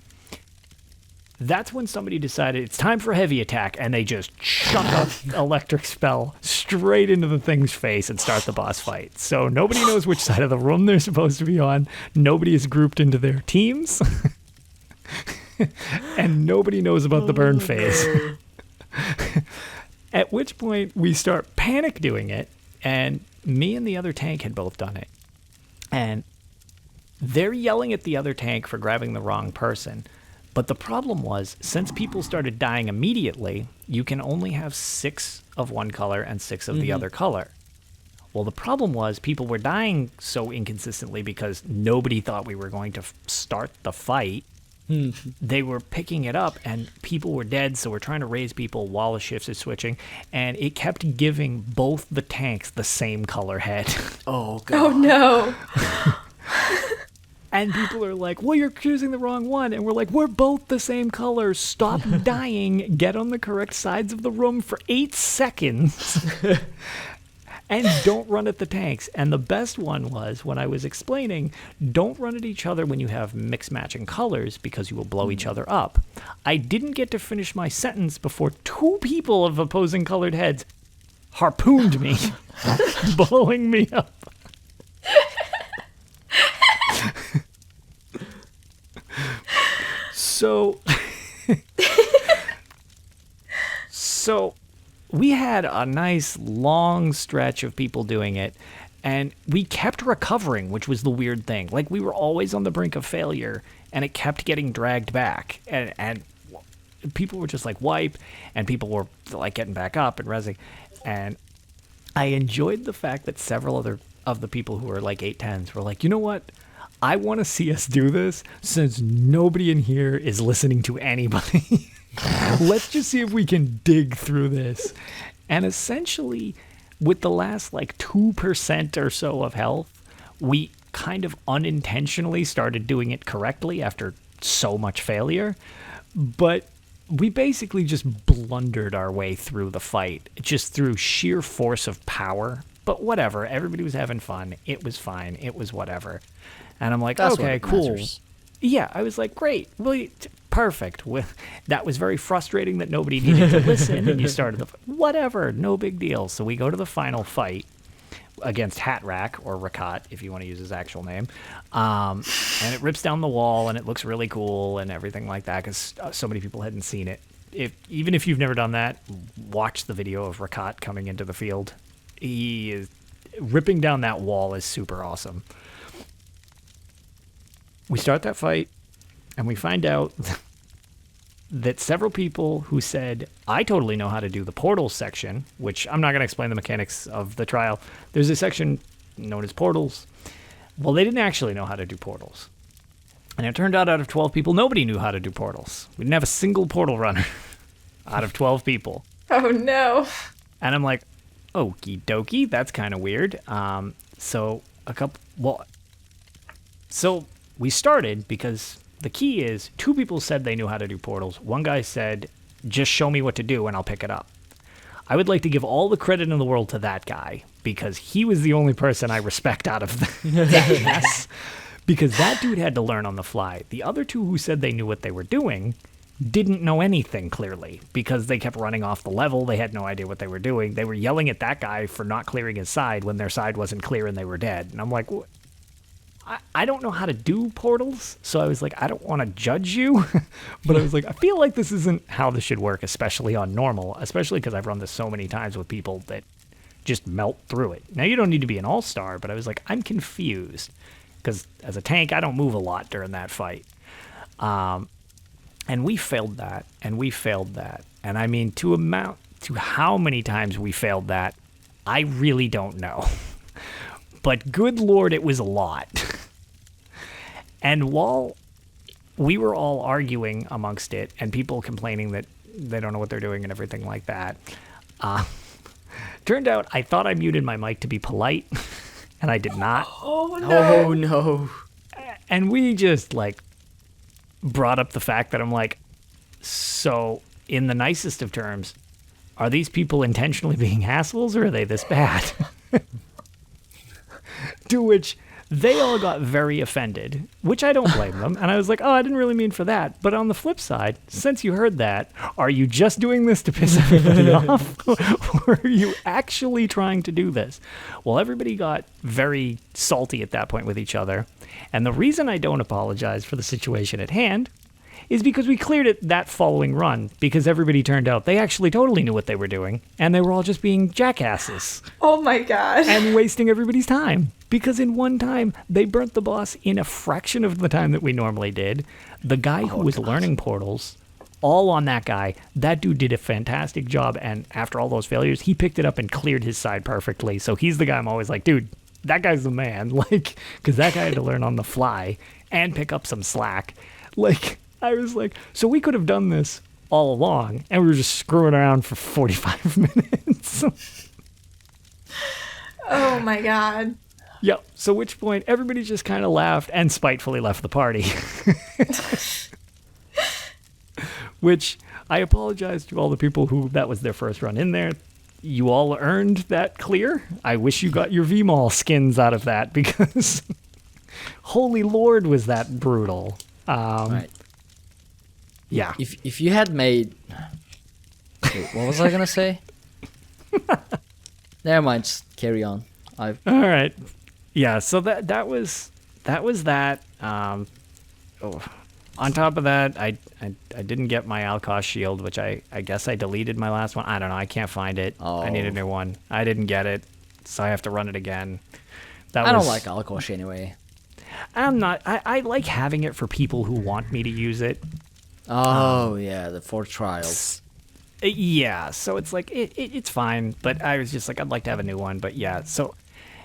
that's when somebody decided it's time for heavy attack, and they just chuck an electric spell straight into the thing's face and start the boss fight. So nobody knows which side of the room they're supposed to be on. Nobody is grouped into their teams. And nobody knows about the burn phase. At which point we start panic doing it, and me and the other tank had both done it. And they're yelling at the other tank for grabbing the wrong person. But the problem was, since people started dying immediately, you can only have 6 of one color and 6 of the other color. Well, the problem was people were dying so inconsistently because nobody thought we were going to start the fight. They were picking it up, and people were dead, so we're trying to raise people while the shifts is switching, and it kept giving both the tanks the same color head. Oh, God. Oh, no. And people are like, well, you're choosing the wrong one. And we're like, we're both the same color. Stop dying. Get on the correct sides of the room for 8 seconds. And don't run at the tanks. And the best one was when I was explaining, don't run at each other when you have mixed matching colors because you will blow each other up. I didn't get to finish my sentence before 2 people of opposing colored heads harpooned me, blowing me up. So we had a nice long stretch of people doing it, and we kept recovering, which was the weird thing. Like, we were always on the brink of failure, and it kept getting dragged back, and people were just like wipe, and people were like getting back up and rezzing. And I enjoyed the fact that several other of the people who were like 810s were like, you know what? I want to see us do this since nobody in here is listening to anybody. Let's just see if we can dig through this. And essentially, with the last like 2% or so of health, we kind of unintentionally started doing it correctly after so much failure. But we basically just blundered our way through the fight, just through sheer force of power. But whatever, everybody was having fun. It was fine. It was whatever. And I'm like, That's okay, cool. Matters. Yeah, I was like, great. Well, perfect. That was very frustrating that nobody needed to listen, and you started whatever, no big deal. So we go to the final fight against Hatrack, or Rakat, if you want to use his actual name. And it rips down the wall, and it looks really cool and everything like that, because so many people hadn't seen it. Even if you've never done that, watch the video of Rakat coming into the field. He is ripping down that wall is super awesome. We start that fight, and we find out that several people who said, I totally know how to do the portals section, which I'm not going to explain the mechanics of the trial. There's a section known as portals. Well, they didn't actually know how to do portals. And it turned out of 12 people, nobody knew how to do portals. We didn't have a single portal runner out of 12 people. Oh, no. And I'm like, okie dokie, that's kind of weird. So we started because the key is 2 people said they knew how to do portals. One guy said, just show me what to do and I'll pick it up. I would like to give all the credit in the world to that guy because he was the only person I respect out of the mess. Because that dude had to learn on the fly. The other 2 who said they knew what they were doing didn't know anything clearly because they kept running off the level. They had no idea what they were doing. They were yelling at that guy for not clearing his side when their side wasn't clear and they were dead. And I'm like, I don't know how to do portals. So I was like, I don't want to judge you. But I was like, I feel like this isn't how this should work, especially on normal, especially because I've run this so many times with people that just melt through it. Now, you don't need to be an all-star, but I was like, I'm confused. Because as a tank, I don't move a lot during that fight. And we failed that, and we failed that. And I mean, to how many times we failed that, I really don't know. But good Lord, it was a lot. And while we were all arguing amongst it, and people complaining that they don't know what they're doing and everything like that, turned out I thought I muted my mic to be polite, and I did not. Oh, no. Oh, no. And we just, like, brought up the fact that I'm like, so in the nicest of terms, are these people intentionally being assholes or are they this bad? To which they all got very offended, which I don't blame them. And I was like, oh, I didn't really mean for that. But on the flip side, since you heard that, are you just doing this to piss everybody off? Or are you actually trying to do this? Well, everybody got very salty at that point with each other. And the reason I don't apologize for the situation at hand is because we cleared it that following run because everybody turned out they actually totally knew what they were doing and they were all just being jackasses. Oh my god. And wasting everybody's time. Because in one time, they burnt the boss in a fraction of the time that we normally did. The guy who was learning portals, all on that guy, that dude did a fantastic job. And after all those failures, he picked it up and cleared his side perfectly. So he's the guy I'm always like, dude, that guy's the man. Like, because that guy had to learn on the fly and pick up some slack. Like, I was like, so we could have done this all along, and we were just screwing around for 45 minutes. Oh my god. Yep. So which point everybody just kind of laughed and spitefully left the party. Which I apologize to all the people who that was their first run in there. You all earned that clear. I wish you got your VMall skins out of that because holy Lord was that brutal. Right. Yeah. If you had made... Wait, what was I gonna say? Never mind, just carry on. All right. Yeah, so that was that. On top of that, I didn't get my Alkosh shield, which I guess I deleted my last one. I don't know. I can't find it. Oh. I need a new one. I didn't get it, so I have to run it again. I don't like Alkosh anyway. I'm not. I like having it for people who want me to use it. Oh, yeah, the 4 trials. Yeah, so it's like, it's fine, but I was just like, I'd like to have a new one. But yeah, so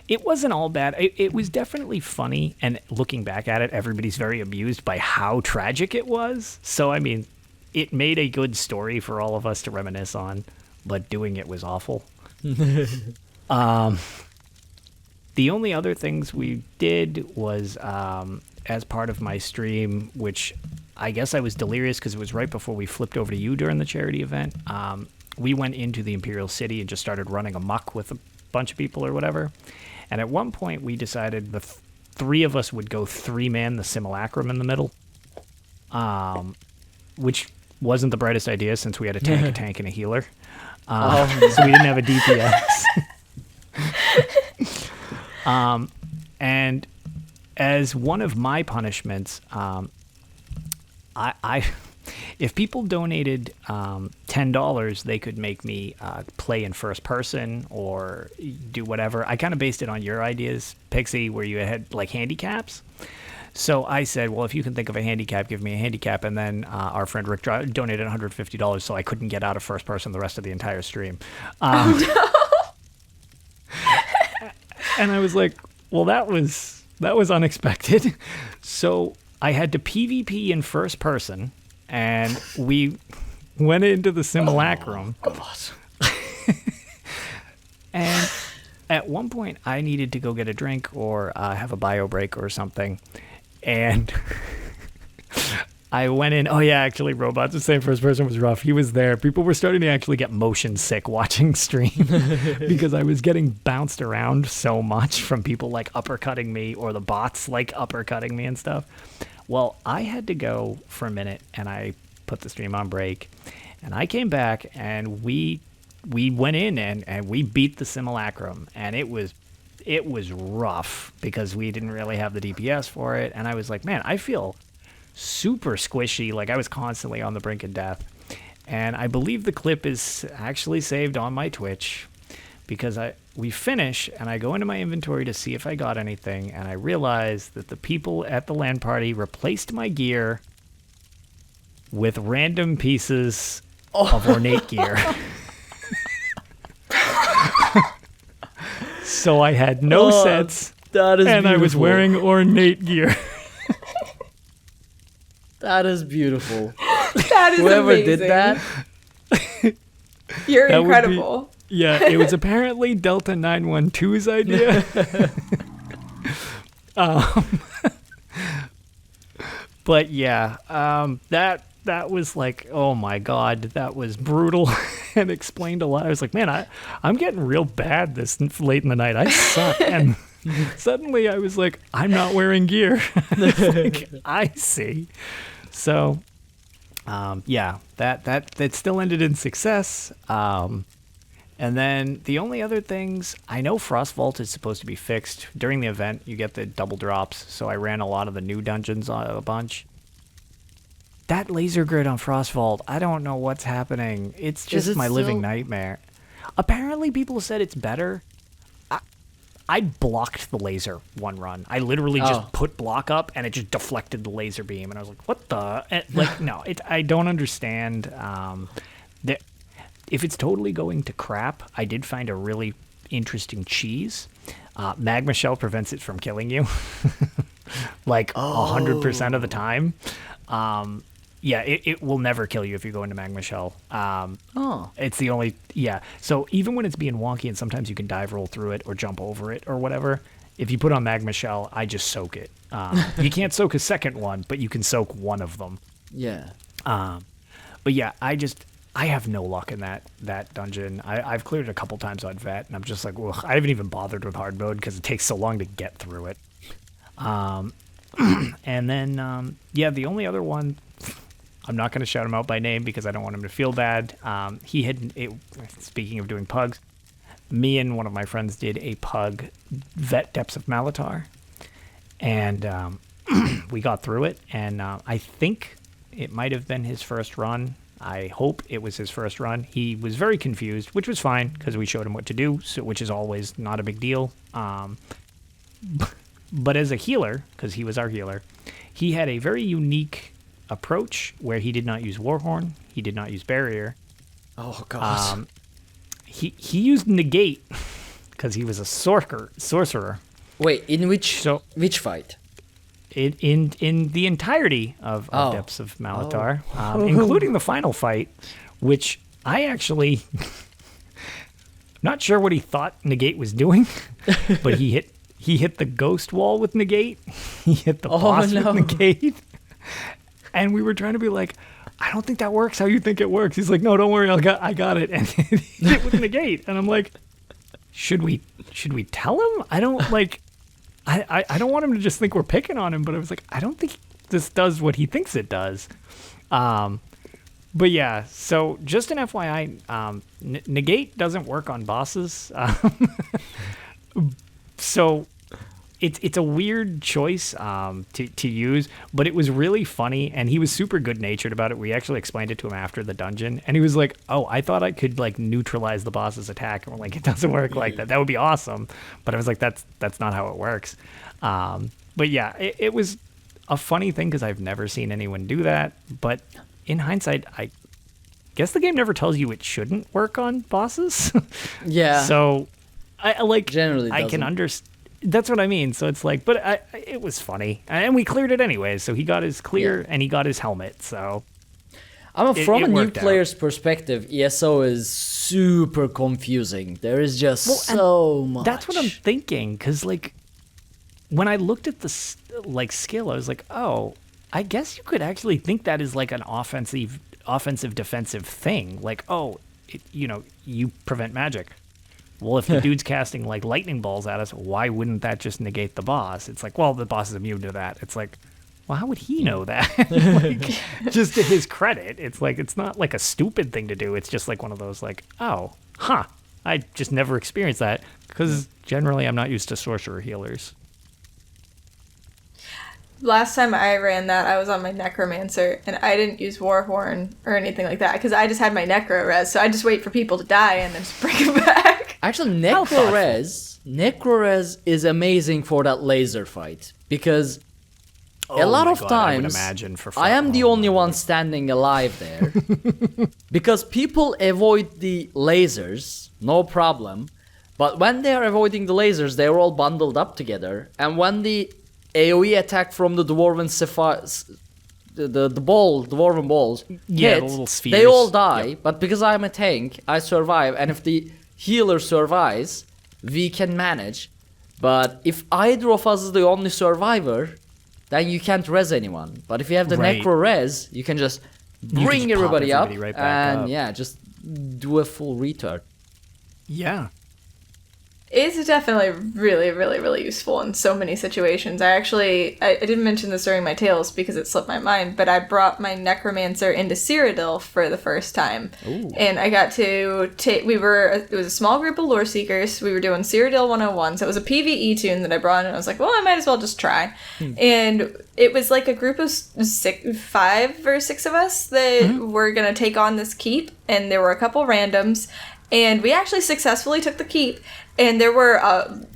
it wasn't all bad. It was definitely funny, and looking back at it, everybody's very amused by how tragic it was. So, I mean, it made a good story for all of us to reminisce on, but doing it was awful. The only other things we did was, as part of my stream, which I guess I was delirious because it was right before we flipped over to you during the charity event. We went into the Imperial City and just started running amok with a bunch of people or whatever. And at one point, we decided the 3 of us would go 3-man the simulacrum in the middle, which wasn't the brightest idea since we had a tank, and a healer. So we didn't have a DPS. And as one of my punishments, if people donated $10, they could make me play in first person or do whatever. I kind of based it on your ideas, Pixie, where you had like handicaps. So I said, well, if you can think of a handicap, give me a handicap. And then our friend Rick donated $150, so I couldn't get out of first person the rest of the entire stream. Oh, no. And I was like, well, that was unexpected. So I had to PvP in first person, and we went into the simulacrum. Oh, God. And at one point, I needed to go get a drink or have a bio break or something. And I went in. Oh yeah, actually, robots. The same first person was rough. He was there. People were starting to actually get motion sick watching stream because I was getting bounced around so much from people like uppercutting me or the bots like uppercutting me and stuff. Well, I had to go for a minute and I put the stream on break, and I came back and we went in and we beat the simulacrum, and it was rough because we didn't really have the DPS for it, and I was like, man, I feel super squishy, like I was constantly on the brink of death. And I believe the clip is actually saved on my Twitch because we finish and I go into my inventory to see if I got anything, and I realize that the people at the LAN party replaced my gear with random pieces of ornate gear. So I had no sets, that is and beautiful. I was wearing ornate gear. That is beautiful. That is Whoever amazing. did that, You're That would be- incredible. Yeah, it was apparently Delta 912's idea. But yeah, that was like, oh my god, that was brutal and explained a lot. I was like, man, I'm getting real bad this late in the night. I suck. And suddenly I was like, I'm not wearing gear. Like, I see. So, yeah, that still ended in success. And then the only other things, I know Frost Vault is supposed to be fixed. During the event, you get the double drops, so I ran a lot of the new dungeons a bunch. That laser grid on Frost Vault, I don't know what's happening. It's just my living nightmare. Apparently, people said it's better. I blocked the laser one run. I literally just put block up, and it just deflected the laser beam. And I was like, what the? Like, no, I don't understand. If it's totally going to crap, I did find a really interesting cheese. Magma Shell prevents it from killing you. Like 100% of the time. Yeah, it will never kill you if you go into Magma Shell. It's the only, yeah. So even when it's being wonky and sometimes you can dive roll through it or jump over it or whatever, if you put on Magma Shell, I just soak it. You can't soak a second one, but you can soak one of them. yeah. But yeah, I have no luck in that dungeon. I've cleared it a couple times on Vet, and I'm just like, ugh, I haven't even bothered with hard mode because it takes so long to get through it. And then, yeah, the only other one, I'm not going to shout him out by name because I don't want him to feel bad. Speaking of doing pugs, me and one of my friends did a pug Vet Depths of Malatar, and we got through it, and I think it might have been his first run. I hope it was his first run. He was very confused, which was fine because we showed him what to do, which is always not a big deal. But as a healer, because he was our healer, he had a very unique approach where he did not use Warhorn, he did not use Barrier. Oh gosh. He used Negate because he was a sorcerer. Wait, in which fight? In the entirety of Depths of Malatar, including the final fight, which I actually not sure what he thought Negate was doing, but he hit the ghost wall with Negate. He hit the boss with Negate. And we were trying to be like, I don't think that works how you think it works. He's like, no, don't worry, I got it. And he hit with Negate. And I'm like, should we tell him? I don't like I don't want him to just think we're picking on him, but I was like, I don't think this does what he thinks it does. But yeah, so just an FYI, Negate doesn't work on bosses. So it's a weird choice to use, but it was really funny, and he was super good-natured about it. We actually explained it to him after the dungeon, and he was like, oh, I thought I could like neutralize the boss's attack. And we're like, it doesn't work like that. That would be awesome. But I was like, that's not how it works. But yeah, it was a funny thing because I've never seen anyone do that. But in hindsight, I guess the game never tells you it shouldn't work on bosses. Yeah. So I like generally I can doesn't. understand. That's what I mean. So it's like, but it was funny, and we cleared it anyway. So he got his clear, and he got his helmet. So From a new worked out. player's perspective, ESO is super confusing. There is just so much. That's what I'm thinking. Because like, when I looked at the skill, I was like, oh, I guess you could actually think that is like an offensive defensive thing. Like, you prevent magic. Well, if the dude's casting like lightning balls at us, why wouldn't that just negate the boss? It's like, well, the boss is immune to that. It's like, well, how would he know that? Like, just to his credit, it's like, it's not like a stupid thing to do. It's just like one of those like, I just never experienced that because generally I'm not used to sorcerer healers. Last time I ran that, I was on my Necromancer, and I didn't use Warhorn or anything like that, because I just had my Necro Res, so I just wait for people to die and then just bring it back. Actually, Necro Res is amazing for that laser fight, because a lot of times I am the only one standing alive there, because people avoid the lasers, no problem, but when they are avoiding the lasers, they're all bundled up together, and when the AoE attack from the dwarven dwarven balls hit, the little spheres. They all die, but because I'm a tank, I survive, and if the healer survives, we can manage. But if either of us is the only survivor, then you can't res anyone. But if you have the Necro Res, you can just bring everybody up, right back and up. just do a full retard. Yeah. It's definitely really, really, really useful in so many situations. I didn't mention this during my tales because it slipped my mind, but I brought my Necromancer into Cyrodiil for the first time. Ooh. And I got to it was a small group of lore seekers. We were doing Cyrodiil 101, so it was a PvE tune that I brought in, and I was like, well, I might as well just try. And it was like a group of 5 or 6 of us that were going to take on this keep, and there were a couple randoms, and we actually successfully took the keep. And there were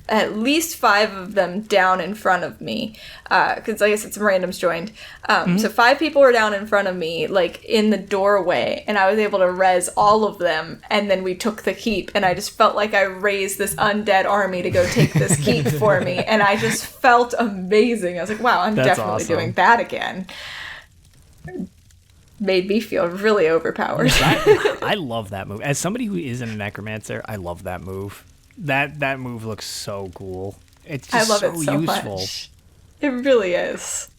at least 5 of them down in front of me, because I guess some randoms joined. So 5 people were down in front of me, like in the doorway, and I was able to res all of them. And then we took the keep, and I just felt like I raised this undead army to go take this keep for me, and I just felt amazing. I was like, wow, I'm definitely awesome. Doing that again. Made me feel really overpowered. I love that move. As somebody who isn't a necromancer, I love that move. That move looks so cool. It's just so useful. Much. It really is.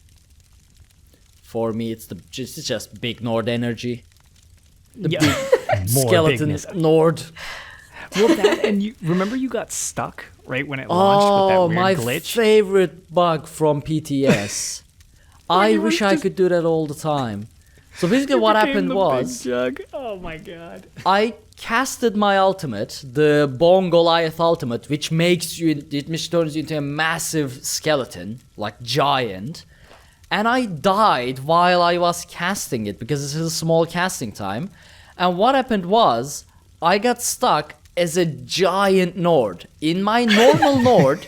For me, it's just big Nord energy. The big more skeleton bigness. Nord. Well, and you remember you got stuck right when it launched with that weird glitch? My favorite bug from PTS. I wish I could do that all the time. So basically what happened was... Oh my god. I casted my ultimate, the Bone Goliath ultimate, which turns you into a massive skeleton, like giant. And I died while I was casting it, because this is a small casting time. And what happened was, I got stuck as a giant Nord. In my normal Nord,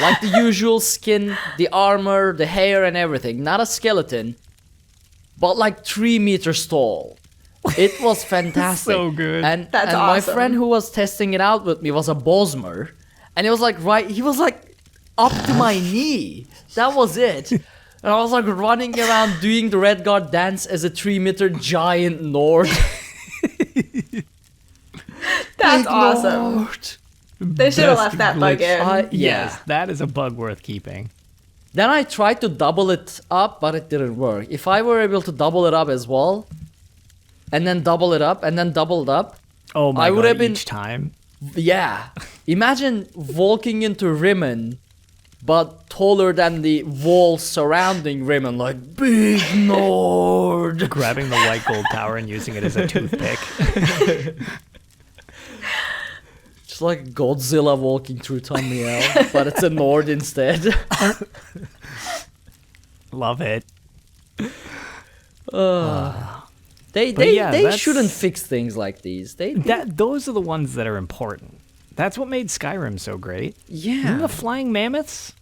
like the usual skin, the armor, the hair and everything, not a skeleton, but like 3 meters tall. It was fantastic. So good. And That's awesome. My friend who was testing it out with me was a Bosmer, and it was like he was like up to my knee. That was it. And I was like running around doing the Red Guard dance as a 3-meter giant Nord. That's awesome. Nord. They should have left that bug in. Yes, that is a bug worth keeping. Then I tried to double it up, but it didn't work. If I were able to double it up as well, and then double it up, and then double it up, oh my I would god, have been, each time? Yeah. Imagine walking into Rimmen, but taller than the walls surrounding Rimmen, like big Nord. Grabbing the white gold tower and using it as a toothpick. Just like Godzilla walking through Tamriel, but it's a Nord instead. Love it. They shouldn't fix things like these. Those are the ones that are important. That's what made Skyrim so great. Yeah. Remember the flying mammoths?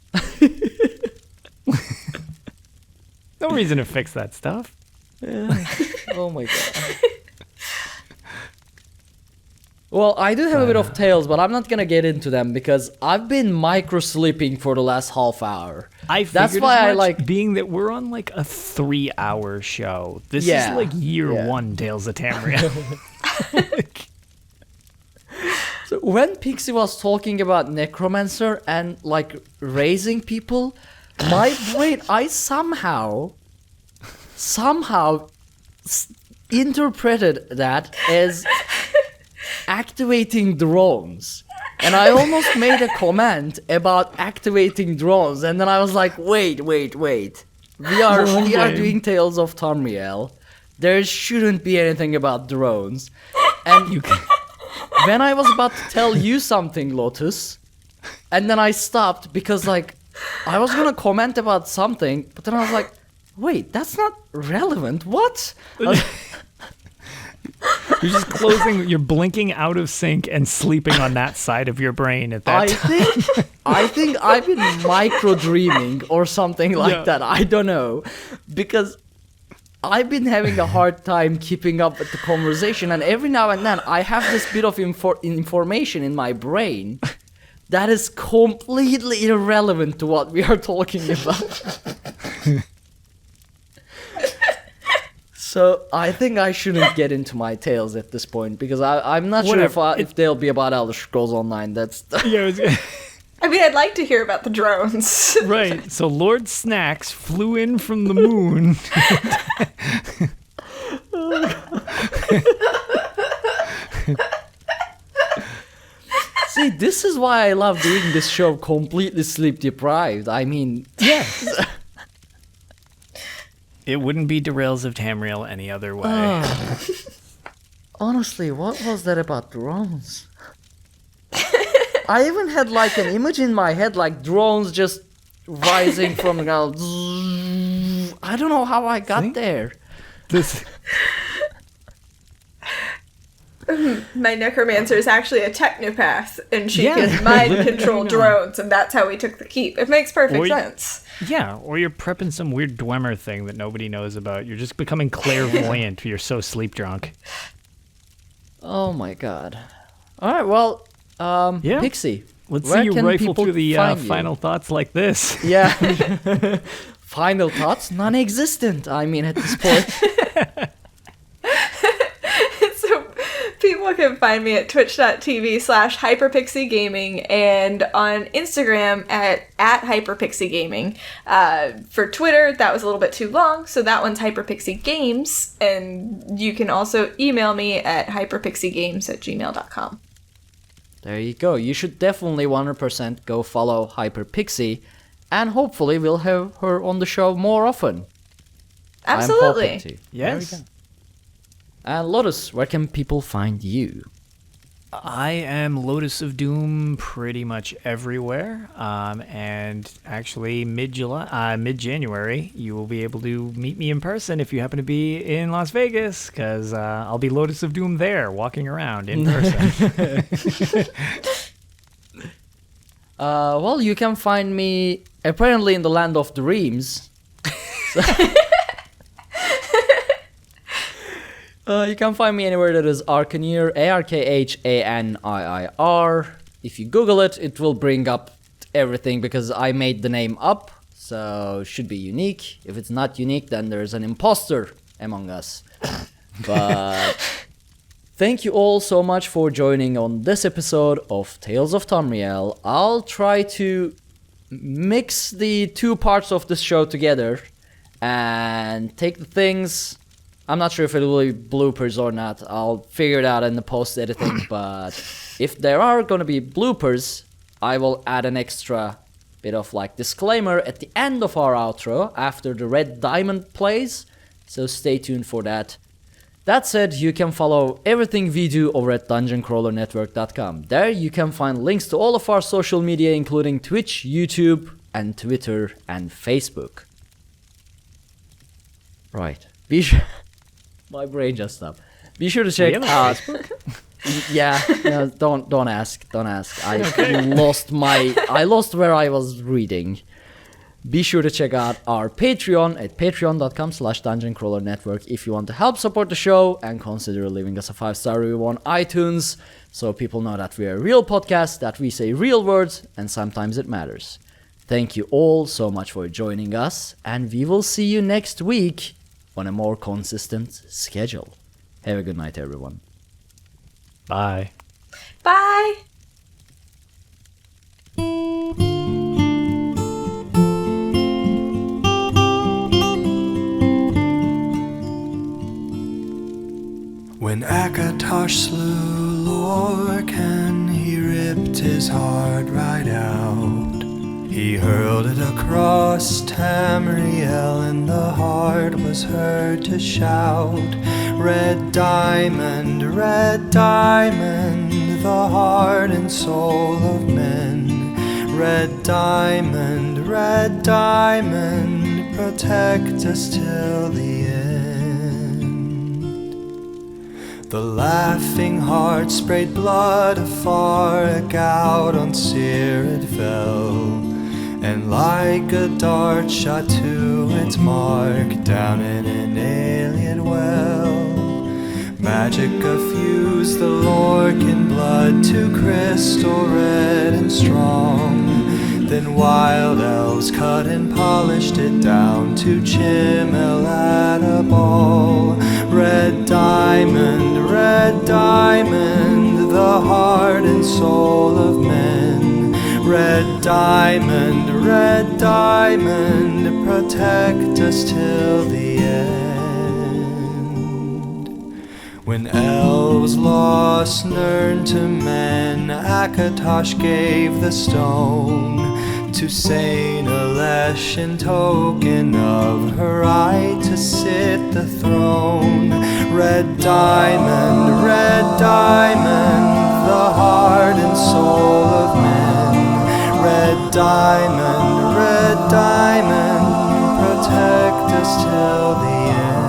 No reason to fix that stuff. Yeah. Oh my god. Well, I do have a bit of tales, but I'm not gonna get into them because I've been micro-sleeping for the last half hour. That's why I like being that we're on like a 3-hour show. This is like year 1 Tales of Tamriel. So when Pixie was talking about Necromancer and like raising people, my brain, I somehow somehow interpreted that as activating drones. And I almost made a comment about activating drones, and then I was like, wait. We are doing Tales of Tamriel. There shouldn't be anything about drones. And when I was about to tell you something, Lotus, and then I stopped because like I was gonna comment about something, but then I was like, wait, that's not relevant. What? You're just you're blinking out of sync and sleeping on that side of your brain at that time. I think I've been micro dreaming or something like that. I don't know. Because I've been having a hard time keeping up with the conversation, and every now and then I have this bit of information in my brain that is completely irrelevant to what we are talking about. So I think I shouldn't get into my tales at this point, because I'm not sure if they'll be about Elder Scrolls Online. That's I mean, I'd like to hear about the drones. Right. So Lord Snacks flew in from the moon. See, this is why I love doing this show completely sleep deprived. I mean, yes. It wouldn't be Tales of Tamriel any other way. Honestly, what was that about drones? I even had like an image in my head, like drones just rising from the ground. I don't know how I got there. My necromancer is actually a technopath, and she can mind control drones, and that's how we took the keep. It makes perfect sense. Yeah, or you're prepping some weird Dwemer thing that nobody knows about. You're just becoming clairvoyant. You're so sleep drunk. Oh my god. Alright, well, Pixie. Let's see you rifle through the final thoughts like this. Yeah. Final thoughts? Non-existent, I mean, at this point. People can find me at twitch.tv/hyperpixiegaming and on Instagram at hyperpixiegaming. For Twitter, that was a little bit too long, so that one's hyperpixiegames, and you can also email me at hyperpixiegames@gmail.com. There you go. You should definitely 100% go follow Hyper Pixie, and hopefully we'll have her on the show more often. Absolutely. I'm hoping to. Yes. There we go. And Lotus, where can people find you? I am LotusOfDoom pretty much everywhere. And actually, mid-January, you will be able to meet me in person if you happen to be in Las Vegas, because I'll be LotusOfDoom there, walking around in person. Well, you can find me apparently in the land of dreams. You can find me anywhere that is Arkhaniir, ARKHANIIR. If you Google it, it will bring up everything because I made the name up, so it should be unique. If it's not unique, then there's an imposter among us. But thank you all so much for joining on this episode of Tales of Tamriel. I'll try to mix the two parts of this show together and take the things... I'm not sure if it will be bloopers or not. I'll figure it out in the post-editing, but if there are going to be bloopers, I will add an extra bit of like disclaimer at the end of our outro after the red diamond plays, so stay tuned for that. That said, you can follow everything we do over at dungeoncrawlernetwork.com. There you can find links to all of our social media, including Twitch, YouTube, and Twitter, and Facebook. Right. Be sure... My brain just stopped. Be sure to check out. Yeah, don't ask. I lost where I was reading. Be sure to check out our Patreon at patreon.com/dungeoncrawlernetwork if you want to help support the show, and consider leaving us a 5-star review on iTunes so people know that we are a real podcast, that we say real words, and sometimes it matters. Thank you all so much for joining us, and we will see you next week on a more consistent schedule. Have a good night, everyone. Bye. Bye. Arkhaniir slew Lorcan, he ripped his heart right out. He hurled it across Tamriel, and the heart was heard to shout, red diamond, the heart and soul of men. Red diamond, protect us till the end. The laughing heart sprayed blood afar, a gout on Seer it fell, and like a dart shot to its mark down in an alien well. Magic effused the Lorcan blood to crystal red and strong. Then wild elves cut and polished it down to chimel at a ball. Red diamond, the heart and soul of men. Red diamond, protect us till the end. When elves lost Nirn to men, Akatosh gave the stone to Saint Alesh in token of her right to sit the throne. Red diamond, the heart and soul of men. Red diamond, protect us till the end.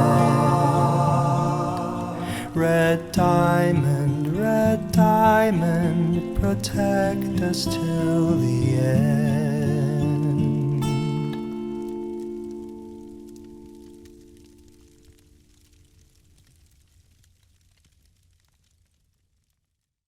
Red diamond, protect us till the end.